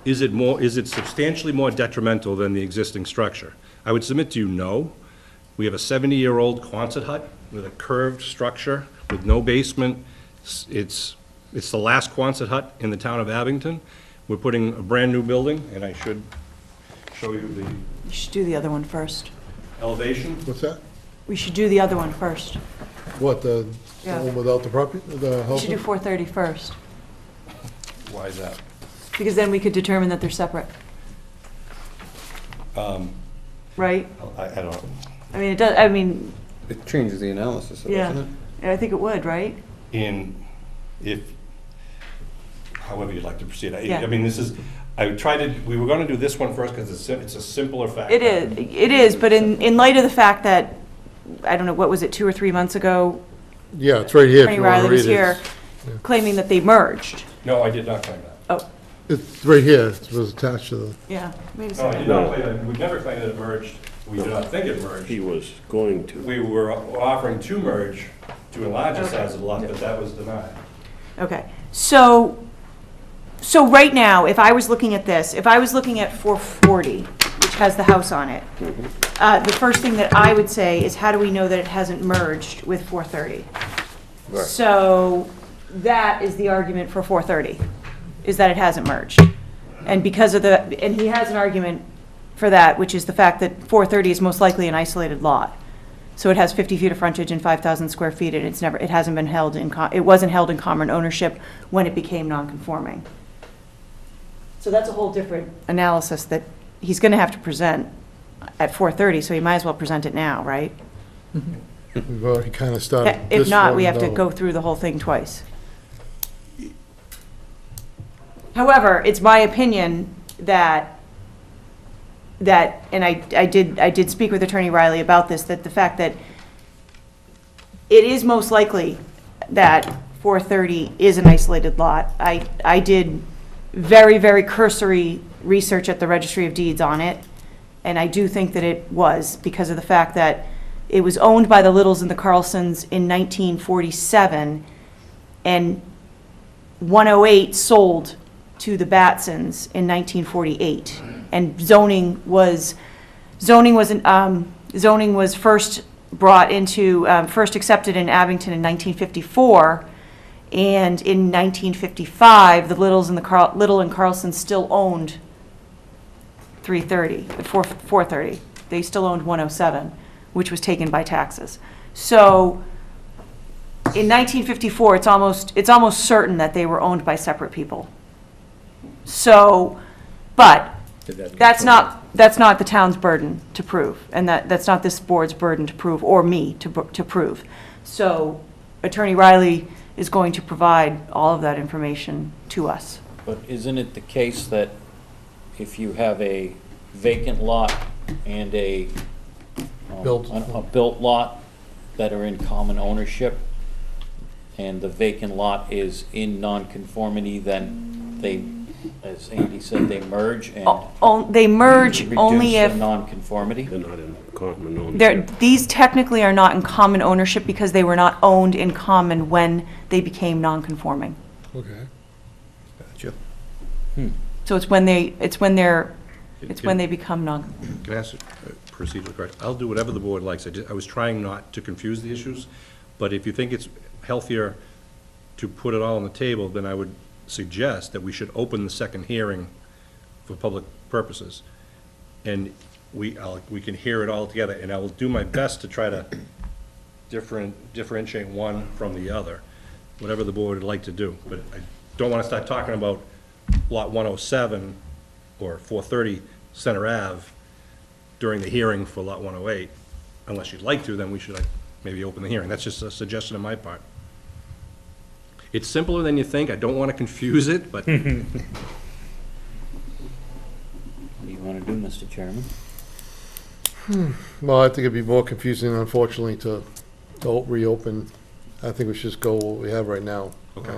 [SPEAKER 12] is it substantially more detrimental than the existing structure? I would submit to you, no. We have a 70-year-old Quonset hut with a curved structure with no basement. It's the last Quonset hut in the town of Abington. We're putting a brand-new building, and I should show you the
[SPEAKER 2] you should do the other one first.
[SPEAKER 12] elevation.
[SPEAKER 3] What's that?
[SPEAKER 2] We should do the other one first.
[SPEAKER 3] What, the
[SPEAKER 2] Yeah.
[SPEAKER 3] one without the property, the
[SPEAKER 2] We
[SPEAKER 3] house?
[SPEAKER 2] should do 430 first,
[SPEAKER 12] Why is that?
[SPEAKER 2] because then we could determine that they're separate. Right?
[SPEAKER 12] I don't know.
[SPEAKER 2] I mean, it does, I mean,
[SPEAKER 4] It changes the analysis,
[SPEAKER 2] yeah,
[SPEAKER 4] doesn't it?
[SPEAKER 2] I think it would, right?
[SPEAKER 12] However you'd like to proceed.
[SPEAKER 2] Yeah.
[SPEAKER 12] I mean, we were gonna do this one first because it's a simpler fact.
[SPEAKER 2] It is, but in light of the fact that, I don't know, what was it, 2 or 3 months ago,
[SPEAKER 3] Yeah, it's right here if
[SPEAKER 2] Attorney
[SPEAKER 3] you want
[SPEAKER 2] Riley
[SPEAKER 3] to
[SPEAKER 2] was
[SPEAKER 3] read
[SPEAKER 2] here
[SPEAKER 3] it.
[SPEAKER 2] claiming that they merged.
[SPEAKER 12] No, I did not claim that.
[SPEAKER 2] Oh,
[SPEAKER 3] It's right here, it was attached to the,
[SPEAKER 2] yeah, wait a
[SPEAKER 12] No, I did
[SPEAKER 2] second.
[SPEAKER 12] not claim that. We never claimed that it merged. We do not think it merged.
[SPEAKER 7] He was going to.
[SPEAKER 12] We were offering to merge to enlarge the
[SPEAKER 2] Okay.
[SPEAKER 12] size of the lot, but that was denied.
[SPEAKER 2] Okay, so right now, if I was looking at this, if I was looking at 440, which has the house on it, the first thing that I would say is, how do we know that it hasn't merged with 430? So that is the argument for 430, is that it hasn't merged. And and he has an argument for that, which is the fact that 430 is most likely an isolated lot. So it has 50 feet of frontage and 5,000 square feet, and it hasn't been held it wasn't held in common ownership when it became non-conforming. So that's a whole different analysis that he's gonna have to present at 4:30, so he might as well present it now, right?
[SPEAKER 3] we've already kind of started
[SPEAKER 2] If
[SPEAKER 3] this
[SPEAKER 2] not,
[SPEAKER 3] one,
[SPEAKER 2] we have to
[SPEAKER 3] no.
[SPEAKER 2] go through the whole thing twice. However, it's my opinion that, and I did speak with Attorney Riley about this, that the fact that it is most likely that 430 is an isolated lot. I did very, very cursory research at the Registry of Deeds on it, and I do think that it was, because of the fact that it was owned by the Littles and the Carlsons in 1947, and 108 sold to the Batsons in 1948. And zoning was first brought into, first accepted in Abington in 1954. And in 1955, the Little and Carlson still owned 430. They still owned 107, which was taken by taxes. So in 1954, it's almost certain that they were owned by separate people. So, but that's not the town's burden to prove, and that's not this board's burden to prove, or me to prove. So Attorney Riley is going to provide all of that information to us.
[SPEAKER 1] But isn't it the case that if you have a vacant lot and a built lot that are in common ownership, and the vacant lot is in nonconformity, then they, as Andy said, they merge and
[SPEAKER 2] They merge only
[SPEAKER 1] reduce
[SPEAKER 2] if
[SPEAKER 1] the nonconformity?
[SPEAKER 7] They're not in common ownership.
[SPEAKER 2] these technically are not in common ownership because they were not owned in common when they became nonconforming.
[SPEAKER 3] Okay.
[SPEAKER 9] Gotcha.
[SPEAKER 2] So it's when they become non.
[SPEAKER 12] Can I ask a procedural question? I'll do whatever the board likes. I was trying not to confuse the issues, but if you think it's healthier to put it all on the table, then I would suggest that we should open the second hearing for public purposes. And we can hear it all together, and I will do my best to try to differentiate one from the other, whatever the board would like to do. But I don't want to start talking about Lot 107 or 430 Center Ave during the hearing for Lot 108. Unless you'd like to, then we should maybe open the hearing. That's just a suggestion on my part. It's simpler than you think. I don't want to confuse it, but
[SPEAKER 1] What do you want to do, Mr. Chairman?
[SPEAKER 3] Well, I think it'd be more confusing, unfortunately, to reopen. I think we should just go what we have right now.
[SPEAKER 12] Okay.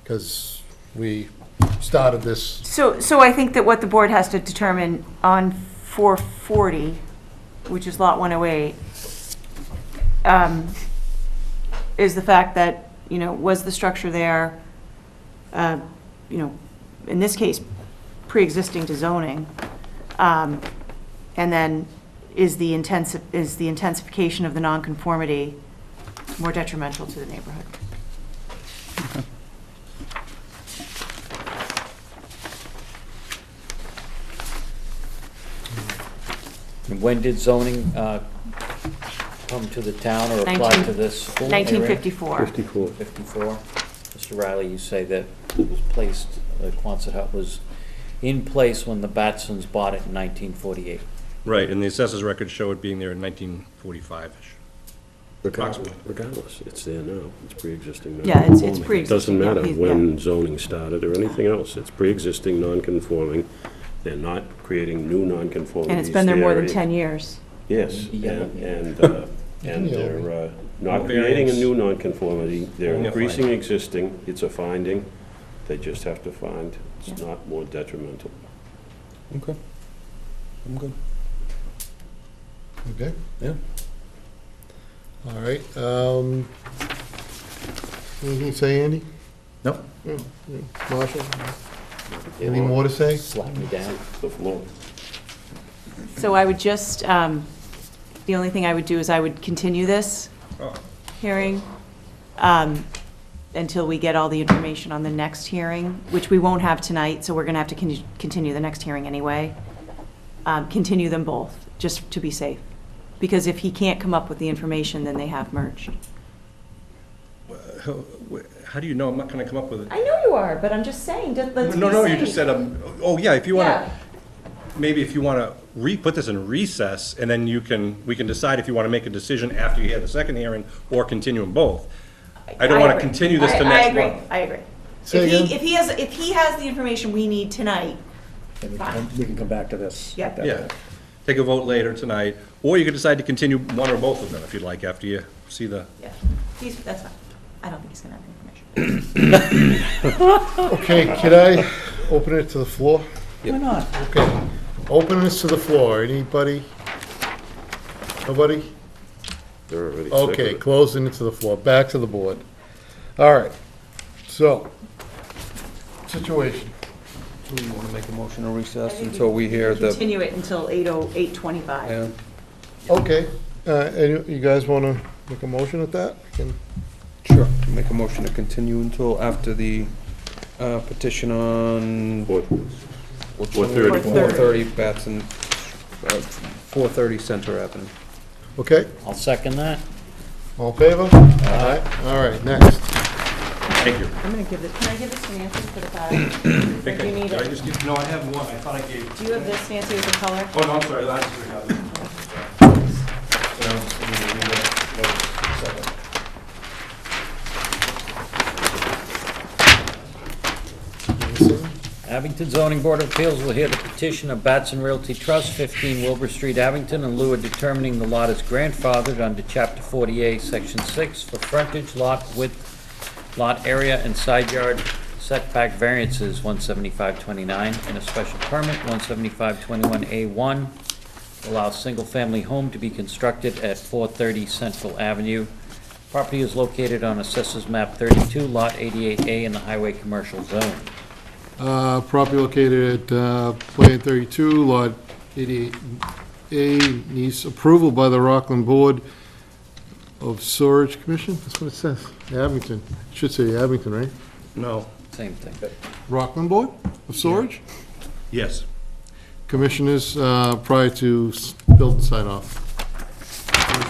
[SPEAKER 3] Because we started this.
[SPEAKER 2] So I think that what the board has to determine on 440, which is Lot 108, is the fact that, was the structure there, in this case, pre-existing to zoning, and then is the intensification of the nonconformity more detrimental to the neighborhood?
[SPEAKER 1] And when did zoning come to the town or apply to this area?
[SPEAKER 2] 1954.
[SPEAKER 7] 54.
[SPEAKER 1] 54. Mr. Riley, you say that it was placed, the Quonset hut was in place when the Batsons bought it in 1948.
[SPEAKER 12] right, and the assessors records show it being there in 1945-ish.
[SPEAKER 7] Regardless, it's there now. It's pre-existing
[SPEAKER 2] Yeah, it's
[SPEAKER 7] non-conforming.
[SPEAKER 2] pre-existing,
[SPEAKER 7] It doesn't
[SPEAKER 2] yeah,
[SPEAKER 7] matter
[SPEAKER 2] yeah.
[SPEAKER 7] when zoning started or anything else. It's pre-existing non-conforming. They're not creating new non-conformities.
[SPEAKER 2] And it's been there more than
[SPEAKER 7] They're-
[SPEAKER 2] 10 years.
[SPEAKER 7] Yes,
[SPEAKER 1] Yeah.
[SPEAKER 7] and they're not creating a new nonconformity, they're
[SPEAKER 12] Only a
[SPEAKER 7] increasing
[SPEAKER 12] finding.
[SPEAKER 7] existing, it's a finding, they just have to find it's
[SPEAKER 2] Yeah.
[SPEAKER 7] not more detrimental.
[SPEAKER 9] Okay. I'm good.
[SPEAKER 3] Okay?
[SPEAKER 9] Yeah.
[SPEAKER 3] All right. Anything to say, Andy?
[SPEAKER 9] Nope.
[SPEAKER 3] Marshall? Anything more to say?
[SPEAKER 1] Slap me down.
[SPEAKER 7] The floor.
[SPEAKER 2] So I would just, the only thing I would do is I would continue this
[SPEAKER 12] Oh.
[SPEAKER 2] hearing until we get all the information on the next hearing, which we won't have tonight, so we're going to have to continue the next hearing anyway. Continue them both, just to be safe. Because if he can't come up with the information, then they have merged.
[SPEAKER 12] How do you know I'm not going to come up with it?
[SPEAKER 2] I know you are, but I'm just saying, let's be safe.
[SPEAKER 12] No, you just said, oh, yeah, if you want
[SPEAKER 2] Yeah.
[SPEAKER 12] to, maybe if you want to put this in recess, and then we can decide if you want to make a decision after you hear the second hearing, or continue them both. I don't want to
[SPEAKER 2] agree.
[SPEAKER 12] continue this to
[SPEAKER 2] I
[SPEAKER 12] next
[SPEAKER 2] agree.
[SPEAKER 12] month.
[SPEAKER 2] I agree.
[SPEAKER 3] Say again?
[SPEAKER 2] If he has the information we need tonight,
[SPEAKER 9] And
[SPEAKER 2] Fine.
[SPEAKER 9] we can come back to this.
[SPEAKER 2] Yeah.
[SPEAKER 9] at that
[SPEAKER 12] Yeah,
[SPEAKER 9] point.
[SPEAKER 12] take a vote later tonight, or you could decide to continue one or both of them if you'd like, after you see the,
[SPEAKER 2] yeah, that's fine. I don't think he's going to have the information.
[SPEAKER 3] Okay, can I open it to the floor?
[SPEAKER 1] Why not?
[SPEAKER 3] Okay, open this to the floor. Anybody? Nobody?
[SPEAKER 7] They're already sick of
[SPEAKER 3] Okay,
[SPEAKER 7] it.
[SPEAKER 3] closing it to the floor. Back to the board. All right, so, situation.
[SPEAKER 4] Do you want to make a motion to
[SPEAKER 2] I
[SPEAKER 4] recess
[SPEAKER 2] think
[SPEAKER 4] until we hear the...
[SPEAKER 2] Continue it until 8:25.
[SPEAKER 4] Yeah.
[SPEAKER 3] Okay, and you guys want to make a motion at that?
[SPEAKER 4] Sure. Make a motion to continue until after the petition on...
[SPEAKER 7] 4:30.
[SPEAKER 4] 4:30 Batson, 430 Center Avenue.
[SPEAKER 3] Okay,
[SPEAKER 1] I'll second that.
[SPEAKER 3] all in favor? Aye. All right, next.
[SPEAKER 12] Thank you.
[SPEAKER 2] I'm gonna give this, can I give this to Nancy for the file? Or
[SPEAKER 12] Did
[SPEAKER 2] do you need
[SPEAKER 12] I
[SPEAKER 2] it?
[SPEAKER 12] just give, no, I have one, I thought I gave.
[SPEAKER 2] Do you have this, Nancy, with the color?
[SPEAKER 12] Oh, no, I'm sorry, that's what I got.
[SPEAKER 1] Abington Zoning Board of Appeals will hear the petition of Batson Realty Trust, 15 Wilbur Street, Abington, in lieu of determining the lot is grandfathered under Chapter 48, Section 6 for frontage, lot width, lot area, and side yard setback variances 17529, and a special permit 17521A1 allow a single-family home to be constructed at 430 Central Avenue. Property is located on Assessors Map 32, Lot 88A in the Highway Commercial Zone.
[SPEAKER 3] Property located at Plan 32, Lot 88A, needs approval by the Rockland Board of Storage Commission? That's what it says, Abington. It should say Abington, right?
[SPEAKER 12] No,
[SPEAKER 1] Same thing.
[SPEAKER 3] Rockland Board of Storage?
[SPEAKER 12] yes.
[SPEAKER 3] Commissioners, prior to build sign off.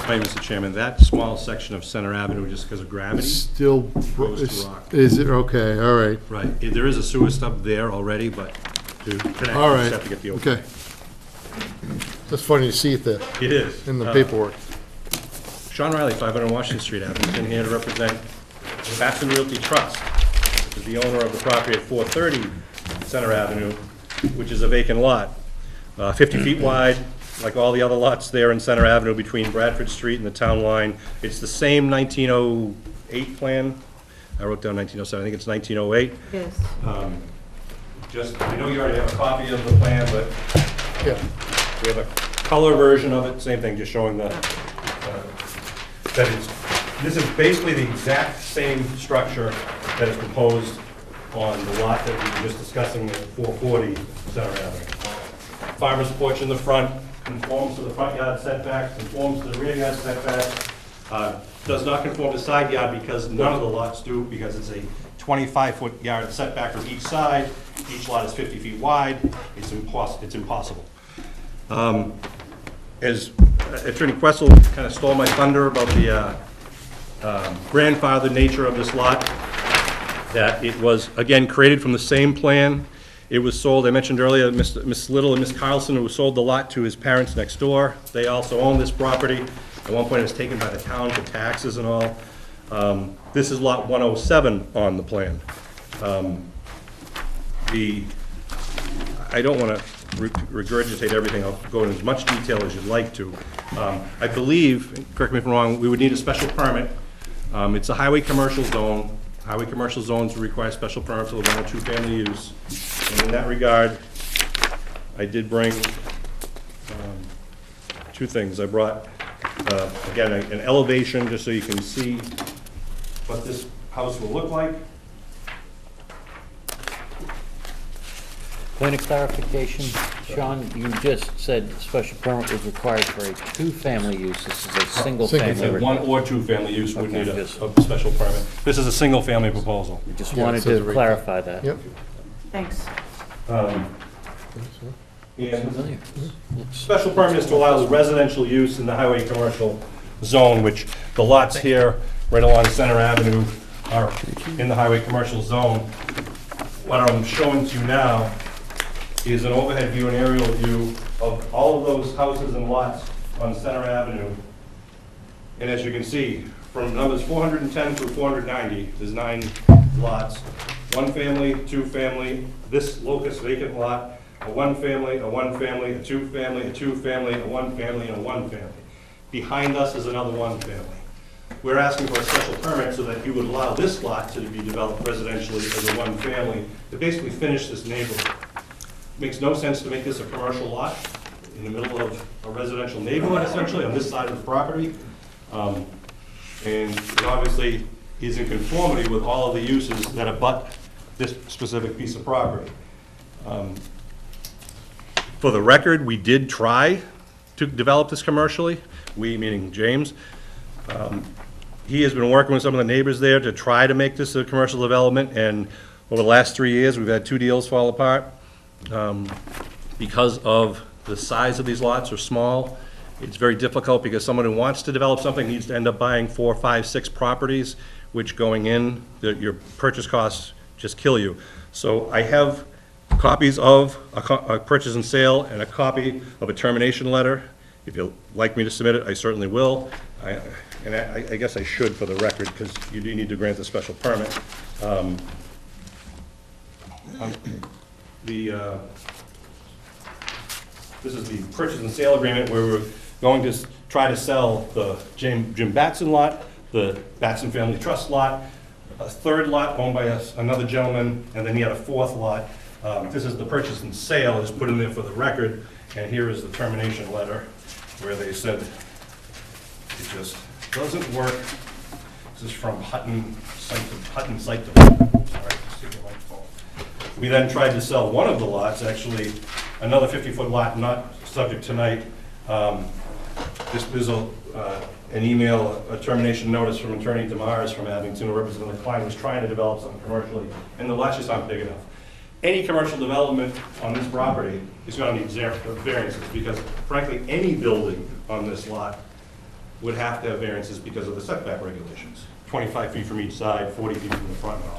[SPEAKER 12] Hi, Mr. Chairman, that small section of Center Avenue, just because of gravity,
[SPEAKER 3] Still,
[SPEAKER 12] Goes to rock.
[SPEAKER 3] is it, okay, all right,
[SPEAKER 12] right, there is a sewer stub there already, but to connect,
[SPEAKER 3] all
[SPEAKER 12] you
[SPEAKER 3] right,
[SPEAKER 12] just have to get the open.
[SPEAKER 3] okay. That's funny to see it there
[SPEAKER 12] It is.
[SPEAKER 3] in the paperwork.
[SPEAKER 12] Sean Riley, 500 Washington Street, Abington, here to represent the Batson Realty Trust, which is the owner of the property at 430 Center Avenue, which is a vacant lot, 50 feet wide, like all the other lots there in Center Avenue between Bradford Street and the town line. It's the same 1908 plan. I wrote down 1907, I think it's 1908.
[SPEAKER 2] Yes.
[SPEAKER 12] Just, I know you already have a copy of the plan, but
[SPEAKER 3] Yeah.
[SPEAKER 12] we have a color version of it, same thing, just showing the, that it's, this is basically the exact same structure that is proposed on the lot that we were just discussing at 440 Center Avenue. Farmer's porch in the front, conforms to the front yard setback, conforms to the rear yard setback, does not conform to side yard because none of the lots do, because it's a 25-foot yard setback from each side. Each lot is 50 feet wide. It's impossible. As Attorney Questle kind of stole my thunder about the grandfather nature of this lot, that it was, again, created from the same plan. It was sold, I mentioned earlier, Miss Little and Miss Carlson, who sold the lot to his parents next door. They also own this property. At one point, it was taken by the town for taxes and all. This is lot 107 on the plan. I don't want to regurgitate everything. I'll go into as much detail as you'd like to. I believe, correct me if I'm wrong, we would need a special permit. It's a highway commercial zone. Highway commercial zones require special permits for the 1 or 2 family use. And in that regard, I did bring 2 things. I brought, again, an elevation, just so you can see what this house will look like.
[SPEAKER 1] Point of clarification, Sean, you just said special permit was required for a 2-family use. This is a single-family.
[SPEAKER 12] A 1 or 2 family use would
[SPEAKER 1] Okay,
[SPEAKER 12] need a
[SPEAKER 1] just-
[SPEAKER 12] special permit. This is a single family proposal.
[SPEAKER 1] Just
[SPEAKER 3] Yeah, it
[SPEAKER 1] wanted
[SPEAKER 3] says
[SPEAKER 1] to
[SPEAKER 3] it right
[SPEAKER 1] clarify that.
[SPEAKER 3] Yep.
[SPEAKER 2] Thanks.
[SPEAKER 12] And
[SPEAKER 1] Familiar.
[SPEAKER 12] special permit is to allow the residential use in the highway commercial zone, which the lots here, right along Center Avenue, are in the highway commercial zone. What I'm showing to you now is an overhead view and aerial view of all of those houses and lots on Center Avenue. And as you can see, from numbers 410 through 490, there's 9 lots. 1 family, 2 family, this locus vacant lot, a 1 family, a 1 family, a 2 family, a 2 family, a 1 family, and a 1 family. Behind us is another 1 family. We're asking for a special permit so that you would allow this lot to be developed residentially as a 1 family to basically finish this neighborhood. Makes no sense to make this a commercial lot in the middle of a residential neighborhood, essentially, on this side of the property. And it obviously is in conformity with all of the uses that abut this specific piece of property. For the record, we did try to develop this commercially, we meaning James. He has been working with some of the neighbors there to try to make this a commercial development, and over the last 3 years, we've had 2 deals fall apart. Because of the size of these lots are small, it's very difficult because someone who wants to develop something needs to end up buying 4, 5, 6 properties, which going in, your purchase costs just kill you. So I have copies of a purchase and sale and a copy of a termination letter. If you'd like me to submit it, I certainly will. I guess I should for the record, because you do need to grant the special permit. This is the purchase and sale agreement where we're going to try to sell the Jim Batson lot, the Batson Family Trust lot, a third lot owned by another gentleman, and then he had a fourth lot. This is the purchase and sale, just put in there for the record, and here is the termination letter where they said it just doesn't work. This is from Hutton Site Development. Sorry, just take the microphone. We then tried to sell one of the lots, actually another 50-foot lot, not subject tonight. This is an email, a termination notice from Attorney Demars from Abington, who represented the client, was trying to develop something commercially, and the lots just aren't big enough. Any commercial development on this property is going to need variances, because frankly, any building on this lot would have to have variances because of the setback regulations. 25 feet from each side, 40 feet from the front and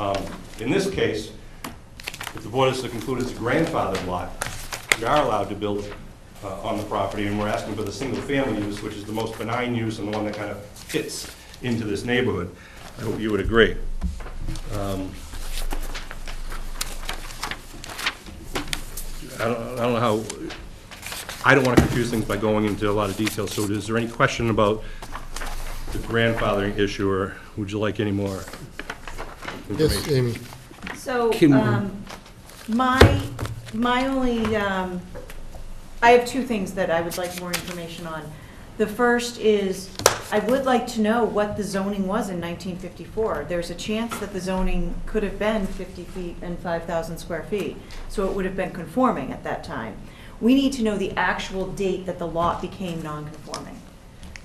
[SPEAKER 12] all. In this case, if the board is to conclude it's a grandfathered lot, we are allowed to build on the property, and we're asking for the single-family use, which is the most benign use and the one that kind of fits into this neighborhood. I hope you would agree. I don't know how, I don't want to confuse things by going into a lot of detail, so is there any question about the grandfathering issue, or would you like any more information?
[SPEAKER 3] Yes, Amy.
[SPEAKER 2] So, my only, I have 2 things that I would like more information on. The first is, I would like to know what the zoning was in 1954. There's a chance that the zoning could have been 50 feet and 5,000 square feet, so it would have been conforming at that time. We need to know the actual date that the lot became non-conforming.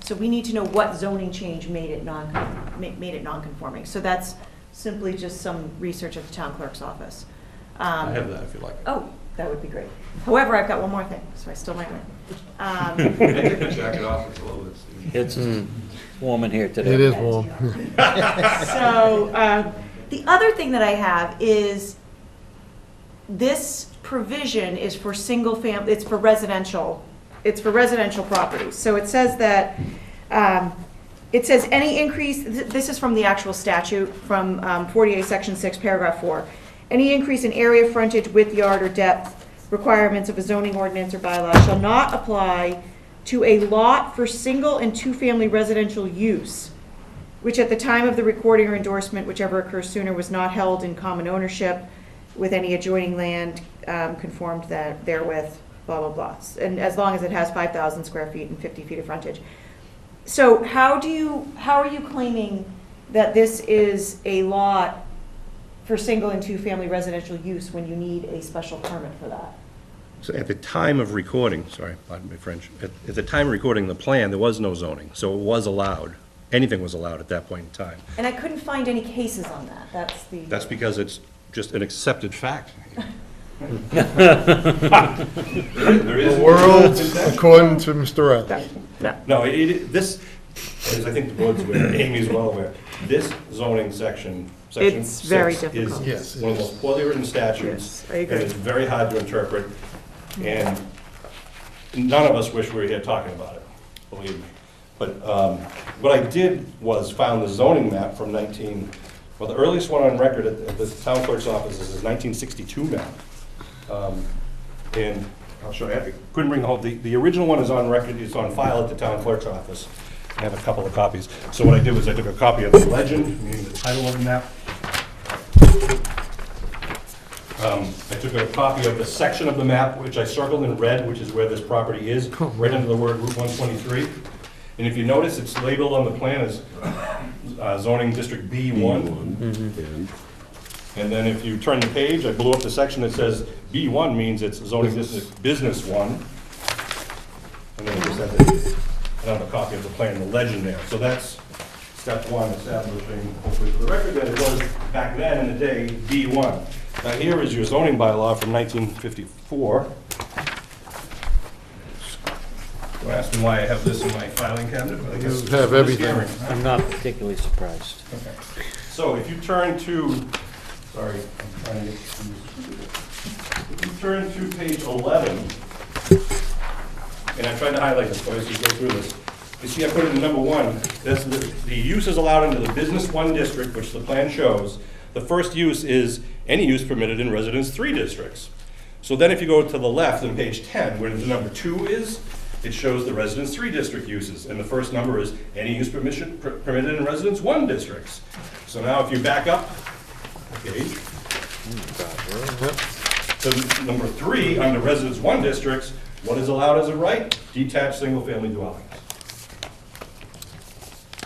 [SPEAKER 2] So we need to know what zoning change made it non-conforming. So that's simply just some research at the town clerk's office.
[SPEAKER 12] I have that if you like.
[SPEAKER 2] Oh, that would be great. However, I've got one more thing, so I still might win.
[SPEAKER 12] Jack it off, it's a little bit.
[SPEAKER 1] It's warm in here today.
[SPEAKER 3] It is warm.
[SPEAKER 2] So the other thing that I have is this provision is for single family, it's for residential properties. So it says that, it says any increase, this is from the actual statute, from 48 section 6 paragraph 4. Any increase in area, frontage, width, yard, or depth requirements of a zoning ordinance or bylaw shall not apply to a lot for single and 2-family residential use, which at the time of the recording or endorsement, whichever occurs sooner, was not held in common ownership with any adjoining land conformed therewith, blah, blah, blah. And as long as it has 5,000 square feet and 50 feet of frontage. So how are you claiming that this is a lot for single and 2-family residential use when you need a special permit for that?
[SPEAKER 12] So at the time of recording, sorry, pardon my French, at the time of recording the plan, there was no zoning, so it was allowed. Anything was allowed at that point in time.
[SPEAKER 2] And I couldn't find any cases on that.
[SPEAKER 12] That's because it's just an accepted fact.
[SPEAKER 3] The world, according to Mr. Riley.
[SPEAKER 12] No, this, as I think the board's aware, Amy's well aware, this zoning section
[SPEAKER 2] It's very
[SPEAKER 12] 6
[SPEAKER 2] difficult.
[SPEAKER 3] Yes,
[SPEAKER 12] is one of the most poorly written statutes.
[SPEAKER 2] Yes, I agree.
[SPEAKER 12] And it's very hard to interpret, and none of us wish we were here talking about it, believe me. But what I did was found the zoning map from well, the earliest one on record at the town clerk's office is a 1962 map. And I'll show you, I couldn't bring the whole, the original one is on record, it's on file at the town clerk's office. I have a couple of copies. So what I did was I took a copy of the legend, meaning the title of the map. I took a copy of the section of the map, which I circled in red, which is where this property is, right under the word Route 123. And if you notice, it's labeled on the plan as zoning district B1. And then if you turn the page, I blew up the section that says B1 means it's zoning district business 1. And then it just has another copy of the plan, the legend there. So that's step 1, establishing, hopefully for the record, that it was back then in the day, B1. Now here is your zoning bylaw from 1954. Don't ask me why I have this in my filing cabinet, but I guess.
[SPEAKER 3] You have everything.
[SPEAKER 1] I'm not particularly surprised.
[SPEAKER 12] Okay. So if you turn to, sorry, I'm trying to get these. If you turn to page 11, and I tried to highlight this for you as you go through this. You see I put it in number 1, that's the use is allowed under the business 1 district, which the plan shows. The first use is any use permitted in residence 3 districts. So then if you go to the left on page 10, where the number 2 is, it shows the residence 3 district uses, and the first number is any use permitted in residence 1 districts. So now if you back up, okay, to number 3, under residence 1 districts, what is allowed as a right? Detached single-family dwellings.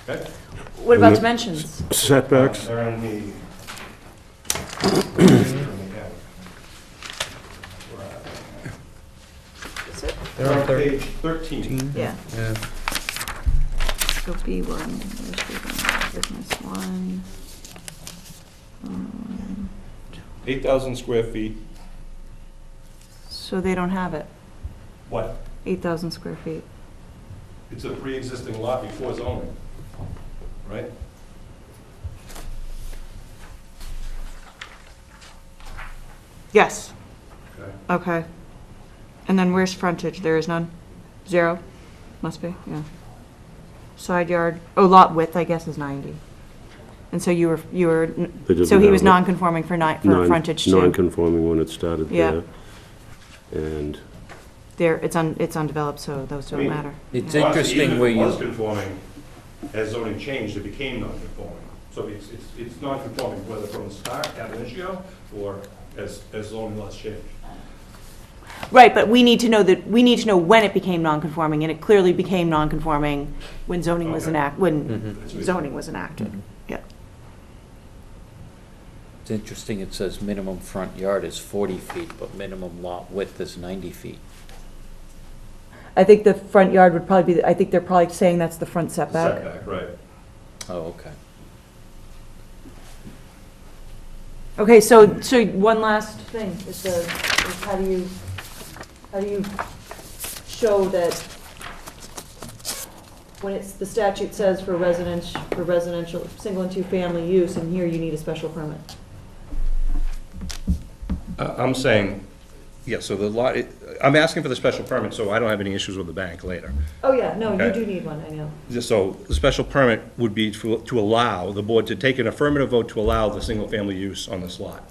[SPEAKER 12] Okay?
[SPEAKER 2] What about dimensions?
[SPEAKER 7] Setbacks?
[SPEAKER 12] They're on the. They're on page 13.
[SPEAKER 2] Yeah.
[SPEAKER 4] Yeah.
[SPEAKER 2] So B1, there's B1, business 1.
[SPEAKER 12] 8,000 square feet.
[SPEAKER 2] So they don't have it,
[SPEAKER 12] What?
[SPEAKER 2] 8,000 square feet.
[SPEAKER 12] It's a pre-existing lot before zoning, right?
[SPEAKER 2] Yes.
[SPEAKER 12] Okay.
[SPEAKER 2] Okay. And then where's frontage? There is none? 0? Must be, yeah. Side yard, oh, lot width, I guess, is 90. And so you were,
[SPEAKER 7] They didn't
[SPEAKER 2] so he was
[SPEAKER 7] have it.
[SPEAKER 2] non-conforming for frontage too?
[SPEAKER 7] Non-conforming when it started
[SPEAKER 2] Yeah.
[SPEAKER 7] there. And
[SPEAKER 2] There, it's undeveloped, so those don't matter.
[SPEAKER 1] It's
[SPEAKER 2] Yeah.
[SPEAKER 1] interesting where
[SPEAKER 12] Even if it was
[SPEAKER 1] you,
[SPEAKER 12] conforming, as zoning changed, it became non-conforming. So it's non-conforming whether from the start, ab initio, or as zoning laws change.
[SPEAKER 2] Right, but we need to know when it became non-conforming, and it clearly became non-conforming when zoning was
[SPEAKER 12] Okay.
[SPEAKER 2] when zoning was enacted. Yeah.
[SPEAKER 1] it's interesting, it says minimum front yard is 40 feet, but minimum lot width is 90 feet.
[SPEAKER 2] I think the front yard would probably be, I think they're probably saying that's the front setback.
[SPEAKER 12] Setback, right.
[SPEAKER 1] Oh, okay.
[SPEAKER 2] Okay, so one last thing is how do you show that when it's, the statute says for residential, single and two-family use, and here you need a special permit?
[SPEAKER 12] I'm saying, yeah, so the lot, I'm asking for the special permit, so I don't have any issues with the bank later.
[SPEAKER 2] Oh, yeah, no, you
[SPEAKER 12] Okay.
[SPEAKER 2] do need one, I know.
[SPEAKER 12] So the special permit would be to allow the board to take an affirmative vote to allow the single-family use on this lot.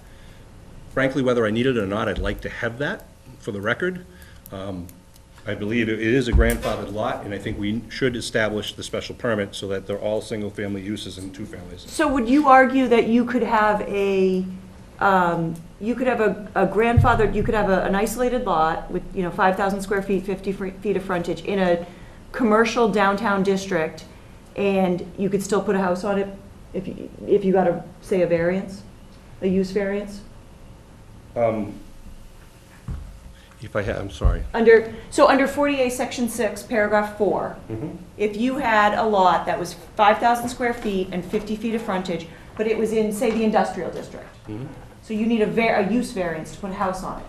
[SPEAKER 12] Frankly, whether I need it or not, I'd like to have that for the record. I believe it is a grandfathered lot, and I think we should establish the special permit so that they're all single-family uses and two families.
[SPEAKER 2] So would you argue that you could have a grandfathered, you could have an isolated lot with, 5,000 square feet, 50 feet of frontage in a commercial downtown district, and you could still put a house on it if you got a, say, a variance, a use variance?
[SPEAKER 12] If I have, I'm sorry.
[SPEAKER 2] Under 48, section 6, paragraph 4, if you had a lot that was 5,000 square feet and 50 feet of frontage, but it was in, say, the industrial district, so you need a use variance to put a house on it,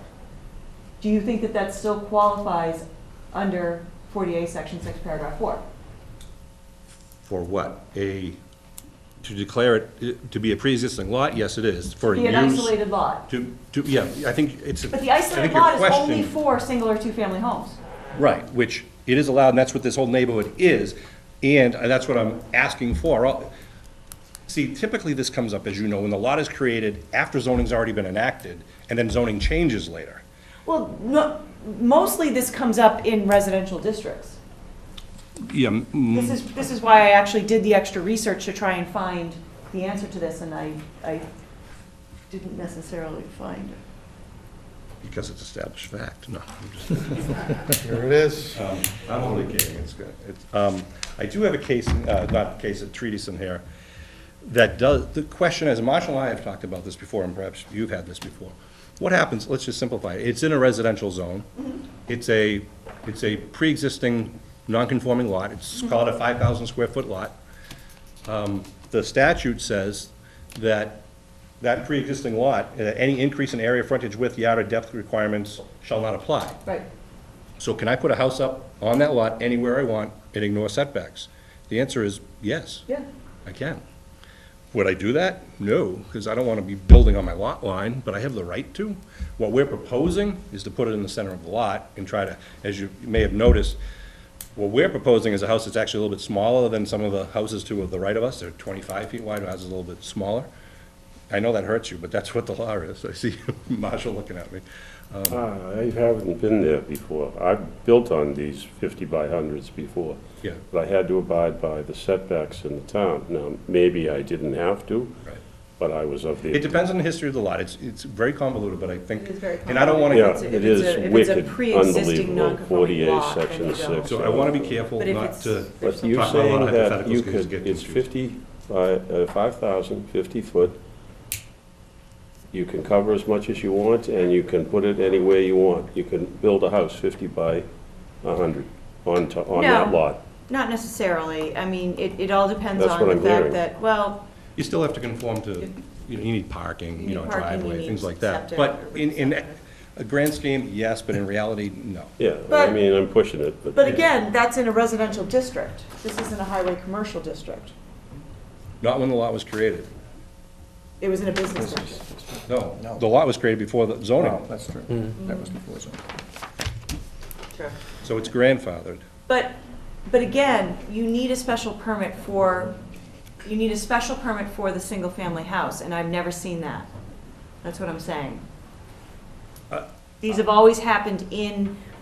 [SPEAKER 2] do you think that that still qualifies under 48, section 6, paragraph 4?
[SPEAKER 12] For what? To declare it to be a pre-existing lot? Yes, it is. For
[SPEAKER 2] Be an
[SPEAKER 12] use.
[SPEAKER 2] isolated lot.
[SPEAKER 12] Yeah, I think it's.
[SPEAKER 2] But the isolated lot is only for single or two-family homes.
[SPEAKER 12] Right, which it is allowed, and that's what this whole neighborhood is, and that's what I'm asking for. See, typically this comes up, as you know, when the lot is created after zoning's already been enacted, and then zoning changes later.
[SPEAKER 2] Well, no, mostly this comes up in residential districts.
[SPEAKER 12] Yeah.
[SPEAKER 2] This is why I actually did the extra research to try and find the answer to this, and I didn't necessarily find it.
[SPEAKER 12] Because it's established fact. No, I'm just.
[SPEAKER 3] Here it is.
[SPEAKER 12] I'm only kidding. It's good. I do have a case, not a case, a treatise in here, that does, the question is, Marshall and I have talked about this before, and perhaps you've had this before. What happens, let's just simplify it, it's in a residential zone, it's a pre-existing non-conforming lot, it's called a 5,000 square foot lot. The statute says that that pre-existing lot, any increase in area, frontage, width, yard, or depth requirements shall not apply.
[SPEAKER 2] Right.
[SPEAKER 12] So can I put a house up on that lot anywhere I want and ignore setbacks? The answer is yes.
[SPEAKER 2] Yeah.
[SPEAKER 12] I can. Would I do that? No, because I don't want to be building on my lot line, but I have the right to. What we're proposing is to put it in the center of the lot and try to, as you may have noticed, what we're proposing is a house that's actually a little bit smaller than some of the houses to the right of us. They're 25 feet wide, ours is a little bit smaller. I know that hurts you, but that's what the law is. I see Marshall looking at me.
[SPEAKER 7] I haven't been there before. I've built on these 50 by 100s before.
[SPEAKER 12] Yeah.
[SPEAKER 7] But I had to abide by the setbacks in the town. Now, maybe I didn't have to,
[SPEAKER 12] Right.
[SPEAKER 7] but I was of the.
[SPEAKER 12] It depends on the history of the lot. It's very convoluted, but I think,
[SPEAKER 2] It is very
[SPEAKER 12] and I don't want
[SPEAKER 7] Yeah,
[SPEAKER 12] to,
[SPEAKER 2] If
[SPEAKER 7] it
[SPEAKER 2] it's
[SPEAKER 7] is
[SPEAKER 2] a- if it's a
[SPEAKER 7] wicked,
[SPEAKER 2] pre-existing
[SPEAKER 7] unbelievable,
[SPEAKER 2] non-conforming
[SPEAKER 7] 48,
[SPEAKER 2] lot, then
[SPEAKER 7] section
[SPEAKER 2] you don't.
[SPEAKER 7] 6.
[SPEAKER 12] so I want to be careful
[SPEAKER 2] But if
[SPEAKER 12] not
[SPEAKER 2] it's-
[SPEAKER 12] to.
[SPEAKER 7] But you're
[SPEAKER 12] talk about a lot
[SPEAKER 7] saying
[SPEAKER 12] of
[SPEAKER 7] that you
[SPEAKER 12] hypotheticals because
[SPEAKER 7] could,
[SPEAKER 12] get
[SPEAKER 7] it's
[SPEAKER 12] confused.
[SPEAKER 7] 50 by, 5,000, 50 foot. You can cover as much as you want, and you can put it anywhere you want. You can build a house 50 by 100 on that
[SPEAKER 2] No.
[SPEAKER 7] lot.
[SPEAKER 2] Not necessarily. I mean, it all depends
[SPEAKER 7] That's
[SPEAKER 2] on
[SPEAKER 7] what
[SPEAKER 2] the
[SPEAKER 7] I'm
[SPEAKER 2] fact
[SPEAKER 7] hearing.
[SPEAKER 2] that, well,
[SPEAKER 12] You still have to conform to, you need parking,
[SPEAKER 2] You need parking,
[SPEAKER 12] driveway,
[SPEAKER 2] you
[SPEAKER 12] things
[SPEAKER 2] need
[SPEAKER 12] like that.
[SPEAKER 2] septic,
[SPEAKER 12] But
[SPEAKER 2] or
[SPEAKER 12] in
[SPEAKER 2] septic.
[SPEAKER 12] a grand scheme, yes, but in reality, no.
[SPEAKER 7] Yeah, I
[SPEAKER 2] But-
[SPEAKER 7] mean, I'm pushing it, but.
[SPEAKER 2] but again, that's in a residential district. This isn't a highway commercial district.
[SPEAKER 12] Not when the lot was created.
[SPEAKER 2] It was in a business district.
[SPEAKER 12] No,
[SPEAKER 9] No.
[SPEAKER 12] the lot was created before the zoning,
[SPEAKER 9] Oh, that's true. That was before zoning.
[SPEAKER 2] Sure.
[SPEAKER 12] so it's grandfathered.
[SPEAKER 2] But again, you need a special permit for the single-family house, and I've never seen that. That's what I'm saying. These have always happened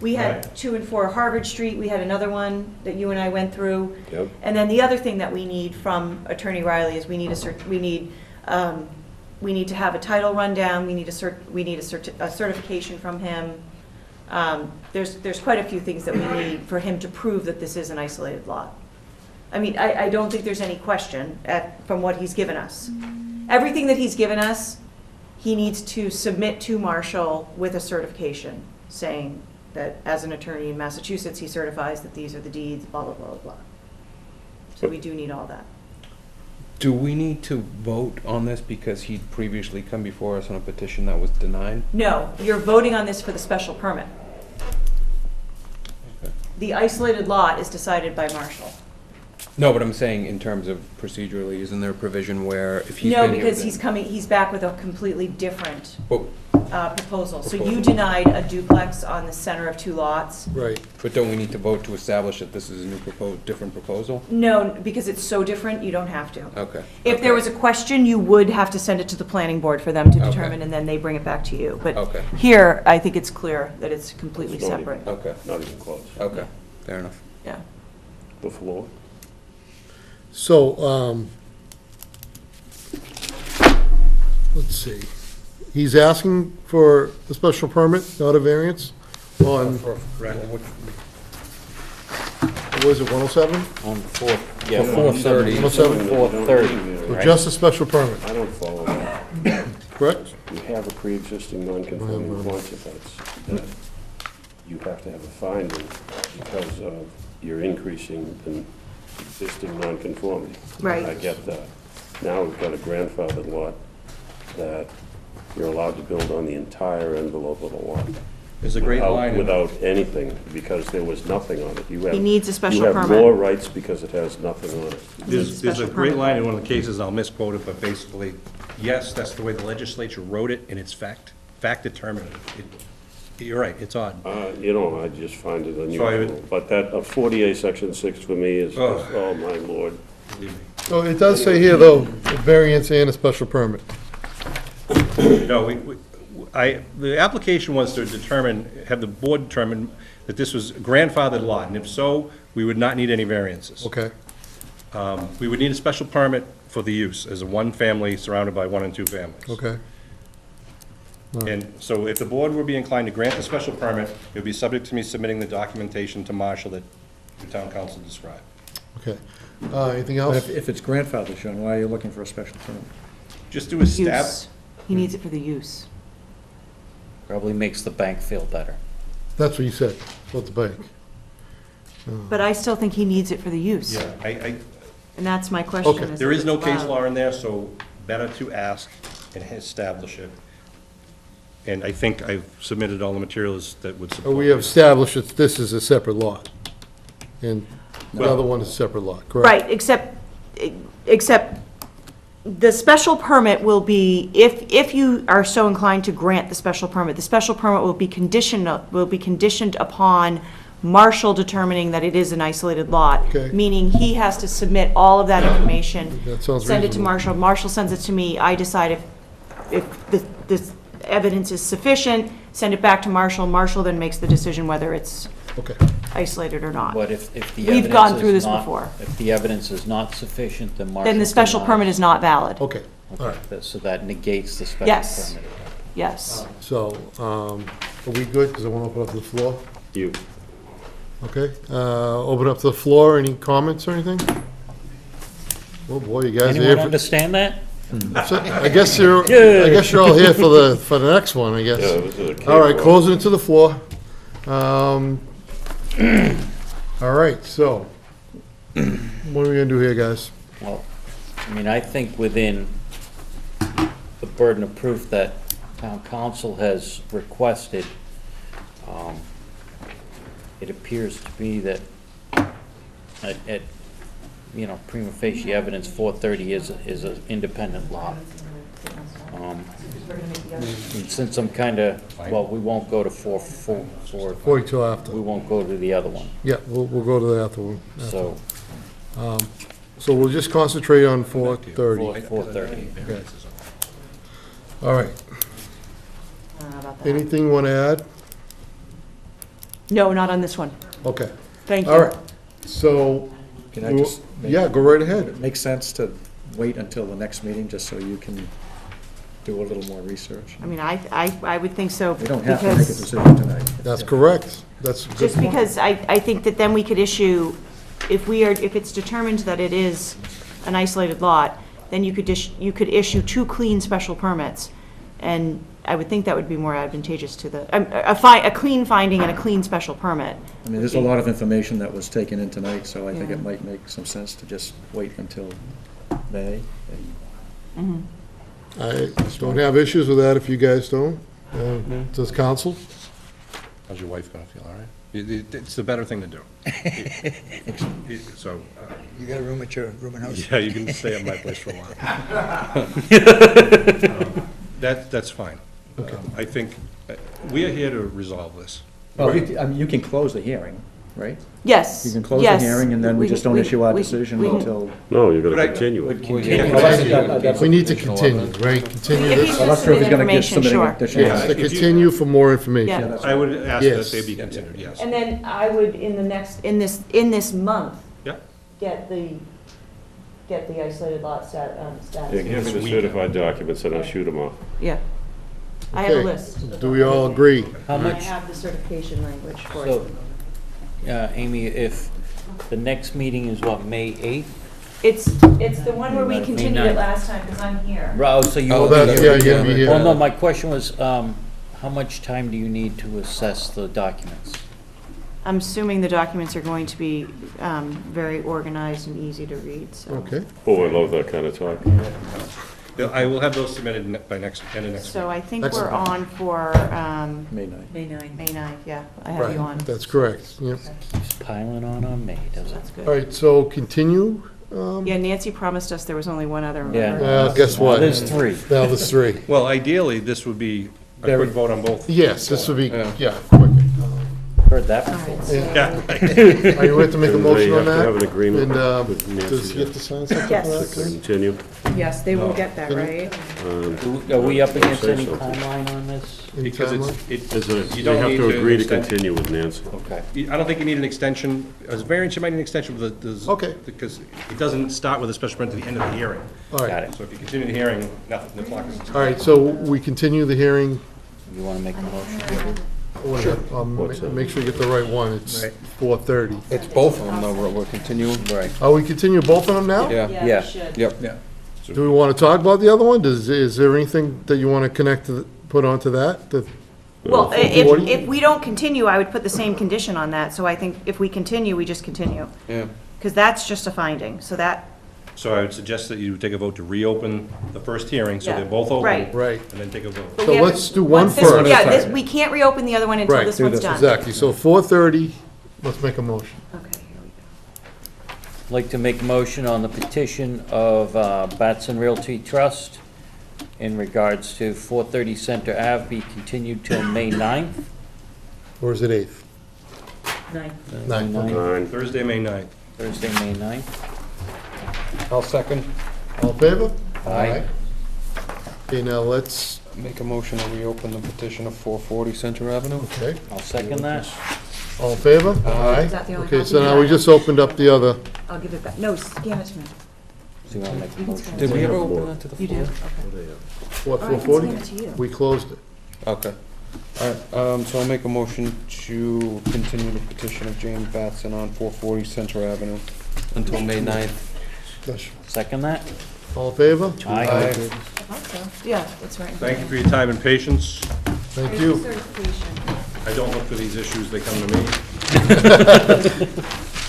[SPEAKER 2] we had
[SPEAKER 12] Right.
[SPEAKER 2] 2 and 4 Harvard Street, we had another one that you and I went through.
[SPEAKER 7] Yep.
[SPEAKER 2] And then the other thing that we need from Attorney Riley is we need to have a title rundown, we need a certification from him. There's quite a few things that we need for him to prove that this is an isolated lot. I mean, I don't think there's any question from what he's given us. Everything that he's given us, he needs to submit to Marshall with a certification saying that as an attorney in Massachusetts, he certifies that these are the deeds, blah, blah, blah, blah, blah. So we do need all that.
[SPEAKER 4] Do we need to vote on this because he'd previously come before us on a petition that was denied?
[SPEAKER 2] No, you're voting on this for the special permit. The isolated lot is decided by Marshall.
[SPEAKER 4] No, but I'm saying in terms of procedurally, isn't there a provision where if he's
[SPEAKER 2] No,
[SPEAKER 4] been here
[SPEAKER 2] because
[SPEAKER 4] then-
[SPEAKER 2] he's back with a completely different
[SPEAKER 4] But
[SPEAKER 2] proposal. So you denied a duplex on the center of 2 lots.
[SPEAKER 3] Right.
[SPEAKER 4] But don't we need to vote to establish that this is a new different proposal?
[SPEAKER 2] No, because it's so different, you don't have to.
[SPEAKER 4] Okay.
[SPEAKER 2] If there was a question, you would have to send it to the planning board for them to determine, and then they bring it back to you. But
[SPEAKER 4] Okay.
[SPEAKER 2] here, I think it's clear that it's completely
[SPEAKER 7] It's not even-
[SPEAKER 2] separate.
[SPEAKER 4] Okay,
[SPEAKER 7] Not even close.
[SPEAKER 4] okay, fair enough.
[SPEAKER 2] Yeah.
[SPEAKER 7] The floor.
[SPEAKER 3] So, let's see. He's asking for a special permit, not a variance, on, what was it, 107?
[SPEAKER 1] On 4,
[SPEAKER 3] yeah, 430. 107?
[SPEAKER 1] 430,
[SPEAKER 3] Or just a special permit,
[SPEAKER 7] I don't follow that.
[SPEAKER 3] correct?
[SPEAKER 7] You have a pre-existing non-conforming quantity that you have to have a finding because of you're increasing the existing non-conformity.
[SPEAKER 2] Right.
[SPEAKER 7] I get that. Now we've got a grandfathered lot that you're allowed to build on the entire envelope of the lot.
[SPEAKER 12] There's a great line.
[SPEAKER 7] Without anything, because there was nothing on it.
[SPEAKER 2] He needs a special
[SPEAKER 7] You have
[SPEAKER 2] permit.
[SPEAKER 7] more rights because it has nothing on it.
[SPEAKER 12] There's a
[SPEAKER 2] special
[SPEAKER 12] great
[SPEAKER 2] permit.
[SPEAKER 12] line in one of the cases, I'll misquote it, but basically, yes, that's the way the legislature wrote it, and it's fact determinative. You're right, it's odd.
[SPEAKER 7] You know, I just find it
[SPEAKER 12] So I
[SPEAKER 7] unusual.
[SPEAKER 12] would-
[SPEAKER 7] But that 48, section 6 for me is,
[SPEAKER 12] Oh.
[SPEAKER 7] oh my lord.
[SPEAKER 12] Believe me.
[SPEAKER 3] So it does say here, though, a variance and a special permit.
[SPEAKER 12] No, the application was to have the board determine that this was a grandfathered lot, and if so, we would not need any variances.
[SPEAKER 3] Okay.
[SPEAKER 12] We would need a special permit for the use as a one-family surrounded by 1 and 2 families.
[SPEAKER 3] Okay.
[SPEAKER 12] And so if the board would be inclined to grant the special permit, it would be subject to me submitting the documentation to Marshall that the town council described.
[SPEAKER 3] Okay. Anything
[SPEAKER 9] But
[SPEAKER 3] else?
[SPEAKER 9] if it's grandfather, Sean, why are you looking for a special permit?
[SPEAKER 12] Just do a stab.
[SPEAKER 2] Use. He needs it for the use.
[SPEAKER 1] Probably makes the bank feel better.
[SPEAKER 3] That's what you said, about the bank.
[SPEAKER 2] But I still think he needs it for the use.
[SPEAKER 12] Yeah,
[SPEAKER 2] And that's my question.
[SPEAKER 3] Okay.
[SPEAKER 12] there
[SPEAKER 2] if
[SPEAKER 12] is no
[SPEAKER 2] it's
[SPEAKER 12] case
[SPEAKER 2] allowed.
[SPEAKER 12] law in there, so better to ask and establish it. And I think I've submitted all the materials that would support.
[SPEAKER 3] We have established that this is a separate lot, and the
[SPEAKER 12] Well-
[SPEAKER 3] other one is a separate lot, correct?
[SPEAKER 2] Right, except the special permit will be, if you are so inclined to grant the special permit will be conditioned upon Marshall determining that it is an isolated lot.
[SPEAKER 3] Okay.
[SPEAKER 2] Meaning he has to submit all of that information.
[SPEAKER 3] That sounds
[SPEAKER 2] Send it to
[SPEAKER 3] reasonable.
[SPEAKER 2] Marshall, Marshall sends it to me, I decide if this evidence is sufficient, send it back to Marshall, Marshall then makes the decision whether it's
[SPEAKER 3] Okay,
[SPEAKER 2] isolated or not.
[SPEAKER 1] But if the
[SPEAKER 2] We've
[SPEAKER 1] evidence
[SPEAKER 2] gone through
[SPEAKER 1] is
[SPEAKER 2] this
[SPEAKER 1] not-
[SPEAKER 2] before.
[SPEAKER 1] If the evidence is not sufficient, then Marshall
[SPEAKER 2] Then the special
[SPEAKER 1] cannot-
[SPEAKER 2] permit is not valid.
[SPEAKER 3] okay, all right.
[SPEAKER 1] So that negates the special
[SPEAKER 2] Yes.
[SPEAKER 1] permit.
[SPEAKER 2] Yes.
[SPEAKER 3] So, are we good? Because I want to open up to the floor.
[SPEAKER 7] You,
[SPEAKER 3] Okay, open up to the floor. Any comments or anything? Oh, boy, you guys are
[SPEAKER 1] Anyone
[SPEAKER 3] here for...
[SPEAKER 1] understand that?
[SPEAKER 3] I guess you're all here for the next one, I guess.
[SPEAKER 7] yeah, this is a
[SPEAKER 3] All right,
[SPEAKER 7] cakewalk.
[SPEAKER 3] closing it to the floor. All right, so, what are we gonna do here, guys?
[SPEAKER 1] Well, I mean, I think within the burden of proof that town council has requested, it appears to me that at, you know, prima facie evidence, 430 is an independent lot. And since I'm kind of, well, we won't go to 4,
[SPEAKER 3] 42 after.
[SPEAKER 1] we won't go to the other one,
[SPEAKER 3] Yeah, we'll go to the after one.
[SPEAKER 1] so
[SPEAKER 3] So we'll just concentrate on 430.
[SPEAKER 1] 430.
[SPEAKER 3] All right,
[SPEAKER 2] About that.
[SPEAKER 3] anything you want to add?
[SPEAKER 2] No, not on this one.
[SPEAKER 3] Okay,
[SPEAKER 2] Thank you.
[SPEAKER 3] all right, so,
[SPEAKER 9] Can I just make-
[SPEAKER 3] yeah, go right
[SPEAKER 9] Would
[SPEAKER 3] ahead.
[SPEAKER 9] it make sense to wait until the next meeting, just so you can do a little more research?
[SPEAKER 2] I mean, I would think so.
[SPEAKER 9] We don't have to make a
[SPEAKER 2] because-
[SPEAKER 9] decision tonight.
[SPEAKER 3] That's correct. That's a good
[SPEAKER 2] Just
[SPEAKER 3] point.
[SPEAKER 2] because I think that then we could issue, if it's determined that it is an isolated lot, then you could issue 2 clean special permits. And I would think that would be more advantageous to the, a clean finding and a clean special permit.
[SPEAKER 9] I mean, there's a lot of information that was taken in tonight, so I think
[SPEAKER 2] Yeah.
[SPEAKER 9] it might make some sense to just wait until May.
[SPEAKER 3] I don't have issues with that if you guys don't. Does council?
[SPEAKER 12] How's your wife gonna feel, all right? It's the better thing to do. So,
[SPEAKER 11] You got a room at your room and house?
[SPEAKER 12] yeah, you can stay at my place for a while. That's fine. I think, we are here to resolve this.
[SPEAKER 9] Well, you can close the hearing, right?
[SPEAKER 2] Yes.
[SPEAKER 9] You can close the
[SPEAKER 2] yes.
[SPEAKER 9] hearing, and then we just don't issue our decision
[SPEAKER 2] we-
[SPEAKER 9] until...
[SPEAKER 7] No, you're gonna
[SPEAKER 12] But I-
[SPEAKER 7] continue it.
[SPEAKER 3] We need to continue, right? Continue
[SPEAKER 2] If
[SPEAKER 3] this.
[SPEAKER 2] he's
[SPEAKER 9] I'm
[SPEAKER 2] just
[SPEAKER 9] not sure if he's gonna get
[SPEAKER 2] information,
[SPEAKER 9] submitting
[SPEAKER 2] sure.
[SPEAKER 9] additional...
[SPEAKER 3] Yes, to continue for more information.
[SPEAKER 2] Yeah.
[SPEAKER 12] I would ask that
[SPEAKER 3] Yes.
[SPEAKER 12] they be considered, yes.
[SPEAKER 2] And then I would, in this month,
[SPEAKER 12] Yeah.
[SPEAKER 2] get the isolated lot status.
[SPEAKER 7] Yeah, give me the certified documents and I'll shoot them off.
[SPEAKER 2] Yeah. I have a
[SPEAKER 3] Okay.
[SPEAKER 2] list.
[SPEAKER 3] Do we all agree?
[SPEAKER 1] How
[SPEAKER 2] And I
[SPEAKER 1] much,
[SPEAKER 2] have the certification language for
[SPEAKER 1] so,
[SPEAKER 2] it.
[SPEAKER 1] Amy, if the next meeting is what, May 8th?
[SPEAKER 2] It's the one where we
[SPEAKER 1] May
[SPEAKER 2] continued it
[SPEAKER 1] 9th.
[SPEAKER 2] last time, because I'm here.
[SPEAKER 1] Oh, so you
[SPEAKER 3] Oh,
[SPEAKER 1] will be
[SPEAKER 3] that's,
[SPEAKER 1] here.
[SPEAKER 3] yeah, you're gonna be here.
[SPEAKER 1] Well, no, my question was, how much time do you need to assess the documents?
[SPEAKER 2] I'm assuming the documents are going to be very organized and easy to read, so.
[SPEAKER 3] Okay,
[SPEAKER 7] Oh, I love that kind of talk.
[SPEAKER 12] Yeah, I will have those submitted by end of next week.
[SPEAKER 2] So I think we're
[SPEAKER 3] Excellent.
[SPEAKER 2] on for
[SPEAKER 9] May 9th.
[SPEAKER 2] May 9th, yeah, I have you on.
[SPEAKER 3] right, that's correct, yep.
[SPEAKER 2] Mm-hmm.
[SPEAKER 1] Keeps piling on May, doesn't
[SPEAKER 2] That's
[SPEAKER 1] it?
[SPEAKER 2] good.
[SPEAKER 3] All right, so continue.
[SPEAKER 2] Yeah, Nancy promised us there was only one other.
[SPEAKER 1] Yeah.
[SPEAKER 2] member.
[SPEAKER 3] Guess what?
[SPEAKER 1] There's 3.
[SPEAKER 3] Now there's 3.
[SPEAKER 12] Well, ideally, this would be a
[SPEAKER 3] Very-
[SPEAKER 12] quick vote on both.
[SPEAKER 3] Yes, this would be,
[SPEAKER 12] Yeah.
[SPEAKER 3] yeah, quick.
[SPEAKER 1] Heard that
[SPEAKER 2] All
[SPEAKER 1] before.
[SPEAKER 2] right, so-
[SPEAKER 12] Yeah, right.
[SPEAKER 3] Are you ready to make a
[SPEAKER 7] And
[SPEAKER 3] motion
[SPEAKER 7] they
[SPEAKER 3] on
[SPEAKER 7] have to have
[SPEAKER 3] that?
[SPEAKER 7] an agreement
[SPEAKER 3] And
[SPEAKER 7] with
[SPEAKER 3] does
[SPEAKER 7] Nancy
[SPEAKER 3] he have to sign something for
[SPEAKER 2] Yes.
[SPEAKER 3] that?
[SPEAKER 7] to continue.
[SPEAKER 2] Yes, they will get that, right?
[SPEAKER 1] Are we up against
[SPEAKER 7] Say
[SPEAKER 1] any
[SPEAKER 7] something.
[SPEAKER 1] timeline on this?
[SPEAKER 3] Any
[SPEAKER 12] Because
[SPEAKER 3] timeline?
[SPEAKER 7] There's a-
[SPEAKER 12] you
[SPEAKER 7] They
[SPEAKER 12] don't
[SPEAKER 7] have
[SPEAKER 12] need
[SPEAKER 7] to
[SPEAKER 12] to
[SPEAKER 7] agree to
[SPEAKER 12] extend-
[SPEAKER 7] continue with Nancy.
[SPEAKER 1] Okay.
[SPEAKER 12] I don't think you need an extension, as a variance, you might need an extension of the...
[SPEAKER 3] Okay.
[SPEAKER 12] Because it doesn't start with a special permit to the end of the hearing.
[SPEAKER 3] All
[SPEAKER 1] Got
[SPEAKER 3] right,
[SPEAKER 1] it.
[SPEAKER 12] So if you continue the hearing, nothing, the clock is...
[SPEAKER 3] all right, so we continue the hearing.
[SPEAKER 1] You want to make a motion?
[SPEAKER 3] Make sure you get the right one. It's
[SPEAKER 4] Right.
[SPEAKER 3] 4:30.
[SPEAKER 4] It's both of them, though, we're continuing. Right.
[SPEAKER 3] Are we continue both of them now?
[SPEAKER 4] Yeah.
[SPEAKER 2] should.
[SPEAKER 4] Yep.
[SPEAKER 3] Do we want to talk about the other one? Is there anything that you want to connect to, put onto that?
[SPEAKER 2] Well,
[SPEAKER 3] Forty?
[SPEAKER 2] if we don't continue, I would put the same condition on that, so I think if we continue, we just continue.
[SPEAKER 4] Yeah.
[SPEAKER 2] Because that's just a finding, so that,
[SPEAKER 12] So I would suggest that you take a vote to reopen the first hearing, so
[SPEAKER 2] Yeah,
[SPEAKER 12] they're both open.
[SPEAKER 2] right.
[SPEAKER 3] Right.
[SPEAKER 12] And then take a vote.
[SPEAKER 2] but
[SPEAKER 3] So
[SPEAKER 2] we have to-
[SPEAKER 3] let's do one
[SPEAKER 2] once this-
[SPEAKER 3] first.
[SPEAKER 2] Yeah, this, we can't reopen the other one until
[SPEAKER 3] Right,
[SPEAKER 2] this
[SPEAKER 3] do
[SPEAKER 2] one's
[SPEAKER 3] this,
[SPEAKER 2] done.
[SPEAKER 3] exactly. So 4:30, let's make a motion.
[SPEAKER 2] Okay, here we go.
[SPEAKER 1] I'd like to make a motion on the petition of Batson Realty Trust in regards to 430 Center Ave be continued till May 9th.
[SPEAKER 3] Or is it 8th?
[SPEAKER 2] Nine.
[SPEAKER 3] 9th.
[SPEAKER 12] Thursday, May 9th.
[SPEAKER 1] Thursday, May 9th.
[SPEAKER 4] I'll second.
[SPEAKER 3] All in favor?
[SPEAKER 1] Aye.
[SPEAKER 3] Okay, now let's,
[SPEAKER 4] Make a motion to reopen the petition of 440 Center Avenue.
[SPEAKER 3] okay,
[SPEAKER 1] I'll second that.
[SPEAKER 3] all in favor? Aye.
[SPEAKER 2] Is that the only
[SPEAKER 3] Okay, so
[SPEAKER 2] copy?
[SPEAKER 3] now we just opened up the other.
[SPEAKER 2] I'll give it back. No, scan it to me.
[SPEAKER 1] So you want to make a
[SPEAKER 2] You can
[SPEAKER 1] motion?
[SPEAKER 2] scan
[SPEAKER 4] Did
[SPEAKER 2] it.
[SPEAKER 4] we ever open that to the
[SPEAKER 2] You do?
[SPEAKER 4] floor?
[SPEAKER 2] Okay.
[SPEAKER 3] What,
[SPEAKER 2] Or I can
[SPEAKER 3] 440?
[SPEAKER 2] scan it to you.
[SPEAKER 3] We closed it.
[SPEAKER 4] Okay. All right, so I'll make a motion to continue the petition of James Batson on 440 Center Avenue until May 9th.
[SPEAKER 3] That's-
[SPEAKER 1] Second that?
[SPEAKER 3] All in favor?
[SPEAKER 1] Aye.
[SPEAKER 2] I thought so. Yeah, that's right.
[SPEAKER 12] Thank you for your time and patience.
[SPEAKER 3] Thank you.
[SPEAKER 2] Certification.
[SPEAKER 12] I don't look for these issues, they come to me.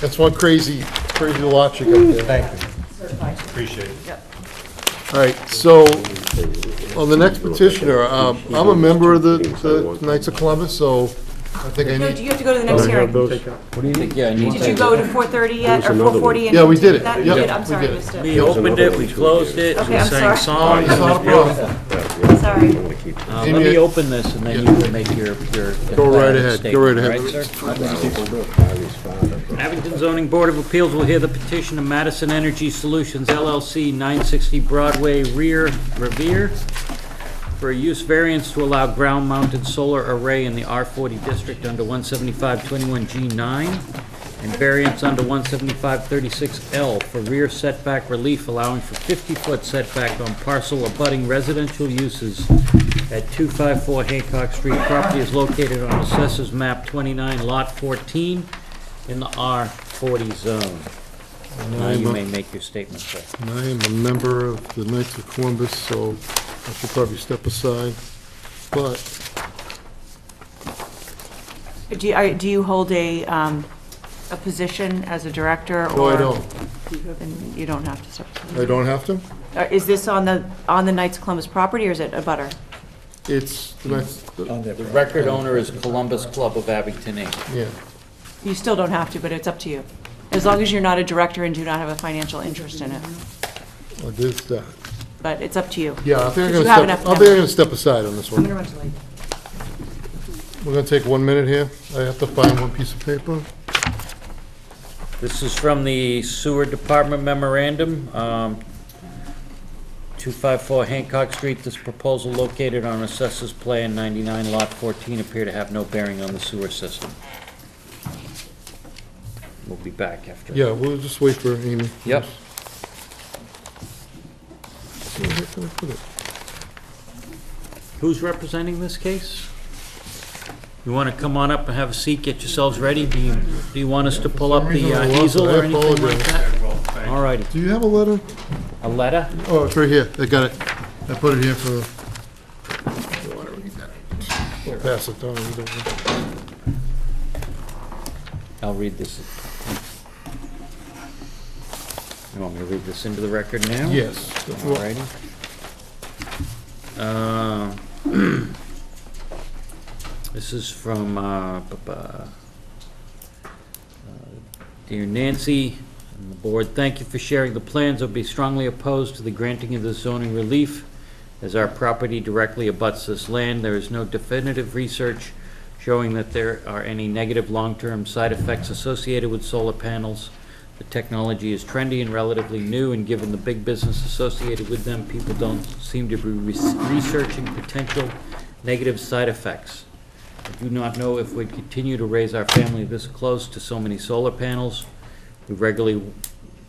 [SPEAKER 3] That's one crazy logic up there.
[SPEAKER 12] Thank you.
[SPEAKER 2] Certified.
[SPEAKER 12] Appreciate it.
[SPEAKER 2] Yep.
[SPEAKER 3] All right, so, on the next petitioner, I'm a member of the Knights of Columbus, so I think I
[SPEAKER 2] No,
[SPEAKER 3] need,
[SPEAKER 2] do you have to go to the next hearing?
[SPEAKER 1] What do you think? Yeah, I need
[SPEAKER 2] Did you go to 4:30 yet, or 4:40? and
[SPEAKER 3] Yeah, we did it.
[SPEAKER 2] that? You
[SPEAKER 3] Yep,
[SPEAKER 2] did, I'm
[SPEAKER 3] we
[SPEAKER 2] sorry, I
[SPEAKER 3] did it.
[SPEAKER 2] missed
[SPEAKER 1] We
[SPEAKER 2] it.
[SPEAKER 1] opened it, we closed it,
[SPEAKER 2] Okay,
[SPEAKER 1] we
[SPEAKER 2] I'm
[SPEAKER 1] sang
[SPEAKER 2] sorry.
[SPEAKER 3] it's not a problem.
[SPEAKER 2] Sorry.
[SPEAKER 1] Let me open this and then you can make your.
[SPEAKER 3] Go right ahead, go right ahead.
[SPEAKER 1] Right, sir? Abington Zoning Board of Appeals will hear the petition of Madison Energy Solutions LLC, 960 Broadway Revere, for a use variance to allow ground-mounted solar array in the R40 district under 175-21G9, and variance under 175-36L for rear setback relief allowing for 50-foot setback on parcel abutting residential uses at 254 Hancock Street. Property is located on Assessors Map 29, Lot 14, in the R40 zone. Now you may make your statement, sir.
[SPEAKER 3] And I am a member of the Knights of Columbus, so I should probably step aside, but
[SPEAKER 2] Do you hold a position as a director, or?
[SPEAKER 3] no, I don't.
[SPEAKER 2] Then you don't have to step aside.
[SPEAKER 3] I don't have to?
[SPEAKER 2] Is this on the Knights of Columbus property, or is it a butter?
[SPEAKER 3] It's the Knights,
[SPEAKER 1] The record owner is Columbus Club of Abington, Inc.
[SPEAKER 3] yeah.
[SPEAKER 2] You still don't have to, but it's up to you. As long as you're not a director and do not have a financial interest in it.
[SPEAKER 3] What is that?
[SPEAKER 2] But it's up to you.
[SPEAKER 3] Yeah, I think
[SPEAKER 2] Did
[SPEAKER 3] I'm
[SPEAKER 2] you have
[SPEAKER 3] gonna
[SPEAKER 2] enough
[SPEAKER 3] step, I think I'm
[SPEAKER 2] time?
[SPEAKER 3] gonna step aside on this
[SPEAKER 2] I'm
[SPEAKER 3] one.
[SPEAKER 2] gonna run to late.
[SPEAKER 3] We're gonna take 1 minute here. I have to find one piece of paper.
[SPEAKER 1] This is from the Sewer Department memorandum, 254 Hancock Street. This proposal located on Assessors Plan 99, Lot 14, appear to have no bearing on the sewer system. We'll be back after.
[SPEAKER 3] Yeah, we'll just wait for Amy.
[SPEAKER 1] Yep.
[SPEAKER 3] Where the heck did I put it?
[SPEAKER 1] Who's representing this case? You want to come on up and have a seat, get yourselves ready? Do you want us to pull up the
[SPEAKER 3] I lost
[SPEAKER 1] easel
[SPEAKER 3] it.
[SPEAKER 1] or
[SPEAKER 3] I
[SPEAKER 1] anything like
[SPEAKER 3] apologize.
[SPEAKER 1] that? All righty.
[SPEAKER 3] Do you have a letter?
[SPEAKER 1] A letter?
[SPEAKER 3] Oh, it's right here. I got it. I put it here for. We'll pass it down. We don't need it.
[SPEAKER 1] I'll read this. You want me to read this into the record now?
[SPEAKER 3] Yes.
[SPEAKER 1] All righty. This is from, Dear Nancy and the board, thank you for sharing the plans. I'll be strongly opposed to the granting of this zoning relief, as our property directly abuts this land. There is no definitive research showing that there are any negative long-term side effects associated with solar panels. The technology is trendy and relatively new, and given the big business associated with them, people don't seem to be researching potential negative side effects. I do not know if we'd continue to raise our family this close to so many solar panels. We regularly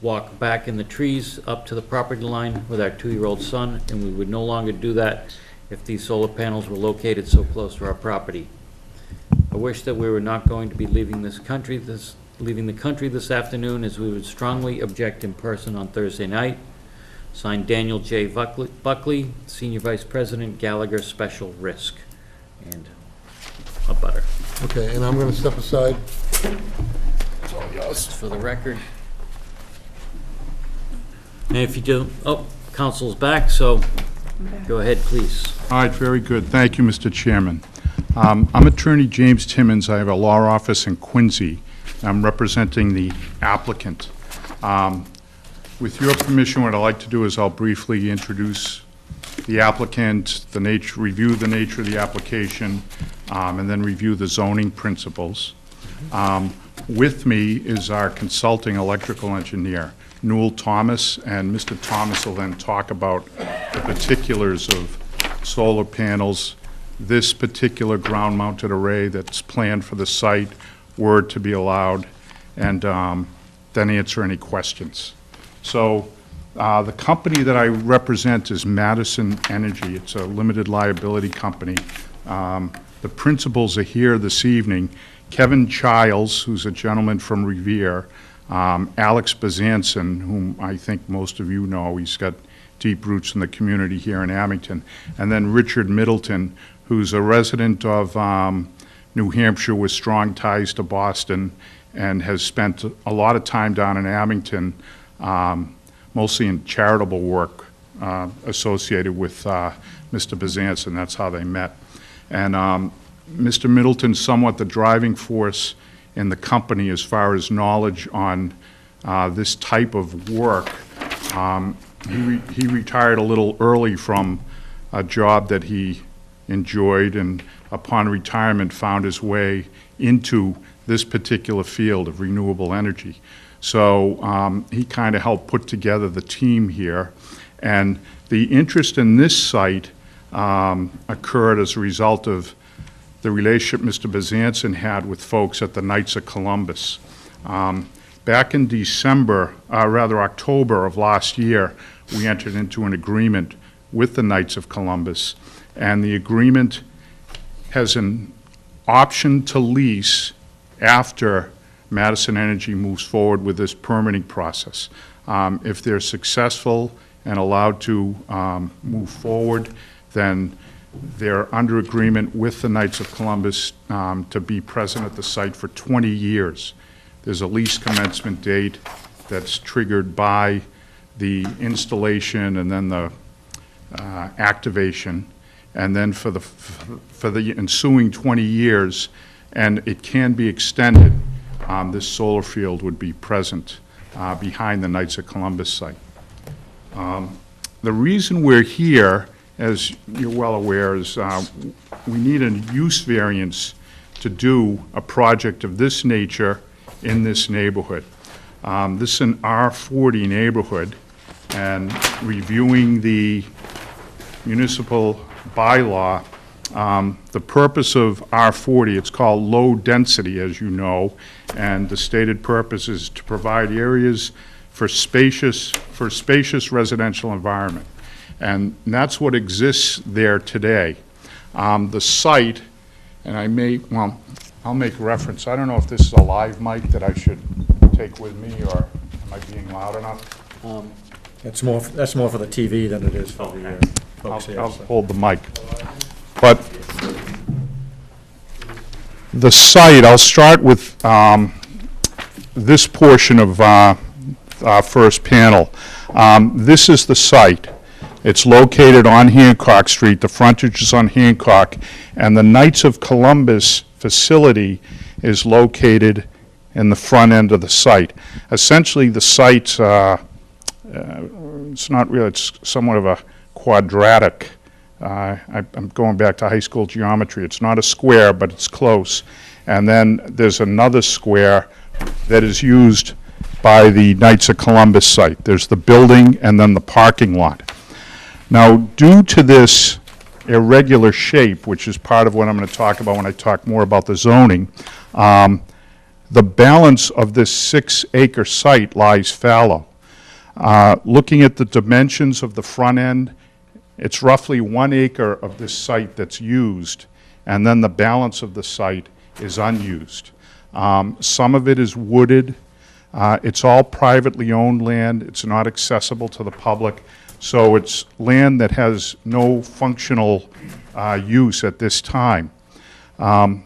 [SPEAKER 1] walk back in the trees up to the property line with our 2-year-old son, and we would no longer do that if these solar panels were located so close to our property. I wish that we were not going to be leaving the country this afternoon, as we would strongly object in person on Thursday night. Signed, Daniel J. Buckley, Senior Vice President, Gallagher Special Risk, and a butter.
[SPEAKER 3] Okay, and I'm gonna step aside.
[SPEAKER 1] Just for the record. And if you do, oh, council's back, so go ahead, please.
[SPEAKER 13] All right, very good. Thank you, Mr. Chairman. I'm Attorney James Timmons. I have a law office in Quincy. I'm representing the applicant. With your permission, what I'd like to do is I'll briefly introduce the applicant, review the nature of the application, and then review the zoning principles. With me is our consulting electrical engineer, Newell Thomas, and Mr. Thomas will then talk about the particulars of solar panels, this particular ground-mounted array that's planned for the site, were to be allowed, and then answer any questions. So the company that I represent is Madison Energy. It's a limited liability company. The principals are here this evening. Kevin Childs, who's a gentleman from Revere, Alex Bezanson, whom I think most of you know. He's got deep roots in the community here in Abington. And then Richard Middleton, who's a resident of New Hampshire with strong ties to Boston and has spent a lot of time down in Abington, mostly in charitable work associated with Mr. Bezanson. That's how they met. And Mr. Middleton's somewhat the driving force in the company as far as knowledge on this type of work. He retired a little early from a job that he enjoyed, and upon retirement found his way into this particular field of renewable energy. So he kind of helped put together the team here. And the interest in this site occurred as a result of the relationship Mr. Bezanson had with folks at the Knights of Columbus. Back in October of last year, we entered into an agreement with the Knights of Columbus, and the agreement has an option to lease after Madison Energy moves forward with this permitting process. If they're successful and allowed to move forward, then they're under agreement with the Knights of Columbus to be present at the site for 20 years. There's a lease commencement date that's triggered by the installation and then the activation, and then for the ensuing 20 years, and it can be extended, this solar field would be present behind the Knights of Columbus site. The reason we're here, as you're well aware, is we need a use variance to do a project of this nature in this neighborhood. This is an R40 neighborhood, and reviewing the municipal bylaw, the purpose of R40, it's called low density, as you know, and the stated purpose is to provide areas for spacious residential environment. And that's what exists there today. The site, and I'll make reference. I don't know if this is a live mic that I should take with me, or am I being loud enough?
[SPEAKER 9] That's more for the TV than it is for the folks here.
[SPEAKER 13] I'll hold the mic. But the site, I'll start with this portion of our first panel. This is the site. It's located on Hancock Street. The frontage is on Hancock, and the Knights of Columbus facility is located in the front end of the site. Essentially, the site's it's not really, it's somewhat of a quadratic. I'm going back to high school geometry. It's not a square, but it's close. And then there's another square that is used by the Knights of Columbus site. There's the building and then the parking lot. Now, due to this irregular shape, which is part of what I'm going to talk about when I talk more about the zoning, the balance of this 6-acre site lies fallow. Looking at the dimensions of the front end, it's roughly 1 acre of this site that's used, and then the balance of the site is unused. Some of it is wooded. It's all privately owned land. It's not accessible to the public. So it's land that has no functional use at this time. The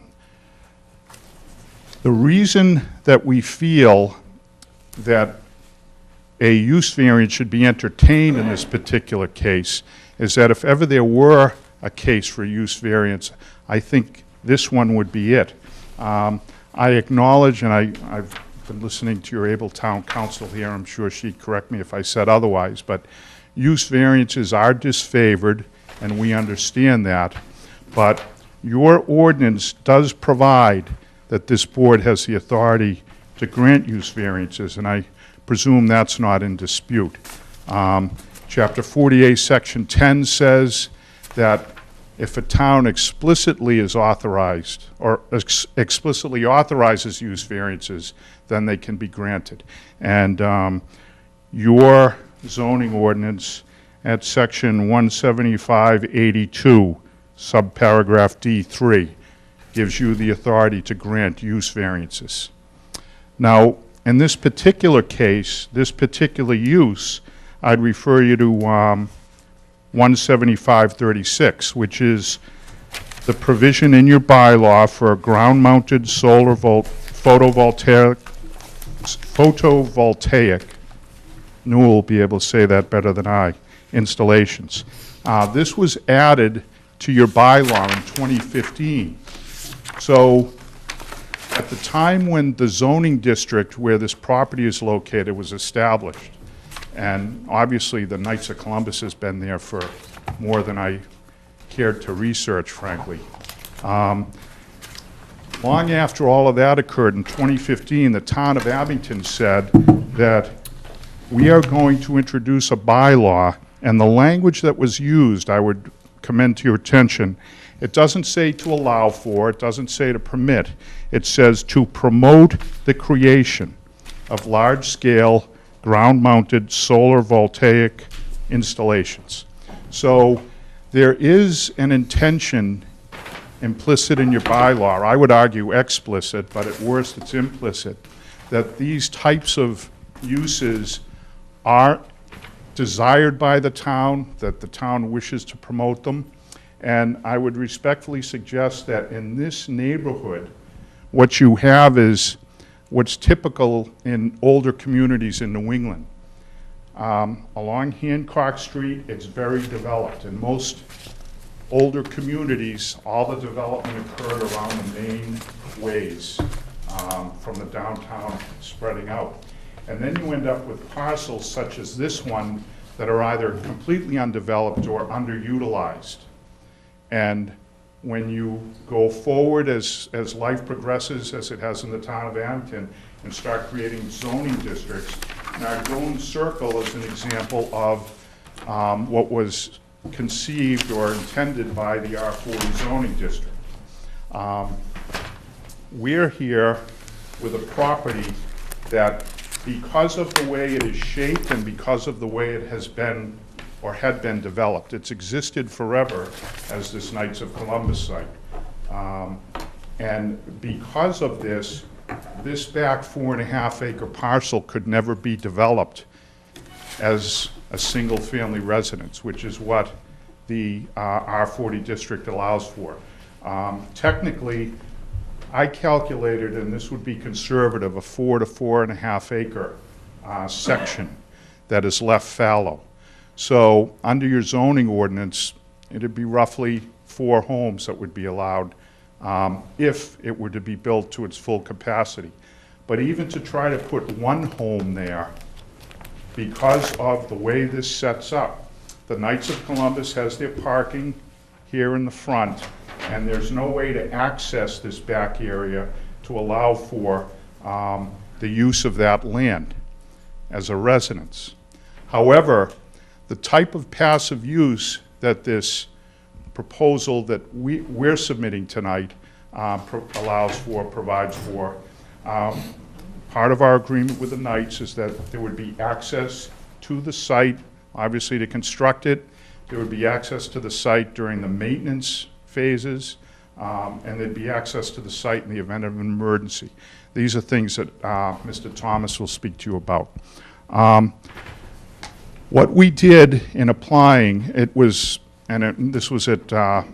[SPEAKER 13] reason that we feel that a use variance should be entertained in this particular case is that if ever there were a case for use variance, I think this one would be it. I acknowledge, and I've been listening to your able town council here, I'm sure she'd correct me if I said otherwise, but use variances are disfavored, and we understand that, but your ordinance does provide that this board has the authority to grant use variances, and I presume that's not in dispute. Chapter 48, Section 10 says that if a town explicitly is authorized, or explicitly authorizes use variances, then they can be granted. And your zoning ordinance at Section 17582, subparagraph D3, gives you the authority to grant use variances. Now, in this particular case, this particular use, I'd refer you to 17536, which is the provision in your bylaw for a ground-mounted solar photovoltaic, Newell will be able to say that better than I, installations. This was added to your bylaw in 2015. So at the time when the zoning district where this property is located was established, and obviously the Knights of Columbus has been there for more than I cared to research, frankly. Long after all of that occurred in 2015, the town of Abington said that we are going to introduce a bylaw, and the language that was used, I would commend to your attention, it doesn't say to allow for, it doesn't say to permit, it says to promote the creation of large-scale ground-mounted solar voltaic installations. So there is an intention implicit in your bylaw, I would argue explicit, but at worst it's implicit, that these types of uses are desired by the town, that the town wishes to promote them. And I would respectfully suggest that in this neighborhood, what you have is what's typical in older communities in New England. Along Hancock Street, it's very developed. In most older communities, all the development occurred around the main ways from the downtown spreading out. And then you end up with parcels such as this one that are either completely undeveloped or underutilized. And when you go forward as life progresses, as it has in the town of Abington, and start creating zoning districts, and our Golden Circle is an example of what was conceived or intended by the R40 zoning district. We're here with a property that, because of the way it is shaped and because of the way it has been or had been developed, it's existed forever as this Knights of Columbus site. And because of this, this back 4.5 acre parcel could never be developed as a single family residence, which is what the R40 district allows for. Technically, I calculated, and this would be conservative, a 4 to 4.5 acre section that is left fallow. So under your zoning ordinance, it'd be roughly 4 homes that would be allowed if it were to be built to its full capacity. But even to try to put 1 home there, because of the way this sets up, the Knights of Columbus has their parking here in the front, and there's no way to access this back area to allow for the use of that land as a residence. However, the type of passive use that this proposal that we're submitting tonight allows for, provides for, part of our agreement with the Knights is that there would be access to the site, obviously to construct it. There would be access to the site during the maintenance phases, and there'd be access to the site in the event of an emergency. These are things that Mr. Thomas will speak to you about. What we did in applying, this was at, it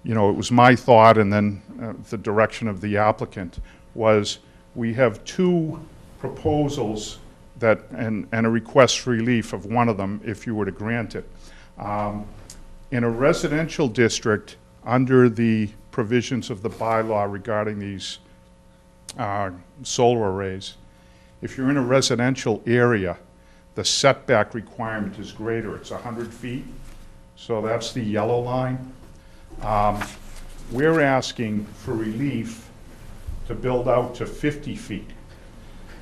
[SPEAKER 13] was my thought and then the direction of the applicant, was we have two proposals and a request for relief of one of them if you were to grant it. In a residential district, under the provisions of the bylaw regarding these solar arrays, if you're in a residential area, the setback requirement is greater. It's 100 feet, so that's the yellow line. We're asking for relief to build out to 50 feet.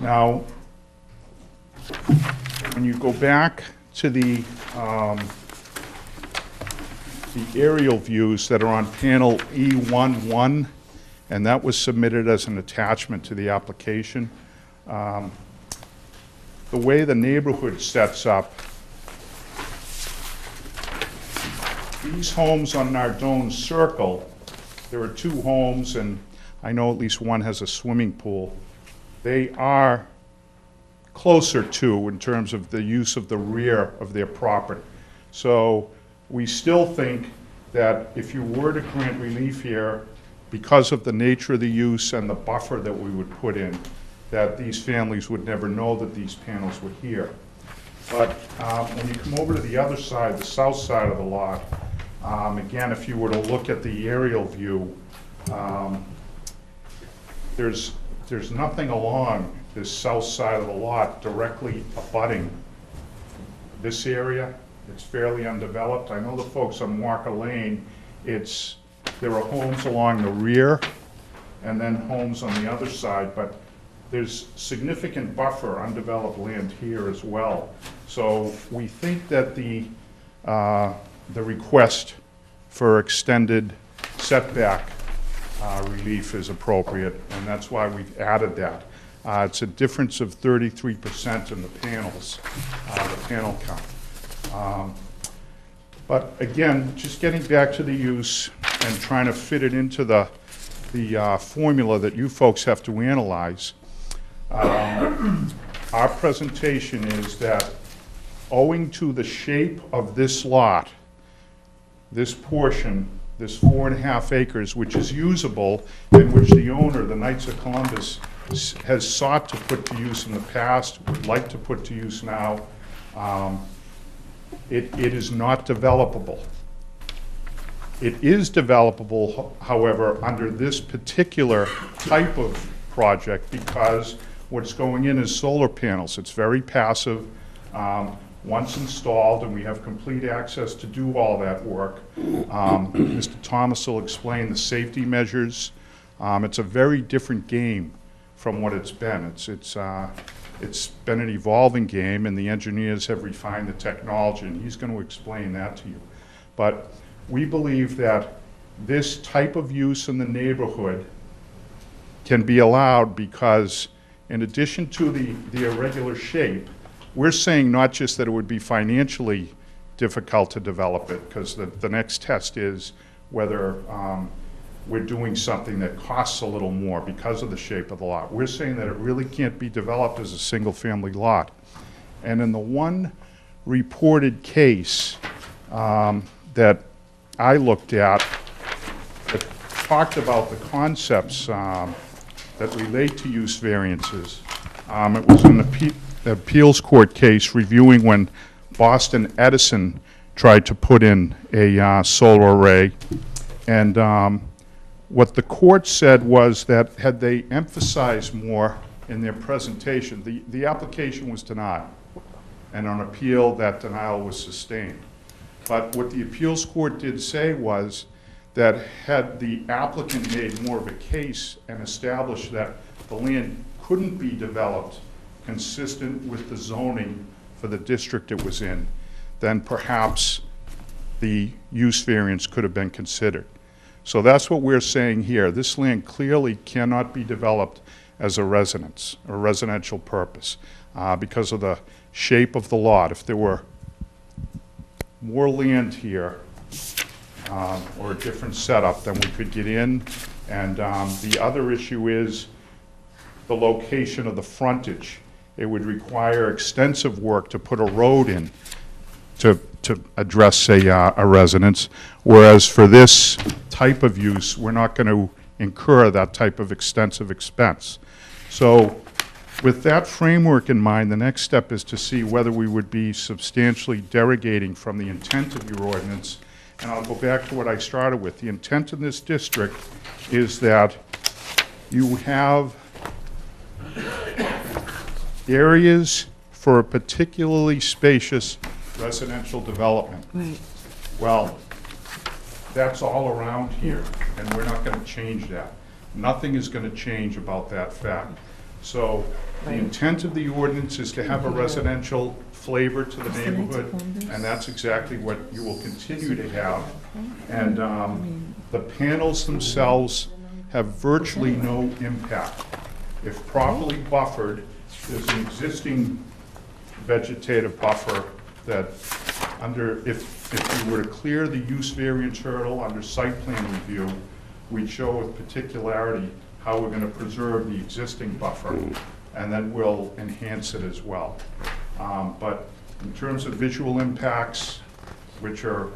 [SPEAKER 13] Now, when you go back to the aerial views that are on panel E11, and that was submitted as an attachment to the application. The way the neighborhood sets up, these homes on Nardone Circle, there are two homes, and I know at least one has a swimming pool. They are closer to in terms of the use of the rear of their property. So we still think that if you were to grant relief here, because of the nature of the use and the buffer that we would put in, that these families would never know that these panels were here. But when you come over to the other side, the south side of the lot, again, if you were to look at the aerial view, there's nothing along this south side of the lot directly abutting this area. It's fairly undeveloped. I know the folks on Walker Lane, there are homes along the rear and then homes on the other side, but there's significant buffer, undeveloped land here as well. So we think that the request for extended setback relief is appropriate, and that's why we've added that. It's a difference of 33% in the panels, the panel count. But again, just getting back to the use and trying to fit it into the formula that you folks have to analyze, our presentation is that owing to the shape of this lot, this portion, this 4.5 acres, which is usable and which the owner, the Knights of Columbus, has sought to put to use in the past, would like to put to use now, it is not developable. It is developable, however, under this particular type of project because what's going in is solar panels. It's very passive. Once installed, and we have complete access to do all that work. Mr. Thomas will explain the safety measures. It's a very different game from what it's been. It's been an evolving game, and the engineers have refined the technology, and he's going to explain that to you. But we believe that this type of use in the neighborhood can be allowed because in addition to the irregular shape, we're saying not just that it would be financially difficult to develop it, because the next test is whether we're doing something that costs a little more because of the shape of the lot. We're saying that it really can't be developed as a single-family lot. And in the one reported case that I looked at that talked about the concepts that relate to use variances, it was in the appeals court case reviewing when Boston Edison tried to put in a solar array. And what the court said was that had they emphasized more in their presentation, the application was denied. And on appeal, that denial was sustained. But what the appeals court did say was that had the applicant made more of a case and established that the land couldn't be developed consistent with the zoning for the district it was in, then perhaps the use variance could have been considered. So that's what we're saying here. This land clearly cannot be developed as a residence, a residential purpose, because of the shape of the lot. If there were more land here, or a different setup, then we could get in. And the other issue is the location of the frontage. It would require extensive work to put a road in to address a residence, whereas for this type of use, we're not going to incur that type of extensive expense. So with that framework in mind, the next step is to see whether we would be substantially derogating from the intent of your ordinance. And I'll go back to what I started with. The intent in this district is that you have areas for a particularly spacious residential development.
[SPEAKER 2] Right.
[SPEAKER 13] Well, that's all around here, and we're not going to change that. Nothing is going to change about that fact. So the intent of the ordinance is to have a residential flavor to the neighborhood, and that's exactly what you will continue to have. And the panels themselves have virtually no impact. If properly buffered, there's an existing vegetative buffer that if you were to clear the use variance hurdle under site plan review, we'd show with particularity how we're going to preserve the existing buffer, and then we'll enhance it as well. But in terms of visual impacts, which are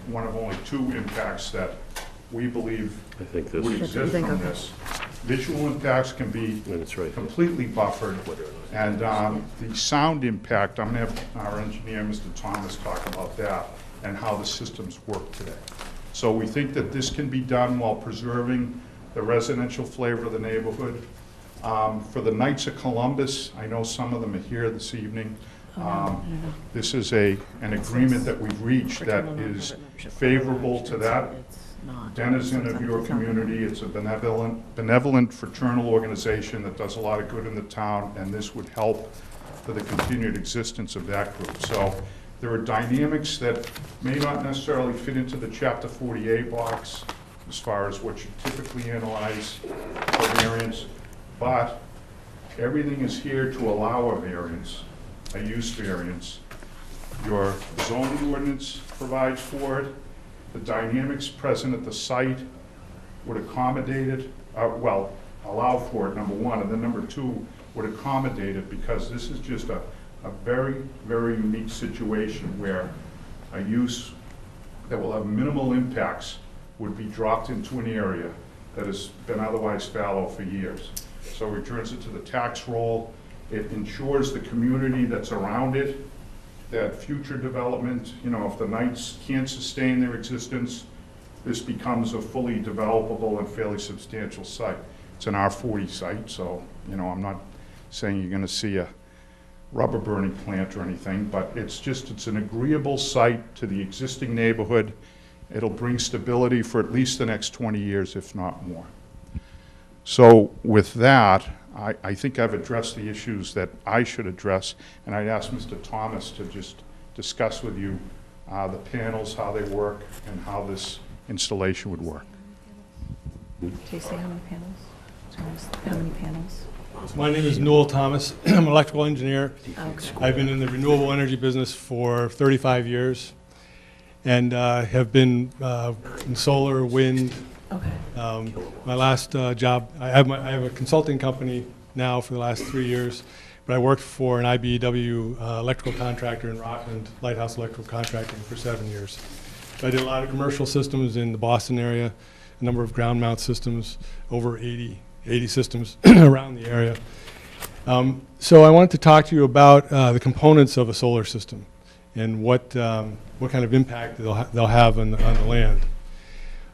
[SPEAKER 13] one of only two impacts that we believe would exist from this, visual impacts can be completely buffered. And the sound impact, I'm going to have our engineer, Mr. Thomas, talk about that and how the systems work today. So we think that this can be done while preserving the residential flavor of the neighborhood. For the Knights of Columbus, I know some of them are here this evening. This is an agreement that we've reached that is favorable to that denizen of your community. It's a benevolent fraternal organization that does a lot of good in the town, and this would help for the continued existence of that group. So there are dynamics that may not necessarily fit into the Chapter 48 box as far as what you typically analyze for variance, but everything is here to allow a variance, a use variance. Your zoning ordinance provides for it. The dynamics present at the site would accommodate it, allow for it, number one, and then number two, would accommodate it, because this is just a very, very unique situation where a use that will have minimal impacts would be dropped into an area that has been otherwise fallow for years. So it returns it to the tax roll. It ensures the community that's around it that future development, if the Knights can't sustain their existence, this becomes a fully developable and fairly substantial site. It's an R40 site, so, I'm not saying you're gonna see a rubber burning plant or anything, but it's an agreeable site to the existing neighborhood. It'll bring stability for at least the next 20 years, if not more. So with that, I think I've addressed the issues that I should address, and I'd ask Mr. Thomas to just discuss with you the panels, how they work, and how this installation would work.
[SPEAKER 14] Do you say how many panels? How many panels?
[SPEAKER 15] My name is Newell Thomas. I'm an electrical engineer.
[SPEAKER 14] Okay.
[SPEAKER 15] I've been in the renewable energy business for 35 years and have been in solar, wind.
[SPEAKER 14] Okay.
[SPEAKER 15] My last job, I have a consulting company now for the last 3 years, but I worked for an IBEW electrical contractor in Rockland, Lighthouse Electrical Contracting, for 7 years. So I did a lot of commercial systems in the Boston area, a number of ground mount systems, over 80 systems around the area. So I wanted to talk to you about the components of a solar system and what kind of impact they'll have on the land.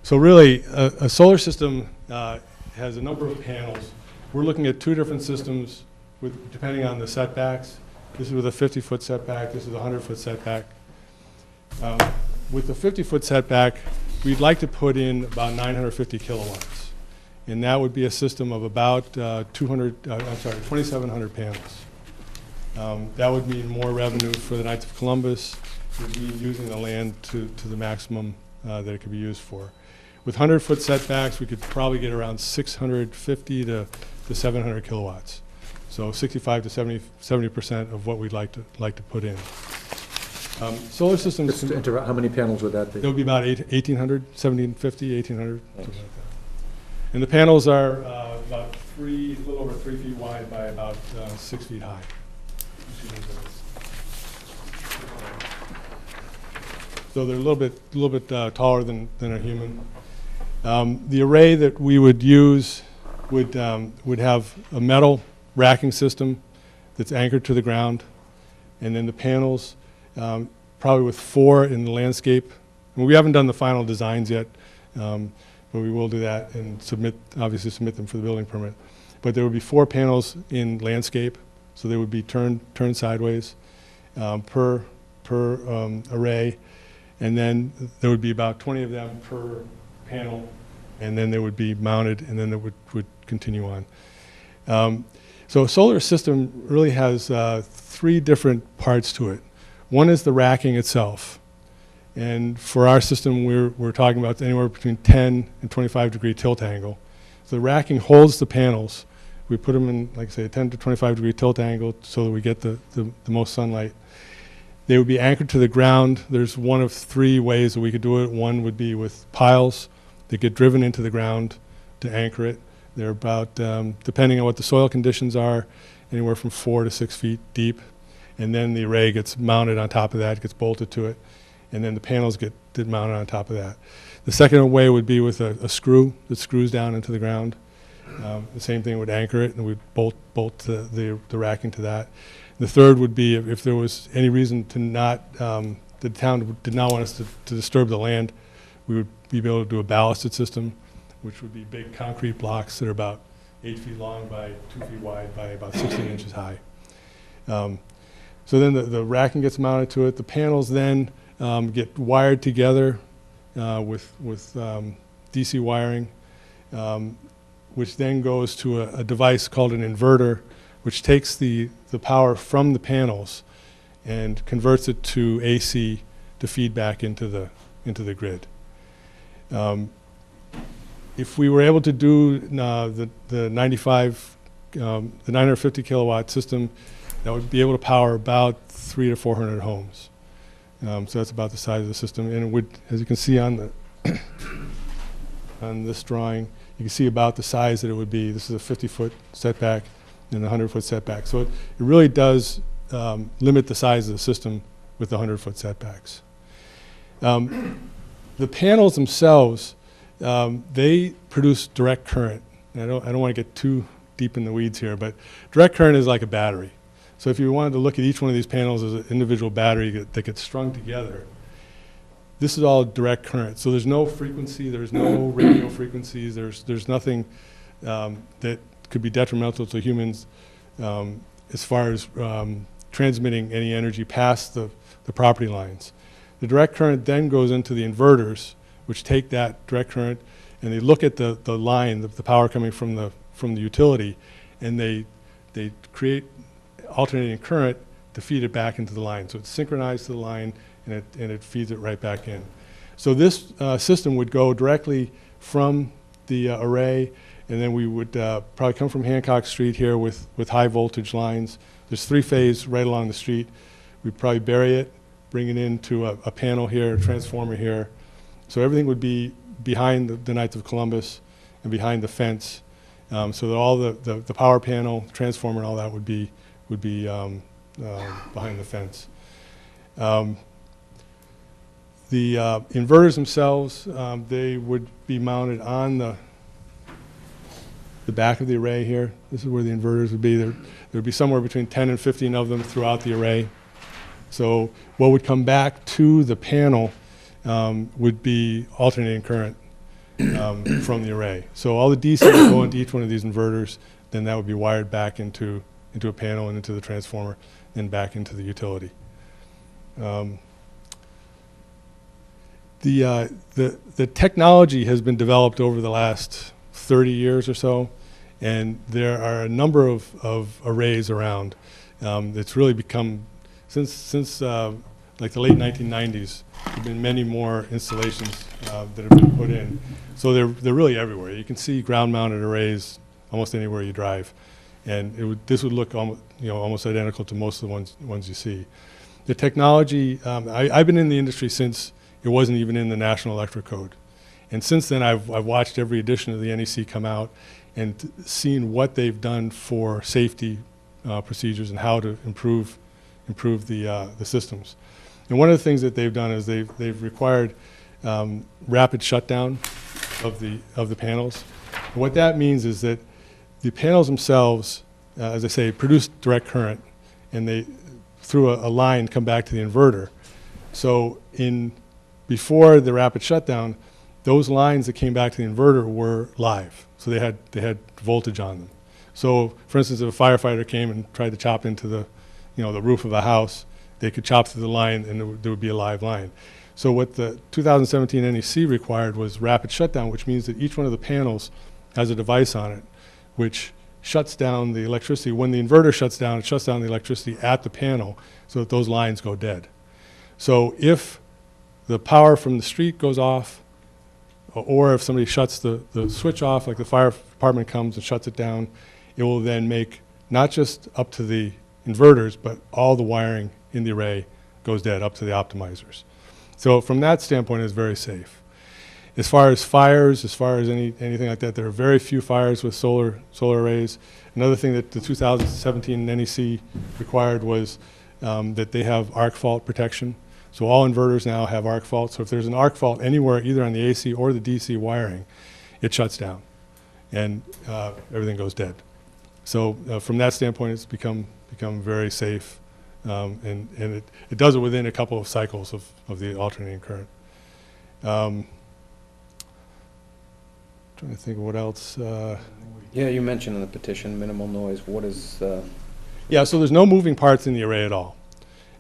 [SPEAKER 15] So really, a solar system has a number of panels. We're looking at two different systems depending on the setbacks. This is with a 50-foot setback. This is a 100-foot setback. With the 50-foot setback, we'd like to put in about 950 kilowatts. And that would be a system of about 2,700 panels. That would mean more revenue for the Knights of Columbus. It would mean using the land to the maximum that it could be used for. With 100-foot setbacks, we could probably get around 650 to 700 kilowatts. So 65 to 70% of what we'd like to put in. Solar systems,
[SPEAKER 9] Just to interrupt, how many panels would that be?
[SPEAKER 15] there'll be about 1,800, 1,750, 1,800, something like that. And the panels are about a little over 3 feet wide by about 6 feet high. So they're a little bit taller than a human. The array that we would use would have a metal racking system that's anchored to the ground, and then the panels, probably with 4 in the landscape. And we haven't done the final designs yet, but we will do that and obviously submit them for the building permit. But there would be 4 panels in landscape, so they would be turned sideways per array, and then there would be about 20 of them per panel, and then they would be mounted, and then it would continue on. So a solar system really has 3 different parts to it. One is the racking itself. And for our system, we're talking about anywhere between 10 and 25 degree tilt angle. So the racking holds the panels. We put them in, like I say, a 10 to 25 degree tilt angle so that we get the most sunlight. They would be anchored to the ground. There's one of 3 ways that we could do it. One would be with piles that get driven into the ground to anchor it. They're about, depending on what the soil conditions are, anywhere from 4 to 6 feet deep. And then the array gets mounted on top of that, gets bolted to it, and then the panels get mounted on top of that. The second way would be with a screw that screws down into the ground. The same thing would anchor it, and we'd bolt the racking to that. The third would be if there was any reason to not, the town did not want us to disturb the land, we would be able to do a ballasted system, which would be big concrete blocks that are about 8 feet long by 2 feet wide by about 16 inches high. So then the racking gets mounted to it. The panels then get wired together with DC wiring, which then goes to a device called an inverter, which takes the power from the panels and converts it to AC to feed back into the grid. If we were able to do the 950 kilowatt system, that would be able to power about 300 to 400 homes. So that's about the size of the system, and it would, as you can see on this drawing, you can see about the size that it would be. This is a 50-foot setback and a 100-foot setback. So it really does limit the size of the system with the 100-foot setbacks. The panels themselves, they produce direct current. And I don't want to get too deep in the weeds here, but direct current is like a battery. So if you wanted to look at each one of these panels as an individual battery that gets strung together, this is all direct current. So there's no frequency, there's no radio frequencies, there's nothing that could be detrimental to humans as far as transmitting any energy past the property lines. The direct current then goes into the inverters, which take that direct current and they look at the line, the power coming from the utility, and they create alternating current to feed it back into the line. So it's synchronized to the line, and it feeds it right back in. So this system would go directly from the array, and then we would probably come from Hancock Street here with high voltage lines. There's 3-phase right along the street. We'd probably bury it, bring it into a panel here, a transformer here. So everything would be behind the Knights of Columbus and behind the fence. So that all the power panel, transformer, and all that would be behind the fence. The inverters themselves, they would be mounted on the back of the array here. This is where the inverters would be. There would be somewhere between 10 and 15 of them throughout the array. So what would come back to the panel would be alternating current from the array. So all the DC would go into each one of these inverters, then that would be wired back into a panel and into the transformer and back into the utility. The technology has been developed over the last 30 years or so, and there are a number of arrays around. It's really become, since like the late 1990s, there have been many more installations that have been put in. So they're really everywhere. You can see ground-mounted arrays almost anywhere you drive, and this would look almost identical to most of the ones you see. the technology, I've been in the industry since it wasn't even in the National Electric Code. And since then, I've watched every edition of the NEC come out and seen what they've done for safety procedures and how to improve the systems. And one of the things that they've done is they've required rapid shutdown of the panels. And what that means is that the panels themselves, as I say, produce direct current, and they, through a line, come back to the inverter. So before the rapid shutdown, those lines that came back to the inverter were live. So they had voltage on them. So, for instance, if a firefighter came and tried to chop into the roof of a house, they could chop through the line and there would be a live line. So what the 2017 NEC required was rapid shutdown, which means that each one of the panels has a device on it which shuts down the electricity. When the inverter shuts down, it shuts down the electricity at the panel so that those lines go dead. So if the power from the street goes off, or if somebody shuts the switch off, like the fire department comes and shuts it down, it will then make not just up to the inverters, but all the wiring in the array goes dead up to the optimizers. So from that standpoint, it's very safe. As far as fires, as far as anything like that, there are very few fires with solar arrays. Another thing that the 2017 NEC required was that they have arc fault protection. So all inverters now have arc fault. So if there's an arc fault anywhere, either on the AC or the DC wiring, it shuts down and everything goes dead. So from that standpoint, it's become very safe, and it does it within a couple of cycles of the alternating current. Trying to think of what else.
[SPEAKER 4] Yeah, you mentioned in the petition minimal noise. What is?
[SPEAKER 15] Yeah, so there's no moving parts in the array at all.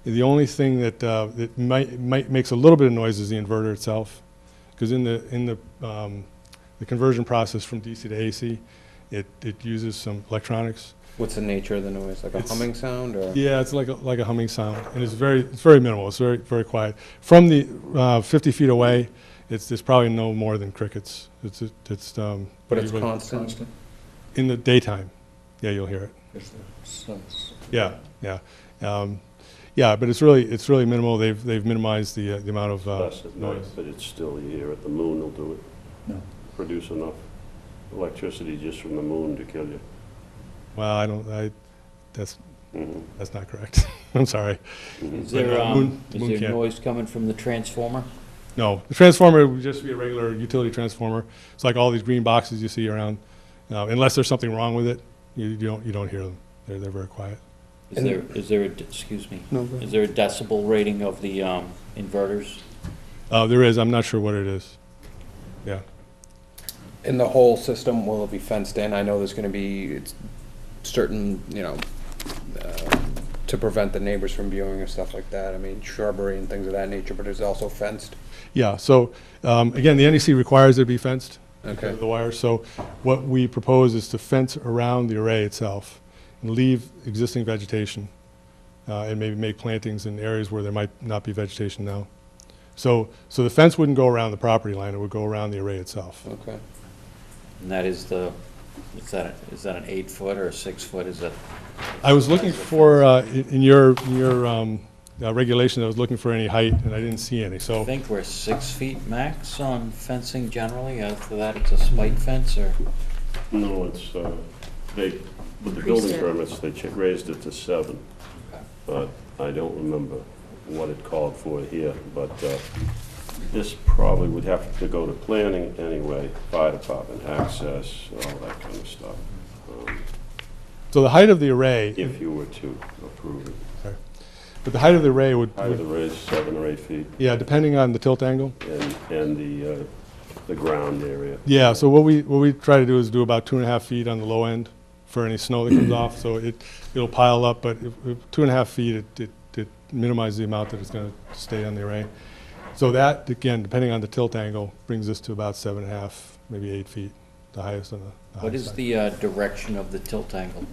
[SPEAKER 15] The only thing that might makes a little bit of noise is the inverter itself, because in the conversion process from DC to AC, it uses some electronics.
[SPEAKER 4] What's the nature of the noise? Like a humming sound, or?
[SPEAKER 15] Yeah, it's like a humming sound, and it's very minimal. It's very quiet. From the 50 feet away, it's probably no more than crickets. But
[SPEAKER 4] it's constant.
[SPEAKER 15] In the daytime, yeah, you'll hear it. Yeah. Yeah, but it's really minimal. They've minimized the amount of
[SPEAKER 7] Less at night,
[SPEAKER 15] noise.
[SPEAKER 7] but it's still here at the moon will do it.
[SPEAKER 5] No.
[SPEAKER 7] Produce enough electricity just from the moon to kill you.
[SPEAKER 15] Well, that's not correct. I'm sorry.
[SPEAKER 1] Is there, is there noise coming from the transformer?
[SPEAKER 15] No, the transformer would just be a regular utility transformer. It's like all these green boxes you see around. Unless there's something wrong with it, you don't hear them. They're very quiet.
[SPEAKER 1] Is there a decibel rating of the inverters?
[SPEAKER 15] There is. I'm not sure what it is. Yeah.
[SPEAKER 4] In the whole system, will it be fenced in? I know there's going to be certain, to prevent the neighbors from viewing and stuff like that. I mean, shrubbery and things of that nature, but it's also fenced.
[SPEAKER 15] Yeah. So again, the NEC requires it to be fenced.
[SPEAKER 4] Okay.
[SPEAKER 15] The wires. So what we propose is to fence around the array itself and leave existing vegetation, and maybe make plantings in areas where there might not be vegetation now. So the fence wouldn't go around the property line; it would go around the array itself.
[SPEAKER 4] Okay.
[SPEAKER 1] And that is is that an 8-foot or a 6-foot? Is that?
[SPEAKER 15] I was looking for in your regulation. I was looking for any height, and I didn't see any. So
[SPEAKER 1] I think we're 6 feet max on fencing generally. After that, it's a spike fence, or?
[SPEAKER 7] No, it's, with the building permits, they raised it to 7. But I don't remember what it called for here, but this probably would have to go to planning anyway, fire department access, all that kind of stuff.
[SPEAKER 15] So the height of the array,
[SPEAKER 7] If you were to approve it.
[SPEAKER 15] sorry, but the height of the array would,
[SPEAKER 7] Height of the array is 7 or 8 feet,
[SPEAKER 15] yeah, depending on the tilt angle.
[SPEAKER 7] and the ground area.
[SPEAKER 15] Yeah. So what we try to do is do about 2.5 feet on the low end for any snow that comes off. So it'll pile up, but if 2.5 feet, it minimizes the amount that it's going to stay on the array. So that, again, depending on the tilt angle, brings us to about 7.5, maybe 8 feet, the highest on the
[SPEAKER 1] What
[SPEAKER 15] high
[SPEAKER 1] is
[SPEAKER 15] side.
[SPEAKER 1] the direction of the tilt angle?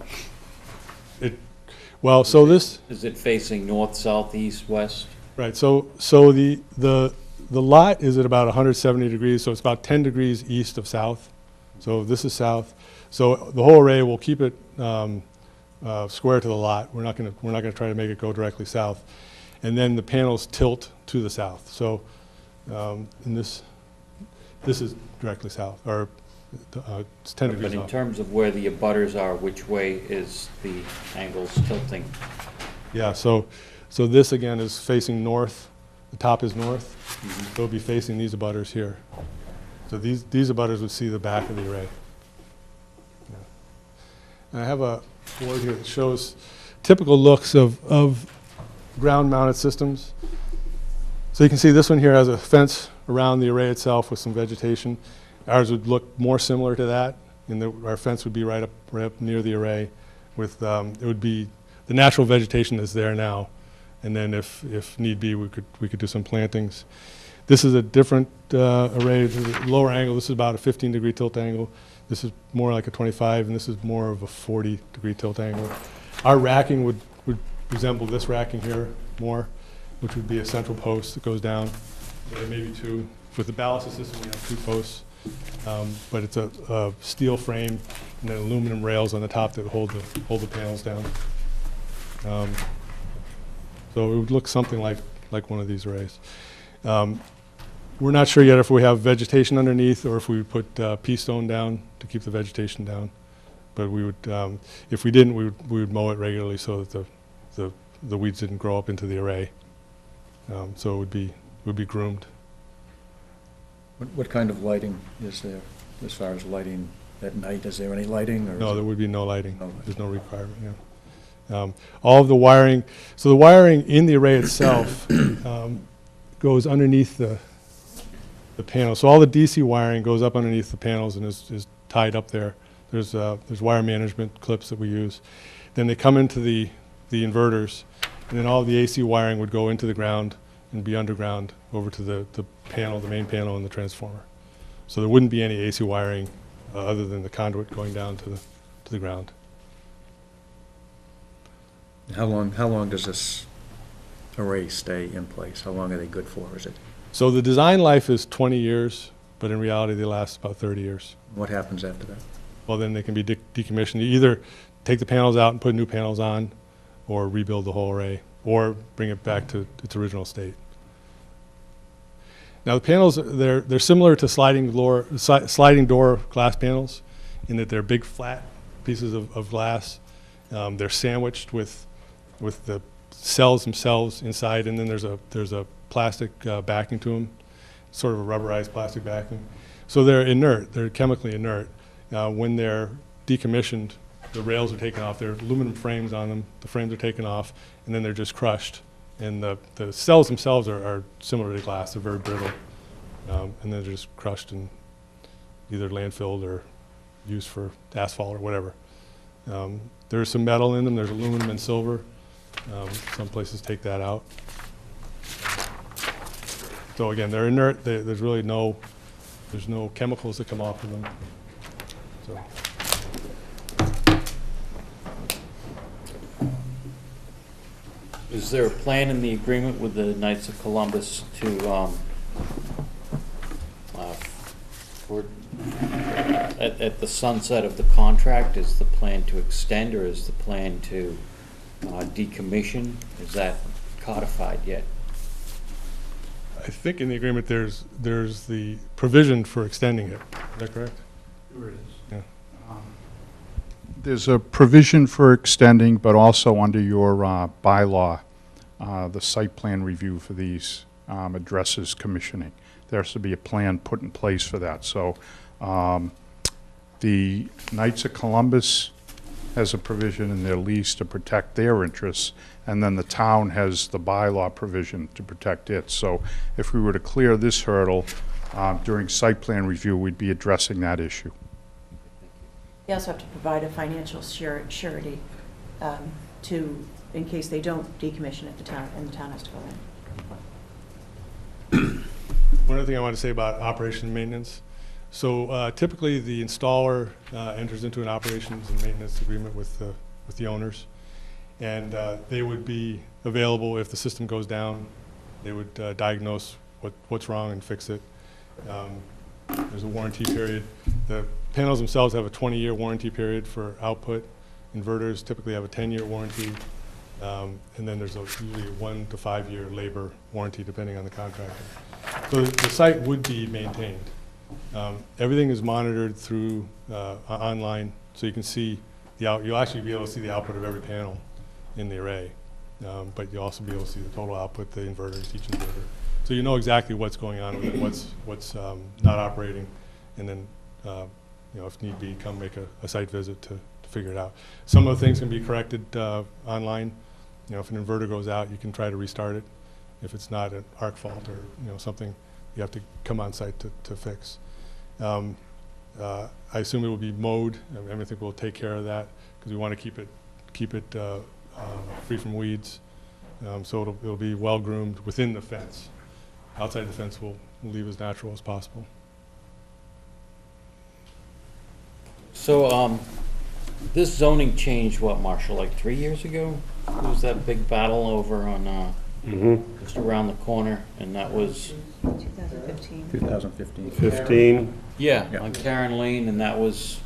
[SPEAKER 15] Well, so this,
[SPEAKER 1] Is it facing north, south, east, west?
[SPEAKER 15] right, so the lot is at about 170 degrees, so it's about 10 degrees east of south. So this is south. So the whole array, will keep it square to the lot. We're not gonna try to make it go directly south. and then the panels tilt to the south. So, and this is directly south, or it's 10 degrees
[SPEAKER 1] But in
[SPEAKER 15] off.
[SPEAKER 1] terms of where the abutters are, which way is the angles tilting?
[SPEAKER 15] Yeah, so this again is facing north, the top is north, so it'll be facing these abutters here. So these abutters would see the back of the array. Yeah. And I have a board here that shows typical looks of ground-mounted systems. So you can see this one here has a fence around the array itself with some vegetation. Ours would look more similar to that, and our fence would be right up near the array with, it would be the natural vegetation that's there now. And then if need be, we could do some plantings. This is a different array. This is a lower angle. This is about a 15-degree tilt angle. This is more like a 25, and this is more of a 40-degree tilt angle. Our racking would resemble this racking here more, which would be a central post that goes down, maybe two. With the ballast system, we have 2 posts, but it's a steel frame and then aluminum rails on the top that hold the panels down. So it would look something like one of these arrays. We're not sure yet if we have vegetation underneath or if we would put pea stone down to keep the vegetation down. But we would, if we didn't, we would mow it regularly so that the weeds didn't grow up into the array. So it would be groomed.
[SPEAKER 9] What kind of lighting is there as far as lighting at night? Is there any lighting? Or
[SPEAKER 15] No, there would be no lighting.
[SPEAKER 9] No lighting.
[SPEAKER 15] There's no requirement, yeah. All of the wiring, so the wiring in the array itself goes underneath the panel. So all the DC wiring goes up underneath the panels and is tied up there. There's wire management clips that we use. Then they come into the inverters, and then all the AC wiring would go into the ground and be underground over to the panel, the main panel and the transformer. So there wouldn't be any AC wiring other than the conduit going down to the ground.
[SPEAKER 9] How long does this array stay in place? How long are they good for, is it?
[SPEAKER 15] So the design life is 20 years, but in reality they last about 30 years.
[SPEAKER 9] What happens after that?
[SPEAKER 15] Well, then they can be decommissioned. You either take the panels out and put new panels on, or rebuild the whole array, or bring it back to its original state. Now the panels, they're similar to sliding door glass panels in that they're big flat pieces of glass. They're sandwiched with the cells themselves inside, and then there's a plastic backing to them, sort of a rubberized plastic backing. So they're inert, they're chemically inert. When they're decommissioned, the rails are taken off, there are aluminum frames on them, the frames are taken off, and then they're just crushed. And the cells themselves are similar to glass, they're very brittle. And then they're just crushed and either landfilled or used for asphalt or whatever. There's some metal in them, there's aluminum and silver. Some places take that out. So again, they're inert, there's really no chemicals that come off of them. So.
[SPEAKER 1] Is there a plan in the agreement with the Knights of Columbus to, at the sunset of the contract, is the plan to extend or is the plan to decommission? Is that codified yet?
[SPEAKER 15] I think in the agreement there's the provision for extending it. Is that correct?
[SPEAKER 13] There is.
[SPEAKER 15] Yeah.
[SPEAKER 13] There's a provision for extending, but also under your bylaw, the site plan review for these addresses commissioning. There has to be a plan put in place for that. So the Knights of Columbus has a provision in their lease to protect their interests, and then the town has the bylaw provision to protect it. So if we were to clear this hurdle during site plan review, we'd be addressing that issue.
[SPEAKER 2] You also have to provide a financial surety in case they don't decommission it, and the town has to go in.
[SPEAKER 15] One other thing I want to say about operation and maintenance. So typically the installer enters into an operations and maintenance agreement with the owners, and they would be available if the system goes down. They would diagnose what's wrong and fix it. There's a warranty period. The panels themselves have a 20-year warranty period for output. Inverters typically have a 10-year warranty. And then there's usually a 1 to 5 year labor warranty depending on the contractor. So the site would be maintained. Everything is monitored through online, so you can see you'll actually be able to see the output of every panel in the array. But you'll also be able to see the total output, the inverters, each inverter. So you know exactly what's going on with it, what's not operating, and then if need be, come make a site visit to figure it out. Some of the things can be corrected online. If an inverter goes out, you can try to restart it. If it's not an arc fault or something, you have to come on site to fix. I assume it will be mowed. I think we'll take care of that because we want to keep it free from weeds. So it'll be well groomed within the fence. Outside the fence, we'll leave as natural as possible.
[SPEAKER 1] So, this zoning changed, what, Marshall, like 3 years ago? There was that big battle over on, just around the corner, and that was...
[SPEAKER 14] 2015.
[SPEAKER 9] 2015.
[SPEAKER 7] 15,
[SPEAKER 1] Yeah,
[SPEAKER 9] Yeah.
[SPEAKER 1] on Karen Lane, and that was,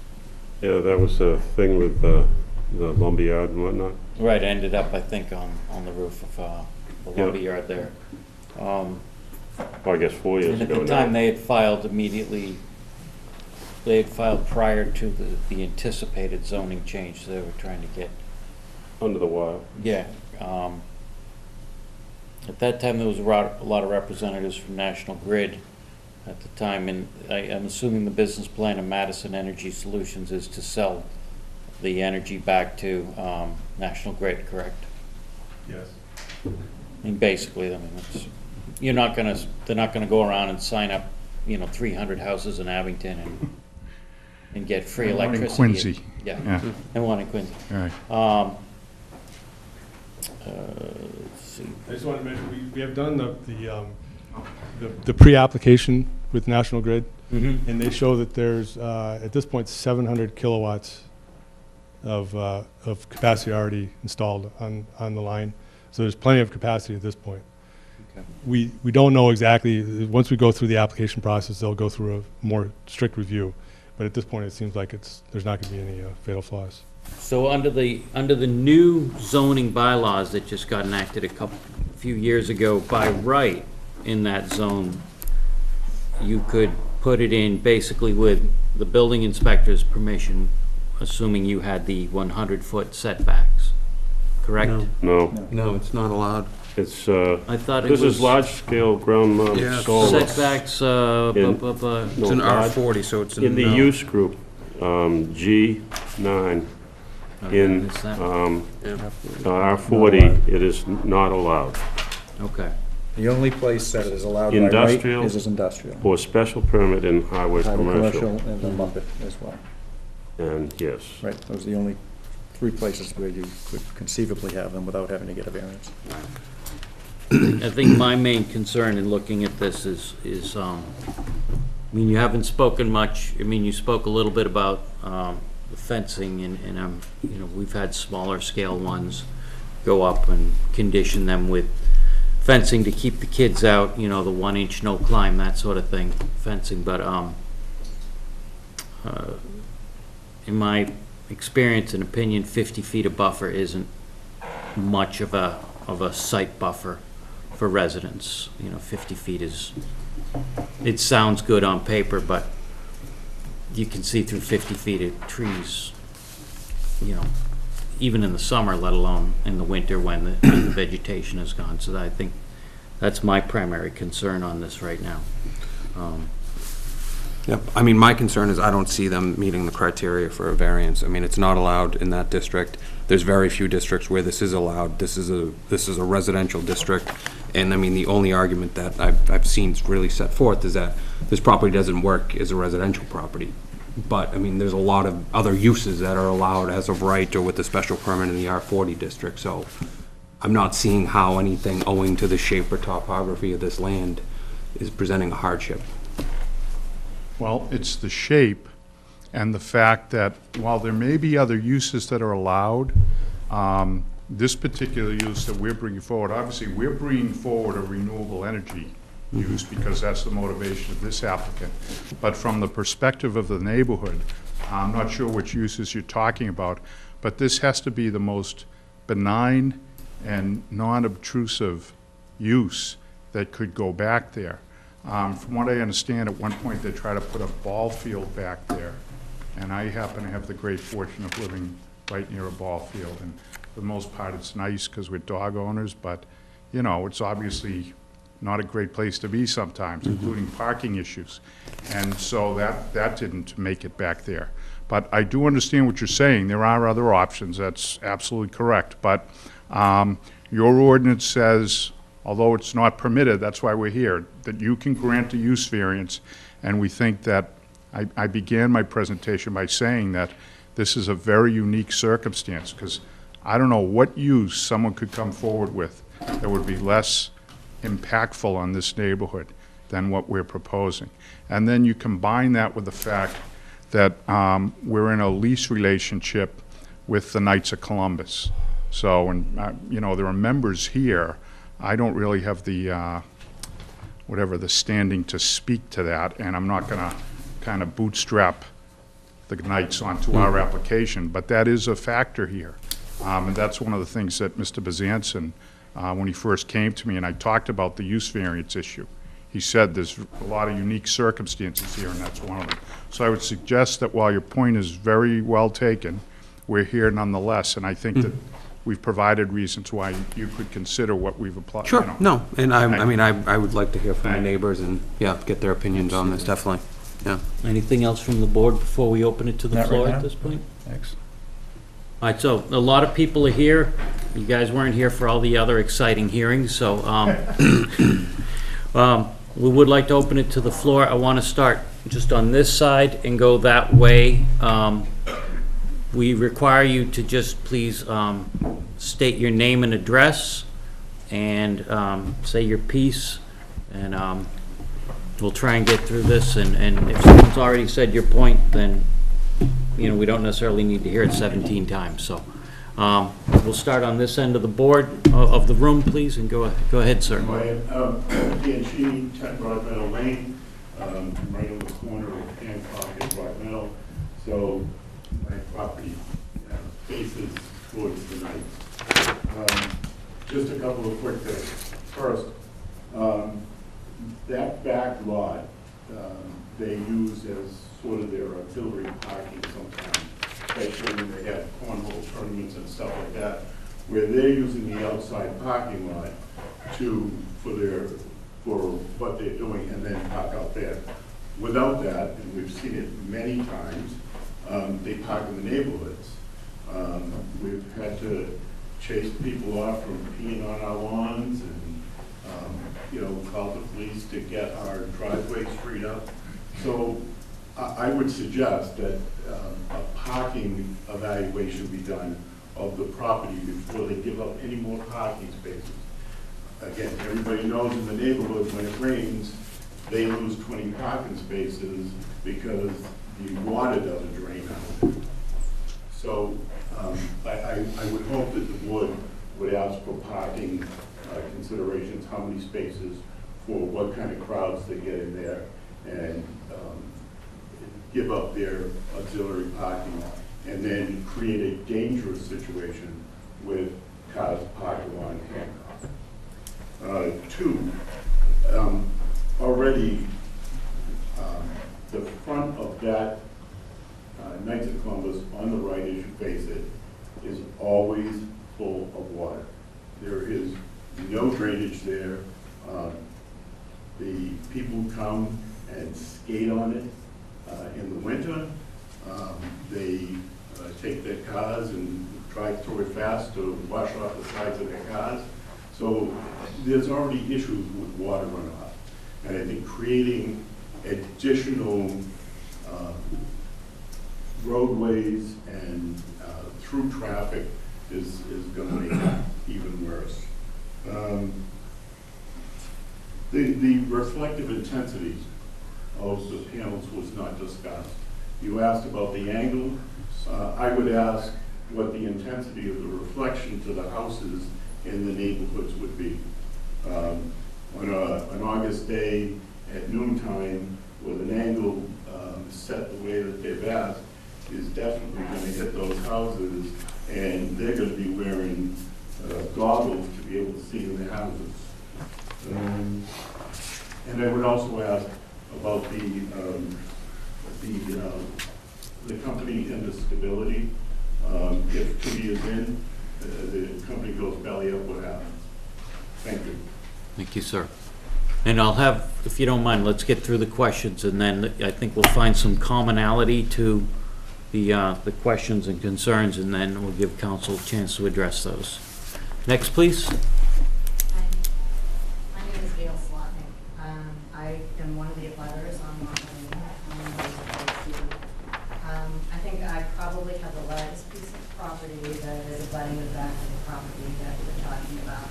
[SPEAKER 7] yeah, that was a thing with the lumberyard and whatnot.
[SPEAKER 1] right, ended up, I think, on the roof of the
[SPEAKER 7] Yeah.
[SPEAKER 1] lumberyard there.
[SPEAKER 7] I guess 4 years
[SPEAKER 1] And at
[SPEAKER 7] ago
[SPEAKER 1] the
[SPEAKER 7] now.
[SPEAKER 1] time, they had filed immediately, they had filed prior to the anticipated zoning change, so they were trying to get,
[SPEAKER 7] Under the wire.
[SPEAKER 1] yeah. At that time, there was a lot of representatives from National Grid at the time, and I'm assuming the business plan of Madison Energy Solutions is to sell the energy back to National Grid, correct?
[SPEAKER 15] Yes.
[SPEAKER 1] I mean, basically, it's, they're not gonna go around and sign up, 300 houses in Abington and get free
[SPEAKER 13] And one in
[SPEAKER 1] electricity.
[SPEAKER 13] Quincy.
[SPEAKER 1] Yeah, and one in Quincy.
[SPEAKER 13] Right.
[SPEAKER 1] Let's see.
[SPEAKER 15] I just want to mention, we have done the pre-application with National Grid, and they show that there's, at this point, 700 kilowatts of capacity already installed on the line. So there's plenty of capacity at this point.
[SPEAKER 1] Okay.
[SPEAKER 15] We don't know exactly, once we go through the application process, they'll go through a more strict review. But at this point, it seems like there's not going to be any fatal flaws.
[SPEAKER 1] So under the new zoning bylaws that just got enacted a few years ago, by right in that zone, you could put it in basically with the building inspector's permission, assuming you had the 100-foot setbacks, correct?
[SPEAKER 7] No,
[SPEAKER 4] No, it's not allowed.
[SPEAKER 7] it's,
[SPEAKER 1] I thought it
[SPEAKER 7] this
[SPEAKER 1] was
[SPEAKER 7] is large-scale ground mounted
[SPEAKER 4] Yeah,
[SPEAKER 7] solar.
[SPEAKER 1] setbacks,
[SPEAKER 7] In-
[SPEAKER 4] It's an
[SPEAKER 7] large-
[SPEAKER 4] R40, so it's
[SPEAKER 7] In the
[SPEAKER 4] no.
[SPEAKER 7] use group, G9, in
[SPEAKER 1] is that-
[SPEAKER 7] R40, it is not allowed.
[SPEAKER 1] Okay.
[SPEAKER 9] The only place that is allowed by right
[SPEAKER 7] Industrial.
[SPEAKER 9] is industrial.
[SPEAKER 7] Or special permit in highway
[SPEAKER 9] Highway
[SPEAKER 7] commercial.
[SPEAKER 9] and the Muppet as well.
[SPEAKER 7] And yes,
[SPEAKER 9] Right, those are the only 3 places where you could conceivably have them without having to get a variance.
[SPEAKER 1] I think my main concern in looking at this is, I mean, you haven't spoken much, I mean, you spoke a little bit about the fencing, and we've had smaller scale ones go up and condition them with fencing to keep the kids out, the 1-inch no climb, that sort of thing, fencing, but in my experience and opinion, 50 feet of buffer isn't much of a site buffer for residents. 50 feet it sounds good on paper, but you can see through 50 feet of trees, even in the summer, let alone in the winter when the vegetation is gone. So I think that's my primary concern on this right now.
[SPEAKER 4] Yep, I mean, my concern is I don't see them meeting the criteria for a variance. I mean, it's not allowed in that district. There's very few districts where this is allowed. This is a residential district. And I mean, the only argument that I've seen really set forth is that this property doesn't work as a residential property. But, I mean, there's a lot of other uses that are allowed as of right or with a special permit in the R40 district. So I'm not seeing how anything owing to the shape or topography of this land is presenting a hardship.
[SPEAKER 13] Well, it's the shape and the fact that while there may be other uses that are allowed, this particular use that we're bringing forward, obviously, we're bringing forward a renewable energy use because that's the motivation of this applicant. But from the perspective of the neighborhood, I'm not sure which uses you're talking about, but this has to be the most benign and non-obtrusive use that could go back there. From what I understand, at one point, they tried to put a ball field back there, and I happen to have the great fortune of living right near a ball field, and for the most part, it's nice because we're dog owners, but, you know, it's obviously not a great place to be sometimes, including parking issues. And so that didn't make it back there. But I do understand what you're saying. There are other options. That's absolutely correct. But your ordinance says, although it's not permitted, that's why we're here, that you can grant a use variance. And we think that, I began my presentation by saying that this is a very unique circumstance, because I don't know what use someone could come forward with that would be less impactful on this neighborhood than what we're proposing. And then you combine that with the fact that we're in a lease relationship with the Knights of Columbus. So, and you know, there are members here. I don't really have the, the standing to speak to that, and I'm not gonna kind of bootstrap the Knights onto our application, but that is a factor here. And that's one of the things that Mr. Bezanson, when he first came to me and I talked about the use variance issue, he said there's a lot of unique circumstances here, and that's one of them. So I would suggest that while your point is very well taken, we're here nonetheless, and I think that we've provided reasons why you could consider what we've applied.
[SPEAKER 4] Sure,
[SPEAKER 13] you know.
[SPEAKER 4] no, and I mean, I would like to hear from my neighbors and, yeah, get their opinions on this, definitely, yeah.
[SPEAKER 1] Anything else from the board before we open it to the
[SPEAKER 5] Not right
[SPEAKER 1] floor
[SPEAKER 5] now.
[SPEAKER 1] at this point?
[SPEAKER 5] Thanks.
[SPEAKER 1] All right, so a lot of people are here. You guys weren't here for all the other exciting hearings, so we would like to open it to the floor. I want to start just on this side and go that way. We require you to just please state your name and address and say your piece, and we'll try and get through this. And if someone's already said your point, then you know, we don't necessarily need to hear it 17 times, so. We'll start on this end of the board, of the room, please, and go ahead, sir.
[SPEAKER 16] Dan Sheedy, 10 Broad Meadow Lane, right on the corner of Hancock and Broad Meadow. So my property faces towards the Knights. Just a couple of quick things. First, that back lot, they use as sort of their auxiliary parking sometimes, especially when they have cornhole tournaments and stuff like that, where they're using the outside parking lot for what they're doing and then park out there. Without that, and we've seen it many times, they park in the neighborhoods. We've had to chase people off from peeing on our lawns and call the police to get our driveway freed up. So I would suggest that a parking evaluation be done of the property before they give up any more parking spaces. Again, everybody knows in the neighborhood when it rains, they lose 20 parking spaces because the water doesn't drain out. So I would hope that the board would ask for parking considerations, how many spaces for what kind of crowds they get in there, and give up their auxiliary parking, and then create a dangerous situation with cars parked along Hancock. Two, already the front of that Knights of Columbus on the right as you face it is always full of water. There is no drainage there. The people come and skate on it in the winter. They take their cars and drive through it fast to wash off the sides of their cars. So there's already issues with water runoff. And I think creating additional roadways and through traffic is going to make it even worse. The reflective intensities of the panels was not discussed. You asked about the angle. I would ask what the intensity of the reflection to the houses in the neighborhoods would be. On an August day at noontime with an angle set the way that they've asked is definitely going to hit those houses, and they're going to be wearing goggles And I would also ask about the company and the stability. If Kitty is in, the company goes belly up, what happens? Thank you.
[SPEAKER 1] Thank you, sir. And I'll have, if you don't mind, let's get through the questions, and then I think we'll find some commonality to the questions and concerns, and then we'll give council a chance to address those. Next, please.
[SPEAKER 17] Hi. My name is Gail Slotnick. I am one of the abutters on Lot Lane. I think I probably have the largest piece of property that is abutting the back of the property that we're talking about.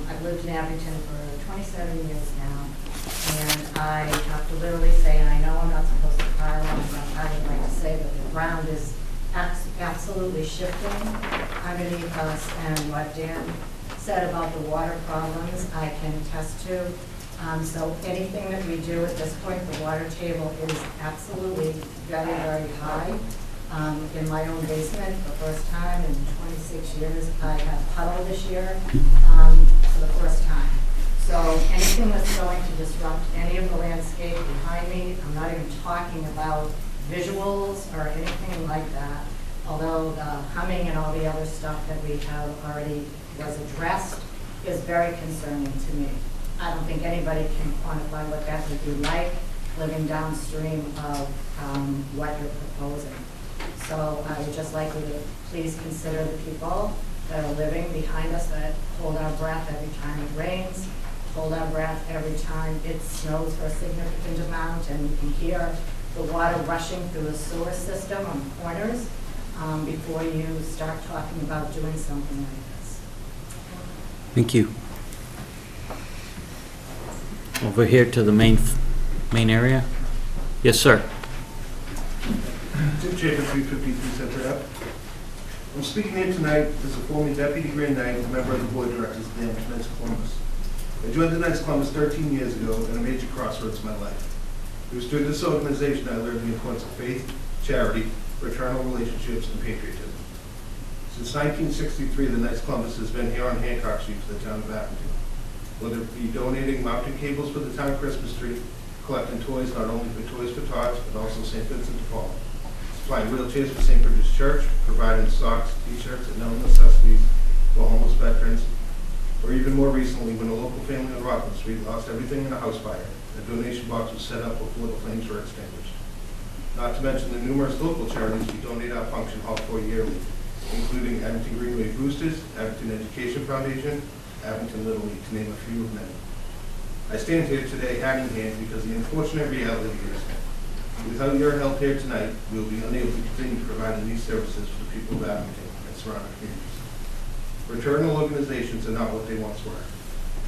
[SPEAKER 17] I've lived in Abington for 27 years now, and I have to literally say, and I know I'm not supposed to pile on, but I would like to say that the ground is absolutely shifting underneath us, and what Dan said about the water problems, I can attest to. So anything that we do at this point, the water table is absolutely very, very high. In my own basement, for the first time in 26 years, I have puddle this year for the first time. So anything that's going to disrupt any of the landscape behind me, I'm not even talking about visuals or anything like that, although the humming and all the other stuff that we have already was addressed is very concerning to me. I don't think anybody can quantify what that would be like living downstream of what you're proposing. So I would just like you to please consider the people that are living behind us that hold our breath every time it rains, hold our breath every time it snows for a significant amount, and you can hear the water rushing through the sewer system on corners before you start talking about doing something like this.
[SPEAKER 1] Thank you. Over here to the main area. Yes, sir.
[SPEAKER 18] Tim Chapin, 353 Center Ave. I'm speaking here tonight as a former Deputy Grand Knight and member of the Board of Directors of the Knights of Columbus. I joined the Knights of Columbus 13 years ago at a major crossroads in my life. It was through this organization I learned the importance of faith, charity, fraternal relationships, and patriotism. Since 1963, the Knights of Columbus has been here on Hancock Street for the town of Abington. Whether it be donating mountain cables for the town Christmas tree, collecting toys not only for Toys for Tots, but also St. Vincent de Paul, supplying wheelchairs for St. Bridget's Church, providing socks, t-shirts, and other necessities for homeless veterans, or even more recently, when a local family on Rockland Street lost everything in a house fire, a donation box was set up before the flames were extinguished. Not to mention the numerous local charities we donate our function hall for yearly, including Abington Greenway Boosters, Abington Education Foundation, Abington Little League, to name a few of many. I stand here today hat in hand because the unfortunate reality is, without your help here tonight, we will be unable to continue providing these services for the people of Abington and surrounding communities. Fraternal organizations are not what they once were.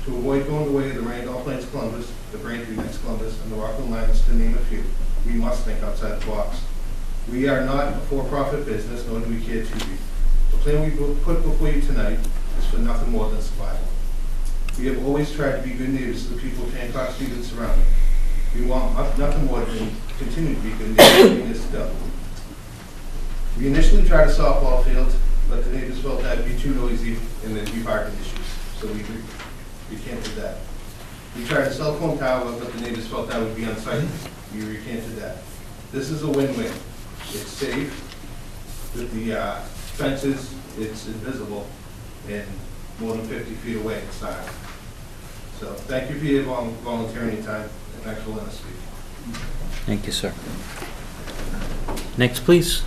[SPEAKER 18] To avoid going the way of the Randolph Knights of Columbus, the Braintree Knights of Columbus, and the Rockland Lions, to name a few, we must think outside the box. We are not a for-profit business, nor do we care to be. The plan we put before you tonight is for nothing more than survival. We have always tried to be good neighbors to the people of Hancock Street and surrounding. We want nothing more than continue to be good neighbors in this stuff. We initially tried a softball field, but the neighbors felt that would be too noisy and there'd be parking issues, so we recanted that. We tried a cell phone tower, but the neighbors felt that would be unsightly. We recanted that. This is a win-win. It's safe, with the fences, it's invisible, and more than 50 feet away it's not. So thank you for your volunteering time, and thanks for letting us speak.
[SPEAKER 1] Thank you, sir. Next, please.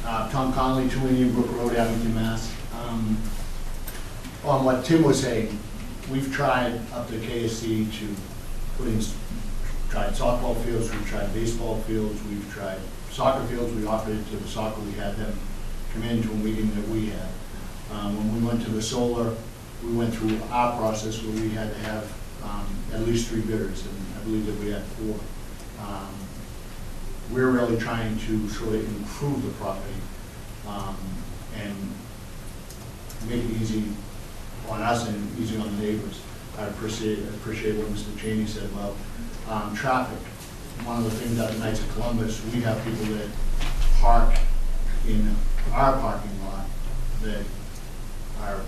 [SPEAKER 11] Tom Conley, 2 Indian Brook Road, Abington, Mass. On what Tim was saying, we've tried up to KSC to tried softball fields, we've tried baseball fields, we've tried soccer fields. We offered it to the soccer, we had them come into a meeting that we had. When we went to the solar, we went through our process where we had to have at least 3 bidders, and I believe that we had 4. We're really trying to sort of improve the property and make it easy on us and easy on the neighbors. I appreciate what Mr. Cheney said about traffic. One of the things at the Knights of Columbus, we have people that park in our parking lot that are,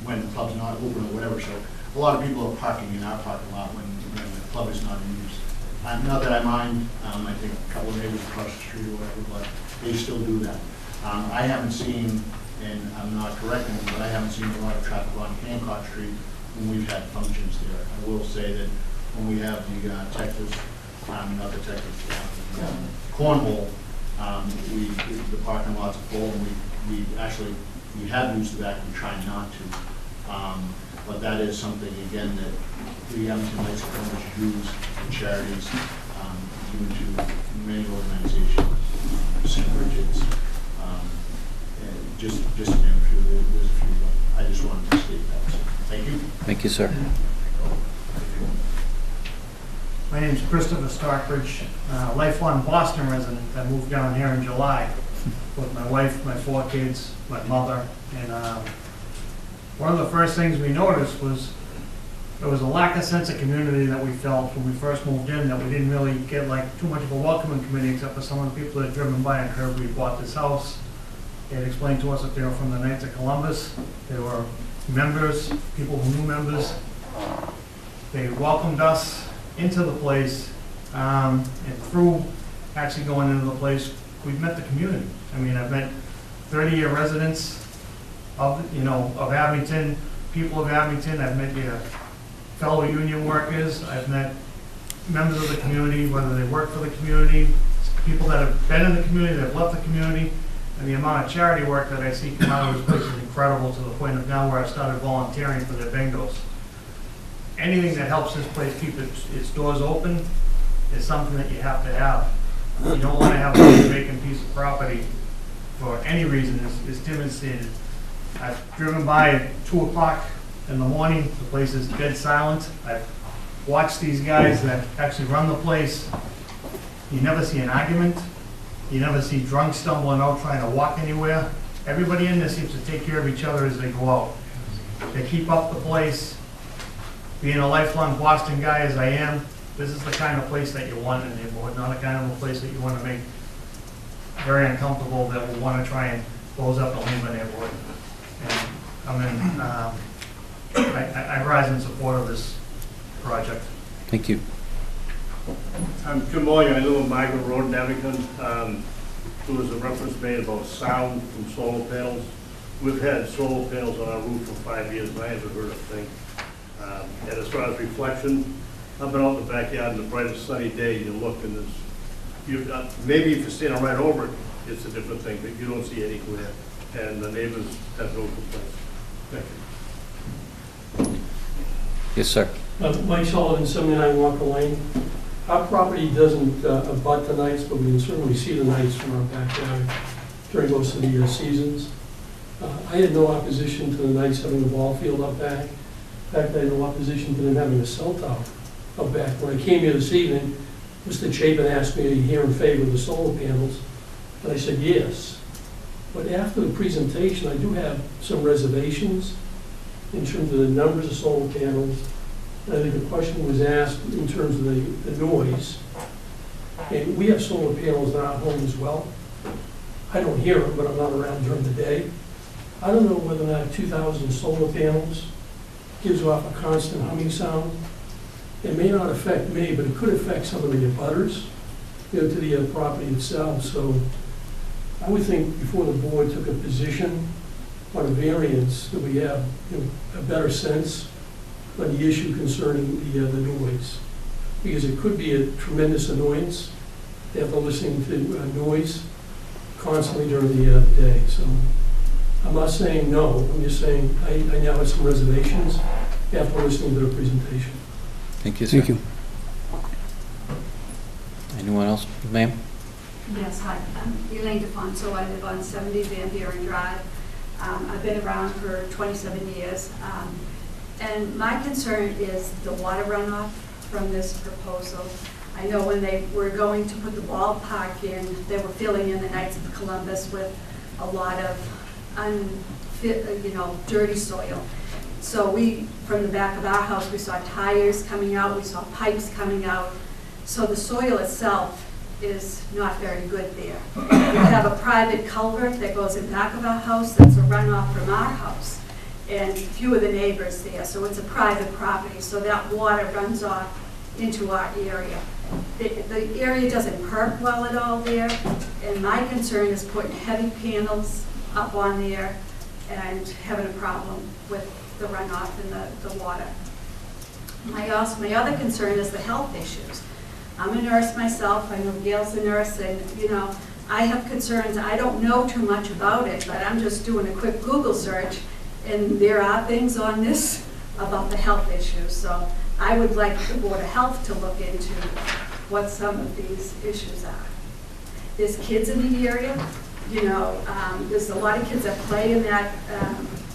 [SPEAKER 11] when the club's not open or whatever, so a lot of people are parking in our parking lot when the club is not in use. Not that I mind, I think a couple of neighbors across the street or whatever, but they still do that. I haven't seen, and I'm not correcting them, but I haven't seen a lot of traffic on Hancock Street when we've had functions there. I will say that when we have the cornhole, the parking lots are full, and we have used the back, we try not to. But that is something, again, that the Abington Knights of Columbus use for charities, due to many organizations, St. Bridget's, and just to name a few, there's a few, but I just wanted to state that. So, thank you.
[SPEAKER 4] Thank you, sir.
[SPEAKER 19] My name's Christopher Stockbridge, lifelong Boston resident. I moved down here in July with my wife, my 4 kids, my mother, and one of the first things we noticed was there was a lack of sense of community that we felt when we first moved in, that we didn't really get like too much of a welcoming committee, except for some of the people that had driven by and heard we bought this house. They had explained to us that they were from the Knights of Columbus. They were members, people who knew members. They welcomed us into the place, and through actually going into the place, we've met the community. I mean, I've met 30-year residents of Abington, people of Abington. I've met your fellow union workers. I've met members of the community, whether they work for the community, people that have been in the community, that have left the community, and the amount of charity work that I see come out of this place is incredible, to the point of now where I've started volunteering for their bingos. Anything that helps this place keep its doors open is something that you have to have. You don't want to have a vacant piece of property for any reason, as Tim has stated. I've driven by at 2 o'clock in the morning, the place is dead silent. I've watched these guys that actually run the place. You never see an argument. You never see drunks stumbling out trying to walk anywhere. Everybody in there seems to take care of each other as they go out. They keep up the place. Being a lifelong Boston guy as I am, this is the kind of place that you want in a neighborhood, not a kind of a place that you want to make very uncomfortable, that will want to try and close up the Lima neighborhood. And I rise in support of this project.
[SPEAKER 4] Thank you.
[SPEAKER 20] I'm Jim Moyer. I live on Margaret Road in Abington. There was a reference made about sound from solar panels. We've had solar panels on our roof for 5 years, and I haven't heard a thing. And as far as reflection, I've been out in the backyard on the brightest sunny day, you look and there's, maybe if you're standing right over it, it's a different thing, but you don't see any glare. And the neighbors have no complaints. Thank you.
[SPEAKER 4] Yes, sir.
[SPEAKER 21] Mike Sullivan, 79 Walker Lane. Our property doesn't abut the Knights, but we can certainly see the Knights from our backyard during most of the seasons. I had no opposition to the Knights having a ball field up back. In fact, I had no opposition to them having a cell tower up back. When I came here this evening, Mr. Chapin asked me to hear in favor of the solar panels, and I said yes. But after the presentation, I do have some reservations in terms of the numbers of solar panels. I think the question was asked in terms of the noise. And we have solar panels in our home as well. I don't hear them, but I'm not around during the day. I don't know whether or not 2,000 solar panels gives off a constant humming sound. It may not affect me, but it could affect some of the abutters, to the property itself. So I would think before the board took a position on a variance that we have a better sense on the issue concerning the noise, because it could be a tremendous annoyance after listening to noise constantly during the day. So I'm not saying no. I'm just saying I now have some reservations after listening to the presentation.
[SPEAKER 4] Thank you, sir.
[SPEAKER 21] Thank you.
[SPEAKER 4] Anyone else, ma'am?
[SPEAKER 22] Yes, hi. I'm Elaine DeFonso. I live on 70 Van Buren Drive. I've been around for 27 years. And my concern is the water runoff from this proposal. I know when they were going to put the ballpark in, they were filling in the Knights of Columbus with a lot of dirty soil. So we, from the back of our house, we saw tires coming out, we saw pipes coming out. So the soil itself is not very good there. We have a private culvert that goes in back of our house, that's a runoff from our house, and a few of the neighbors there, so it's a private property, so that water runs off into our area. The area doesn't perk well at all there, and my concern is putting heavy panels up on there and having a problem with the runoff and the water. My other concern is the health issues. I'm a nurse myself, I know Gail's a nurse, and I have concerns. I don't know too much about it, but I'm just doing a quick Google search, and there are things on this about the health issues. So I would like the Board of Health to look into what some of these issues are. There's kids in the area, there's a lot of kids that play in that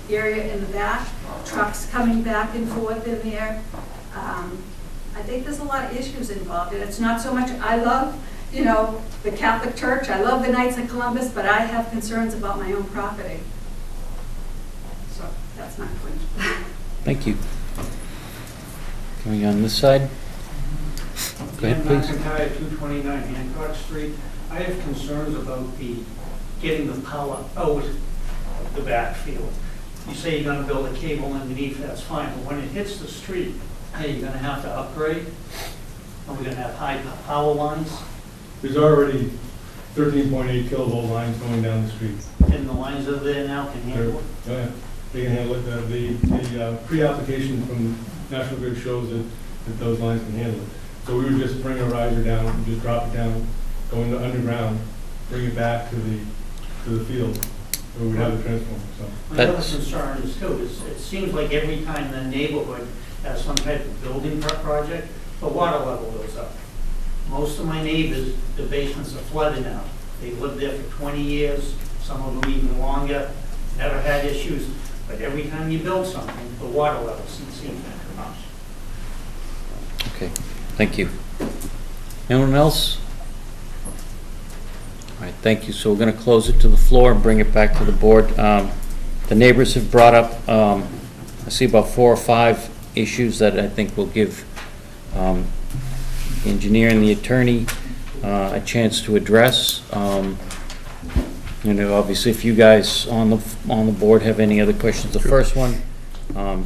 [SPEAKER 22] area in the back, trucks coming back and forth in there. I think there's a lot of issues involved, and it's not so much, I love, the Catholic Church, I love the Knights of Columbus, but I have concerns about my own property. So that's my point.
[SPEAKER 1] Thank you. Coming on this side. Go ahead, please.
[SPEAKER 6] McIntyre, 229 Hancock Street. I have concerns about getting the power out of the backfield. You say you're going to build a cable underneath, that's fine, but when it hits the street, are you going to have to upgrade? Are we going to have high power lines?
[SPEAKER 15] There's already 13.8 kilovolt lines going down the street.
[SPEAKER 6] And the lines that are there now can handle it?
[SPEAKER 15] Oh, yeah. They can handle it. The pre-application from National Grid shows that those lines can handle it. So we would just bring a riser down, and just drop it down, go into underground, bring it back to the field where we have the transformer. So
[SPEAKER 6] My other concern is too, it seems like every time the neighborhood has some type of building project, the water level goes up. Most of my neighbors, the basements are flooded now. They've lived there for 20 years, some of them even longer, never had issues. But every time you build something, the water level seems to come up.
[SPEAKER 1] Okay, thank you. Anyone else? All right, thank you. So we're going to close it to the floor and bring it back to the board. The neighbors have brought up, I see about 4 or 5 issues that I think will give the engineer and the attorney a chance to address. Obviously, if you guys on the board have any other questions, the first one,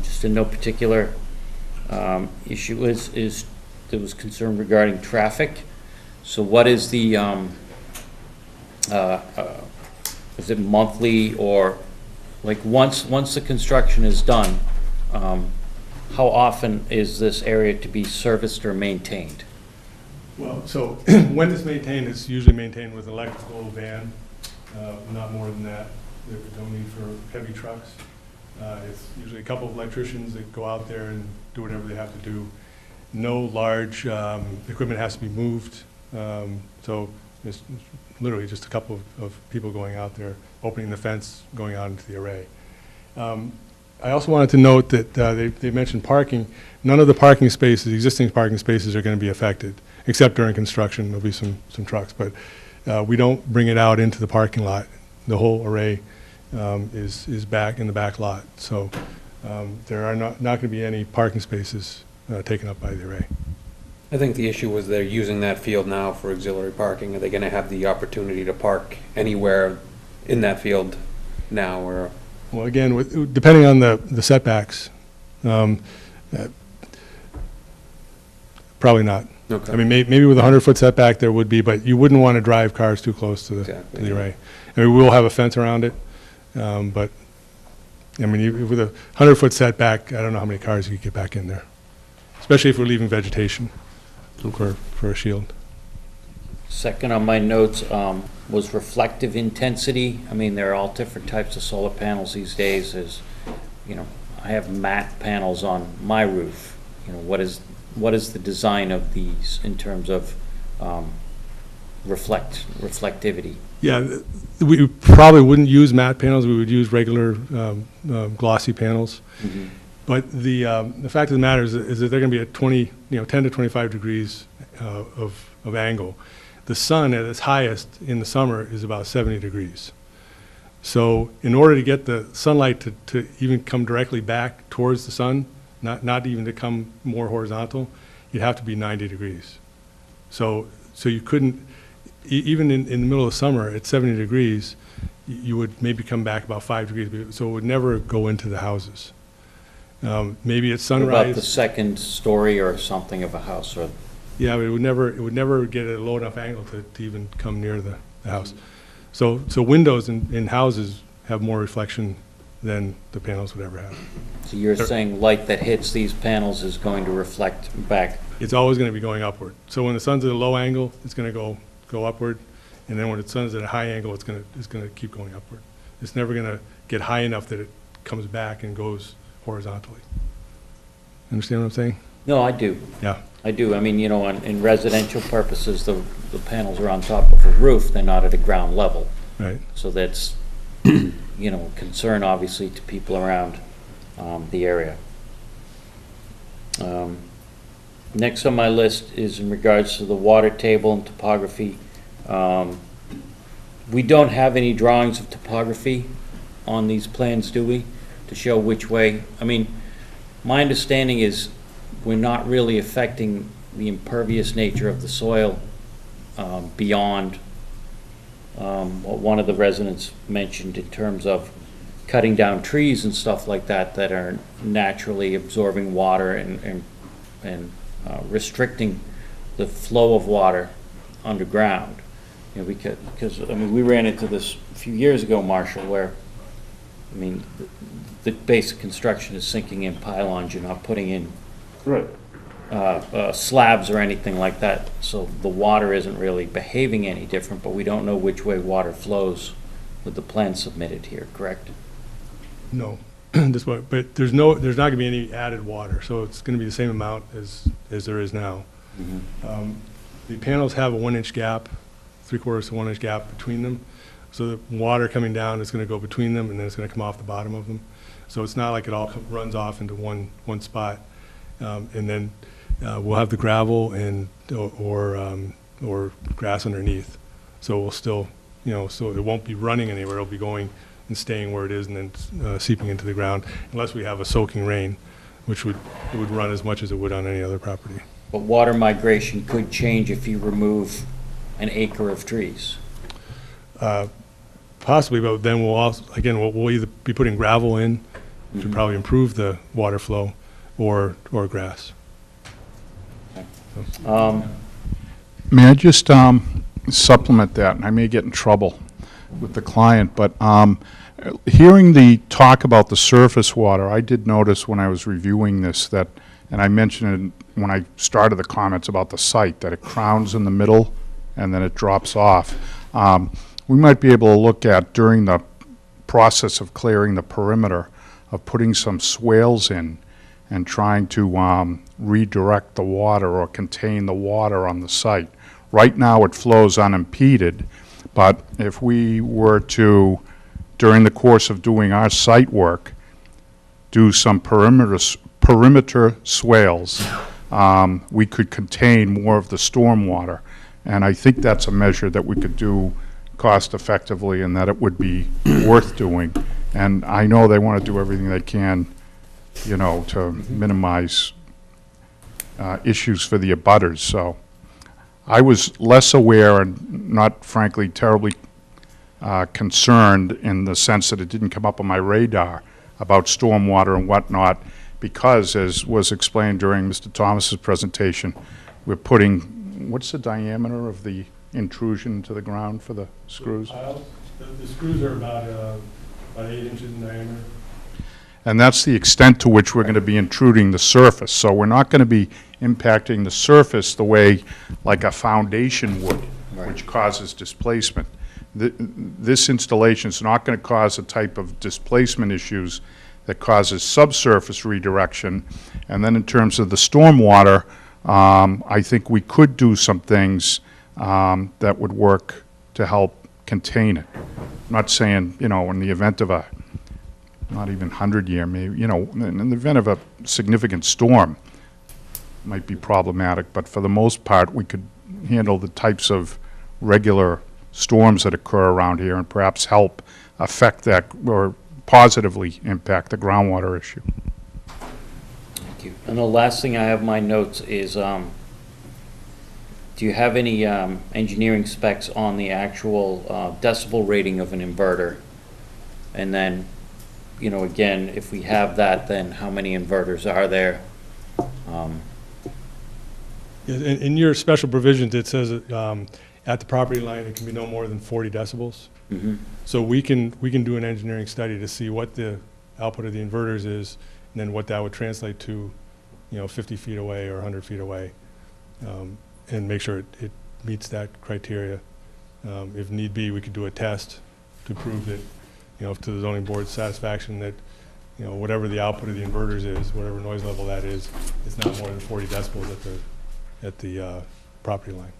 [SPEAKER 1] just in no particular issue, is there was concern regarding traffic. So what is the is it monthly, or like once the construction is done, how often is this area to be serviced or maintained?
[SPEAKER 15] Well, so when it's maintained, it's usually maintained with an electrical van, not more than that. There's no need for heavy trucks. It's usually a couple of electricians that go out there and do whatever they have to do. No large equipment has to be moved. So it's literally just a couple of people going out there, opening the fence, going out into the array. I also wanted to note that they mentioned parking. None of the parking spaces, existing parking spaces, are going to be affected, except during construction. There'll be some trucks, but we don't bring it out into the parking lot. The whole array is back in the back lot. So there are not going to be any parking spaces taken up by the array.
[SPEAKER 4] I think the issue was they're using that field now for auxiliary parking. Are they going to have the opportunity to park anywhere in that field now, or?
[SPEAKER 15] Well, again, depending on the setbacks, probably not.
[SPEAKER 4] Okay.
[SPEAKER 15] I mean, maybe with a 100-foot setback there would be, but you wouldn't want to drive cars too close to the array. I mean, we will have a fence around it, but I mean, with a 100-foot setback, I don't know how many cars you could get back in there, especially if we're leaving vegetation for a shield.
[SPEAKER 1] Second on my notes was reflective intensity. I mean, there are all different types of solar panels these days. There's, I have matte panels on my roof. What is the design of these in terms of reflectivity?
[SPEAKER 15] Yeah, we probably wouldn't use matte panels. We would use regular glossy panels.
[SPEAKER 1] Mm-hmm.
[SPEAKER 15] But the fact of the matter is that they're going to be at 10 to 25 degrees of angle. The sun at its highest in the summer is about 70 degrees. So in order to get the sunlight to even come directly back towards the sun, not even to come more horizontal, you'd have to be 90 degrees. So you couldn't, even in the middle of summer at 70 degrees, you would maybe come back about 5 degrees, so it would never go into the houses. Maybe at
[SPEAKER 1] What
[SPEAKER 15] sunrise.
[SPEAKER 1] about the second story or something of a house, or?
[SPEAKER 15] Yeah, but it would never get at a low enough angle to even come near the house. So windows in houses have more reflection than the panels would ever have.
[SPEAKER 1] So you're saying light that hits these panels is going to reflect back?
[SPEAKER 15] It's always going to be going upward. So when the sun's at a low angle, it's going to go upward, and then when the sun's at a high angle, it's going to keep going upward. It's never going to get high enough that it comes back and goes horizontally. Understand what I'm saying?
[SPEAKER 1] No, I do.
[SPEAKER 15] Yeah.
[SPEAKER 1] I do. I mean, you know, in residential purposes, the panels are on top of a roof, they're not at a ground level.
[SPEAKER 15] Right.
[SPEAKER 1] So that's, you know, a concern obviously to people around the area. Next on my list is in regards to the water table and topography. We don't have any drawings of topography on these plans, do we? To show which way? I mean, my understanding is we're not really affecting the impervious nature of the soil beyond what one of the residents mentioned in terms of cutting down trees and stuff like that that are naturally absorbing water and restricting the flow of water underground. You know, because I mean, we ran into this a few years ago, Marshall, where, I mean, the basic construction is sinking in pylons, you're not putting in slabs or anything like that, so the water isn't really behaving any different, but we don't know which way water flows with the plan submitted here, correct?
[SPEAKER 15] No, this one, but there's not going to be any added water, so it's going to be the same amount as there is now. The panels have a 1-inch gap, 3/4 to 1-inch gap between them, so the water coming down is going to go between them, and then it's going to come off the bottom of them. So it's not like it all runs off into one spot, and then we'll have the gravel and or grass underneath. So we'll still, you know, so it won't be running anywhere. It'll be going and staying where it is, and then seeping into the ground, unless we have a soaking rain, which would run as much as it would on any other property.
[SPEAKER 1] But water migration could change if you remove an acre of trees.
[SPEAKER 15] Possibly, but then we'll also, again, we'll either be putting gravel in to probably improve the water flow, or grass.
[SPEAKER 13] May I just supplement that, and I may get in trouble with the client, but hearing the talk about the surface water, I did notice when I was reviewing this that, and I mentioned it when I started the comments about the site, that it crowns in the middle and then it drops off. We might be able to look at, during the process of clearing the perimeter, of putting some swales in and trying to redirect the water or contain the water on the site. Right now it flows unimpeded, but if we were to, during the course of doing our site work, do some perimeter swales, we could contain more of the storm water. And I think that's a measure that we could do cost effectively, and that it would be worth doing. And I know they want to do everything they can, you know, to minimize issues for the abutters. So I was less aware and not, frankly, terribly concerned in the sense that it didn't come up on my radar about stormwater and whatnot, because, as was explained during Mr. Thomas's presentation, we're putting, what's the diameter of the intrusion into the ground for the screws?
[SPEAKER 15] The screws are about 8 inches in diameter.
[SPEAKER 13] And that's the extent to which we're going to be intruding the surface. So we're not going to be impacting the surface the way like a foundation would, which causes displacement. This installation is not going to cause a type of displacement issues that causes subsurface redirection. And then in terms of the stormwater, I think we could do some things that would work to help contain it. I'm not saying, you know, in the event of a, not even 100-year, maybe, you know, in the event of a significant storm, might be problematic, but for the most part, we could handle the types of regular storms that occur around here and perhaps help affect that or positively impact the groundwater issue.
[SPEAKER 1] Thank you. And the last thing I have in my notes is, do you have any engineering specs on the actual decibel rating of an inverter? And then you know, again, if we have that, then how many inverters are there?
[SPEAKER 15] In your special provisions, it says at the property line, it can be no more than 40 decibels.
[SPEAKER 1] Mhm.
[SPEAKER 15] So we can do an engineering study to see what the output of the inverters is, and then what that would translate to, 50 feet away or 100 feet away, and make sure it meets that criteria. If need be, we could do a test to prove that, to the zoning board's satisfaction that, whatever the output of the inverters is, whatever noise level that is, it's not more than 40 decibels at the property line.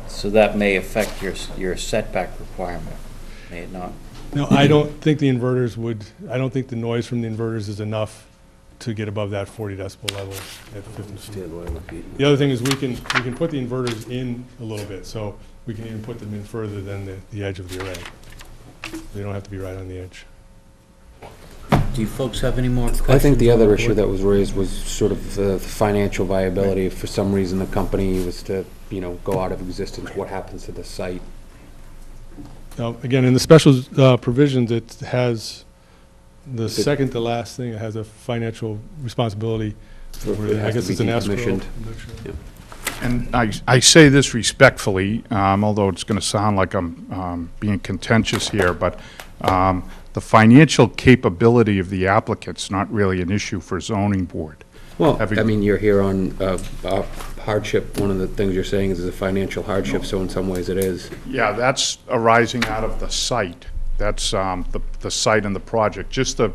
[SPEAKER 1] So that may affect your setback requirement, may it not?
[SPEAKER 15] No, I don't think the inverters would, I don't think the noise from the inverters is enough to get above that 40 decibel level at 50 feet. The other thing is we can put the inverters in a little bit, so we can even put them in further than the edge of the array. They don't have to be right on the edge.
[SPEAKER 1] Do you folks have any more questions?
[SPEAKER 4] I think the
[SPEAKER 1] on
[SPEAKER 4] other
[SPEAKER 1] board?
[SPEAKER 4] issue that was raised was sort of the financial viability. If for some reason the company was to, go out of existence, what happens to the site?
[SPEAKER 15] Now, again, in the special provisions, it has the second to last thing, it has a financial responsibility. I guess it's an escrow.
[SPEAKER 13] Yep. And I say this respectfully, although it's going to sound like I'm being contentious here, but the financial capability of the applicant's not really an issue for zoning board.
[SPEAKER 4] Well, I mean, you're here on hardship. One of the things you're saying is a financial hardship, so in some ways it is.
[SPEAKER 13] Yeah, that's arising out of the site. That's the site and the project. Just the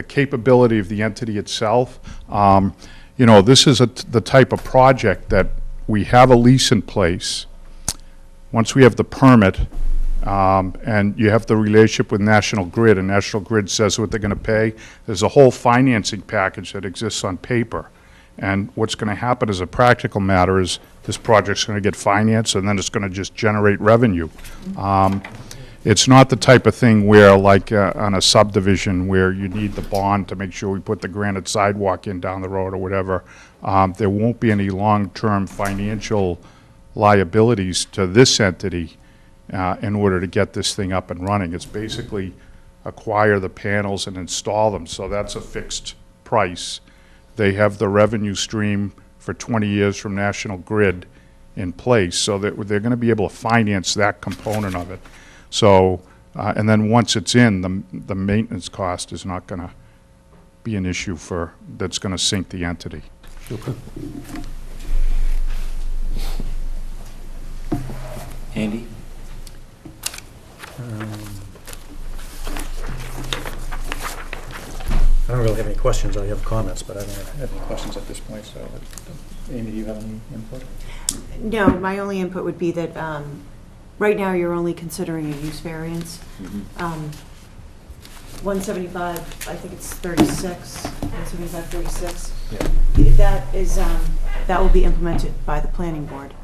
[SPEAKER 13] capability of the entity itself. This is the type of project that we have a lease in place. Once we have the permit, and you have the relationship with National Grid, and National Grid says what they're going to pay, there's a whole financing package that exists on paper. And what's going to happen as a practical matter is this project's going to get financed, and then it's going to just generate revenue. It's not the type of thing where, like on a subdivision, where you need the bond to make sure we put the granite sidewalk in down the road or whatever. There won't be any long-term financial liabilities to this entity in order to get this thing up and running. It's basically acquire the panels and install them, so that's a fixed price. They have the revenue stream for 20 years from National Grid in place, so that they're going to be able to finance that component of it. So, and then once it's in, the maintenance cost is not going to be an issue that's going to sink the entity.
[SPEAKER 4] Okay.
[SPEAKER 1] Andy?
[SPEAKER 5] I don't really have any questions, I have comments, but I don't have any questions at this point, so, Amy, do you have any input?
[SPEAKER 2] No, my only input would be that right now you're only considering a use variance. 175, I think it's 36, 175, 36.
[SPEAKER 5] Yeah.
[SPEAKER 2] That is, that will be implemented by the planning board,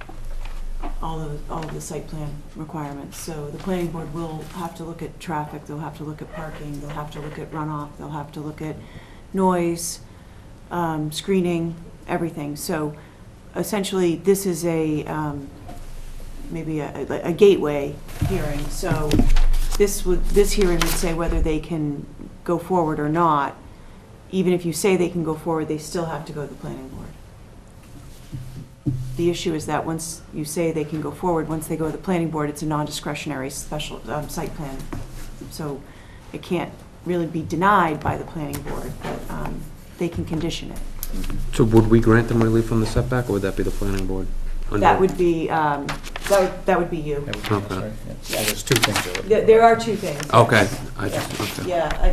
[SPEAKER 2] all of the site plan requirements. So the planning board will have to look at traffic, they'll have to look at parking, they'll have to look at runoff, they'll have to look at noise, screening, everything. So essentially, this is maybe a gateway hearing. So this hearing would say whether they can go forward or not. Even if you say they can go forward, they still have to go to the planning board. The issue is that once you say they can go forward, once they go to the planning board, it's a non-discretionary special site plan. So it can't really be denied by the planning board, but they can condition it.
[SPEAKER 4] So would we grant them relief from the setback, or would that be the planning board?
[SPEAKER 2] That would be that would be you.
[SPEAKER 4] Okay.
[SPEAKER 5] Yeah, there's two things.
[SPEAKER 2] There are two things.
[SPEAKER 4] Okay.
[SPEAKER 2] Okay. Yeah, I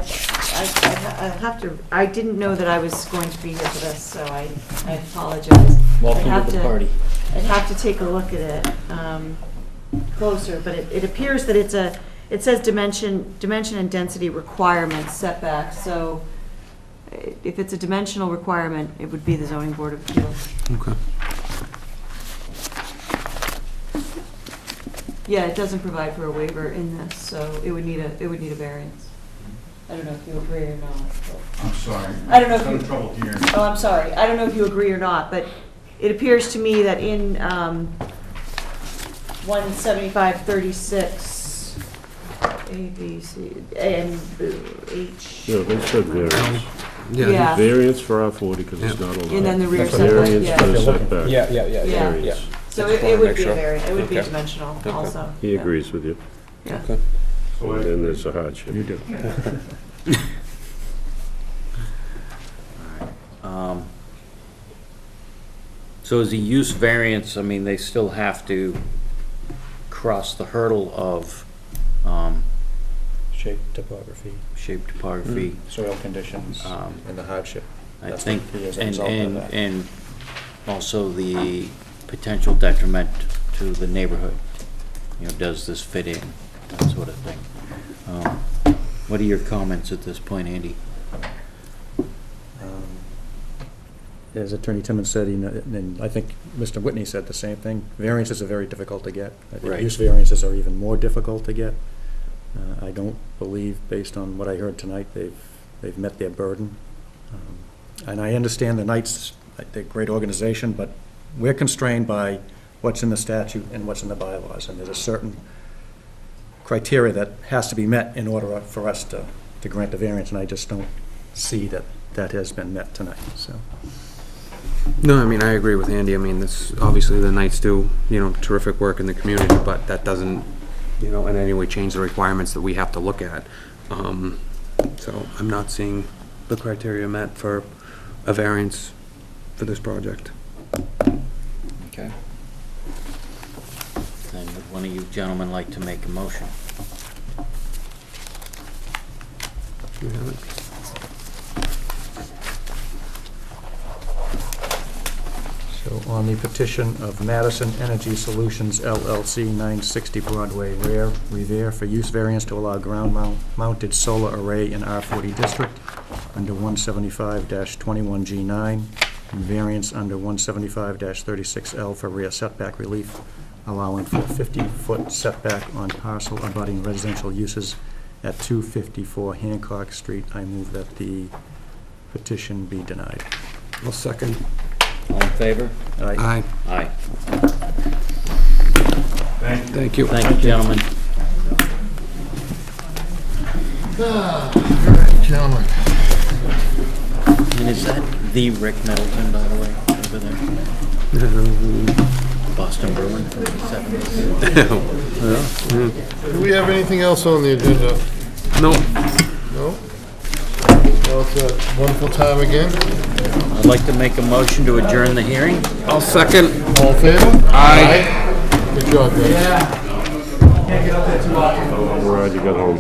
[SPEAKER 2] have to. I didn't know that I was going to be here for this, so I apologize.
[SPEAKER 1] Welcome to the party.
[SPEAKER 2] I'd have to take a look at it closer, but it appears that it says dimension and density requirements setback. So if it's a dimensional requirement, it would be the zoning board of appeals.
[SPEAKER 4] Okay.
[SPEAKER 2] Yeah, it doesn't provide for a waiver in this, so it would need a variance. I don't know if you agree or not.
[SPEAKER 13] I'm sorry.
[SPEAKER 2] I don't know if
[SPEAKER 13] I'm
[SPEAKER 2] you.
[SPEAKER 13] having trouble hearing.
[SPEAKER 2] Oh, I'm sorry. I don't know if you agree or not, but it appears to me that in 175-36, A, B, C, and H.
[SPEAKER 7] No, they said variance.
[SPEAKER 2] Yeah.
[SPEAKER 7] Variance for R40 because it's not allowed.
[SPEAKER 2] And then the rear
[SPEAKER 7] Variance
[SPEAKER 2] setback,
[SPEAKER 7] for the
[SPEAKER 2] yeah.
[SPEAKER 7] setback.
[SPEAKER 2] Yeah.
[SPEAKER 7] Variance.
[SPEAKER 2] So
[SPEAKER 4] Just
[SPEAKER 2] it
[SPEAKER 4] wanna
[SPEAKER 2] would
[SPEAKER 4] make
[SPEAKER 2] be a
[SPEAKER 4] sure.
[SPEAKER 2] variance, it would be
[SPEAKER 4] Okay.
[SPEAKER 2] dimensional
[SPEAKER 4] Okay.
[SPEAKER 2] also.
[SPEAKER 7] He
[SPEAKER 2] Yeah.
[SPEAKER 7] agrees with you.
[SPEAKER 2] Yeah.
[SPEAKER 4] Okay.
[SPEAKER 7] And then there's a hardship.
[SPEAKER 9] You do.
[SPEAKER 1] So as a use variance, I mean, they still have to cross the hurdle of
[SPEAKER 9] Shape, topography,
[SPEAKER 1] shape, topography.
[SPEAKER 9] soil conditions, and the hardship.
[SPEAKER 1] I
[SPEAKER 9] That's
[SPEAKER 1] think,
[SPEAKER 9] what he has
[SPEAKER 1] and,
[SPEAKER 9] resolved on
[SPEAKER 1] and,
[SPEAKER 9] that.
[SPEAKER 1] and also the potential detriment to the neighborhood. You know, does this fit in, that sort of thing. What are your comments at this point, Andy?
[SPEAKER 9] As Attorney Timmons said, and I think Mr. Whitney said the same thing, variances are very difficult to get. I think
[SPEAKER 1] Right.
[SPEAKER 9] use variances are even more difficult to get. I don't believe, based on what I heard tonight, they've met their burden. And I understand the Knights, they're a great organization, but we're constrained by what's in the statute and what's in the bylaws, and there's a certain criteria that has to be met in order for us to grant the variance, and I just don't see that that has been met tonight, so.
[SPEAKER 4] No, I mean, I agree with Andy. I mean, this, obviously, the Knights do, terrific work in the community, but that doesn't, in any way change the requirements that we have to look at. So I'm not seeing the criteria met for a variance for this project.
[SPEAKER 1] Okay. Then would one of you gentlemen like to make a motion?
[SPEAKER 4] You have it?
[SPEAKER 9] So on the petition of Madison Energy Solutions LLC, 960 Broadway, Revere, for use variance to allow ground-mounted solar array in R40 district under 175-21G9, and variance under 175-36L for rear setback relief, allowing for a 50-foot setback on parcel abutting residential uses at 254 Hancock Street. I move that the petition be denied.
[SPEAKER 4] I'll second.
[SPEAKER 1] All in favor?
[SPEAKER 9] Aye.
[SPEAKER 1] Aye.
[SPEAKER 4] Thank you.
[SPEAKER 1] Thank you, gentlemen.
[SPEAKER 3] All right, gentlemen.
[SPEAKER 1] And is that the Rick Middleton, by the way, over there? Boston Bruin from the 70s.
[SPEAKER 3] Do we have anything else on the agenda?
[SPEAKER 4] No.
[SPEAKER 3] No? Well, it's a wonderful time again.
[SPEAKER 1] I'd like to make a motion to adjourn the hearing.
[SPEAKER 4] I'll second.
[SPEAKER 3] All in favor?
[SPEAKER 4] Aye.
[SPEAKER 3] Good job, guys.
[SPEAKER 7] I'm glad you got home.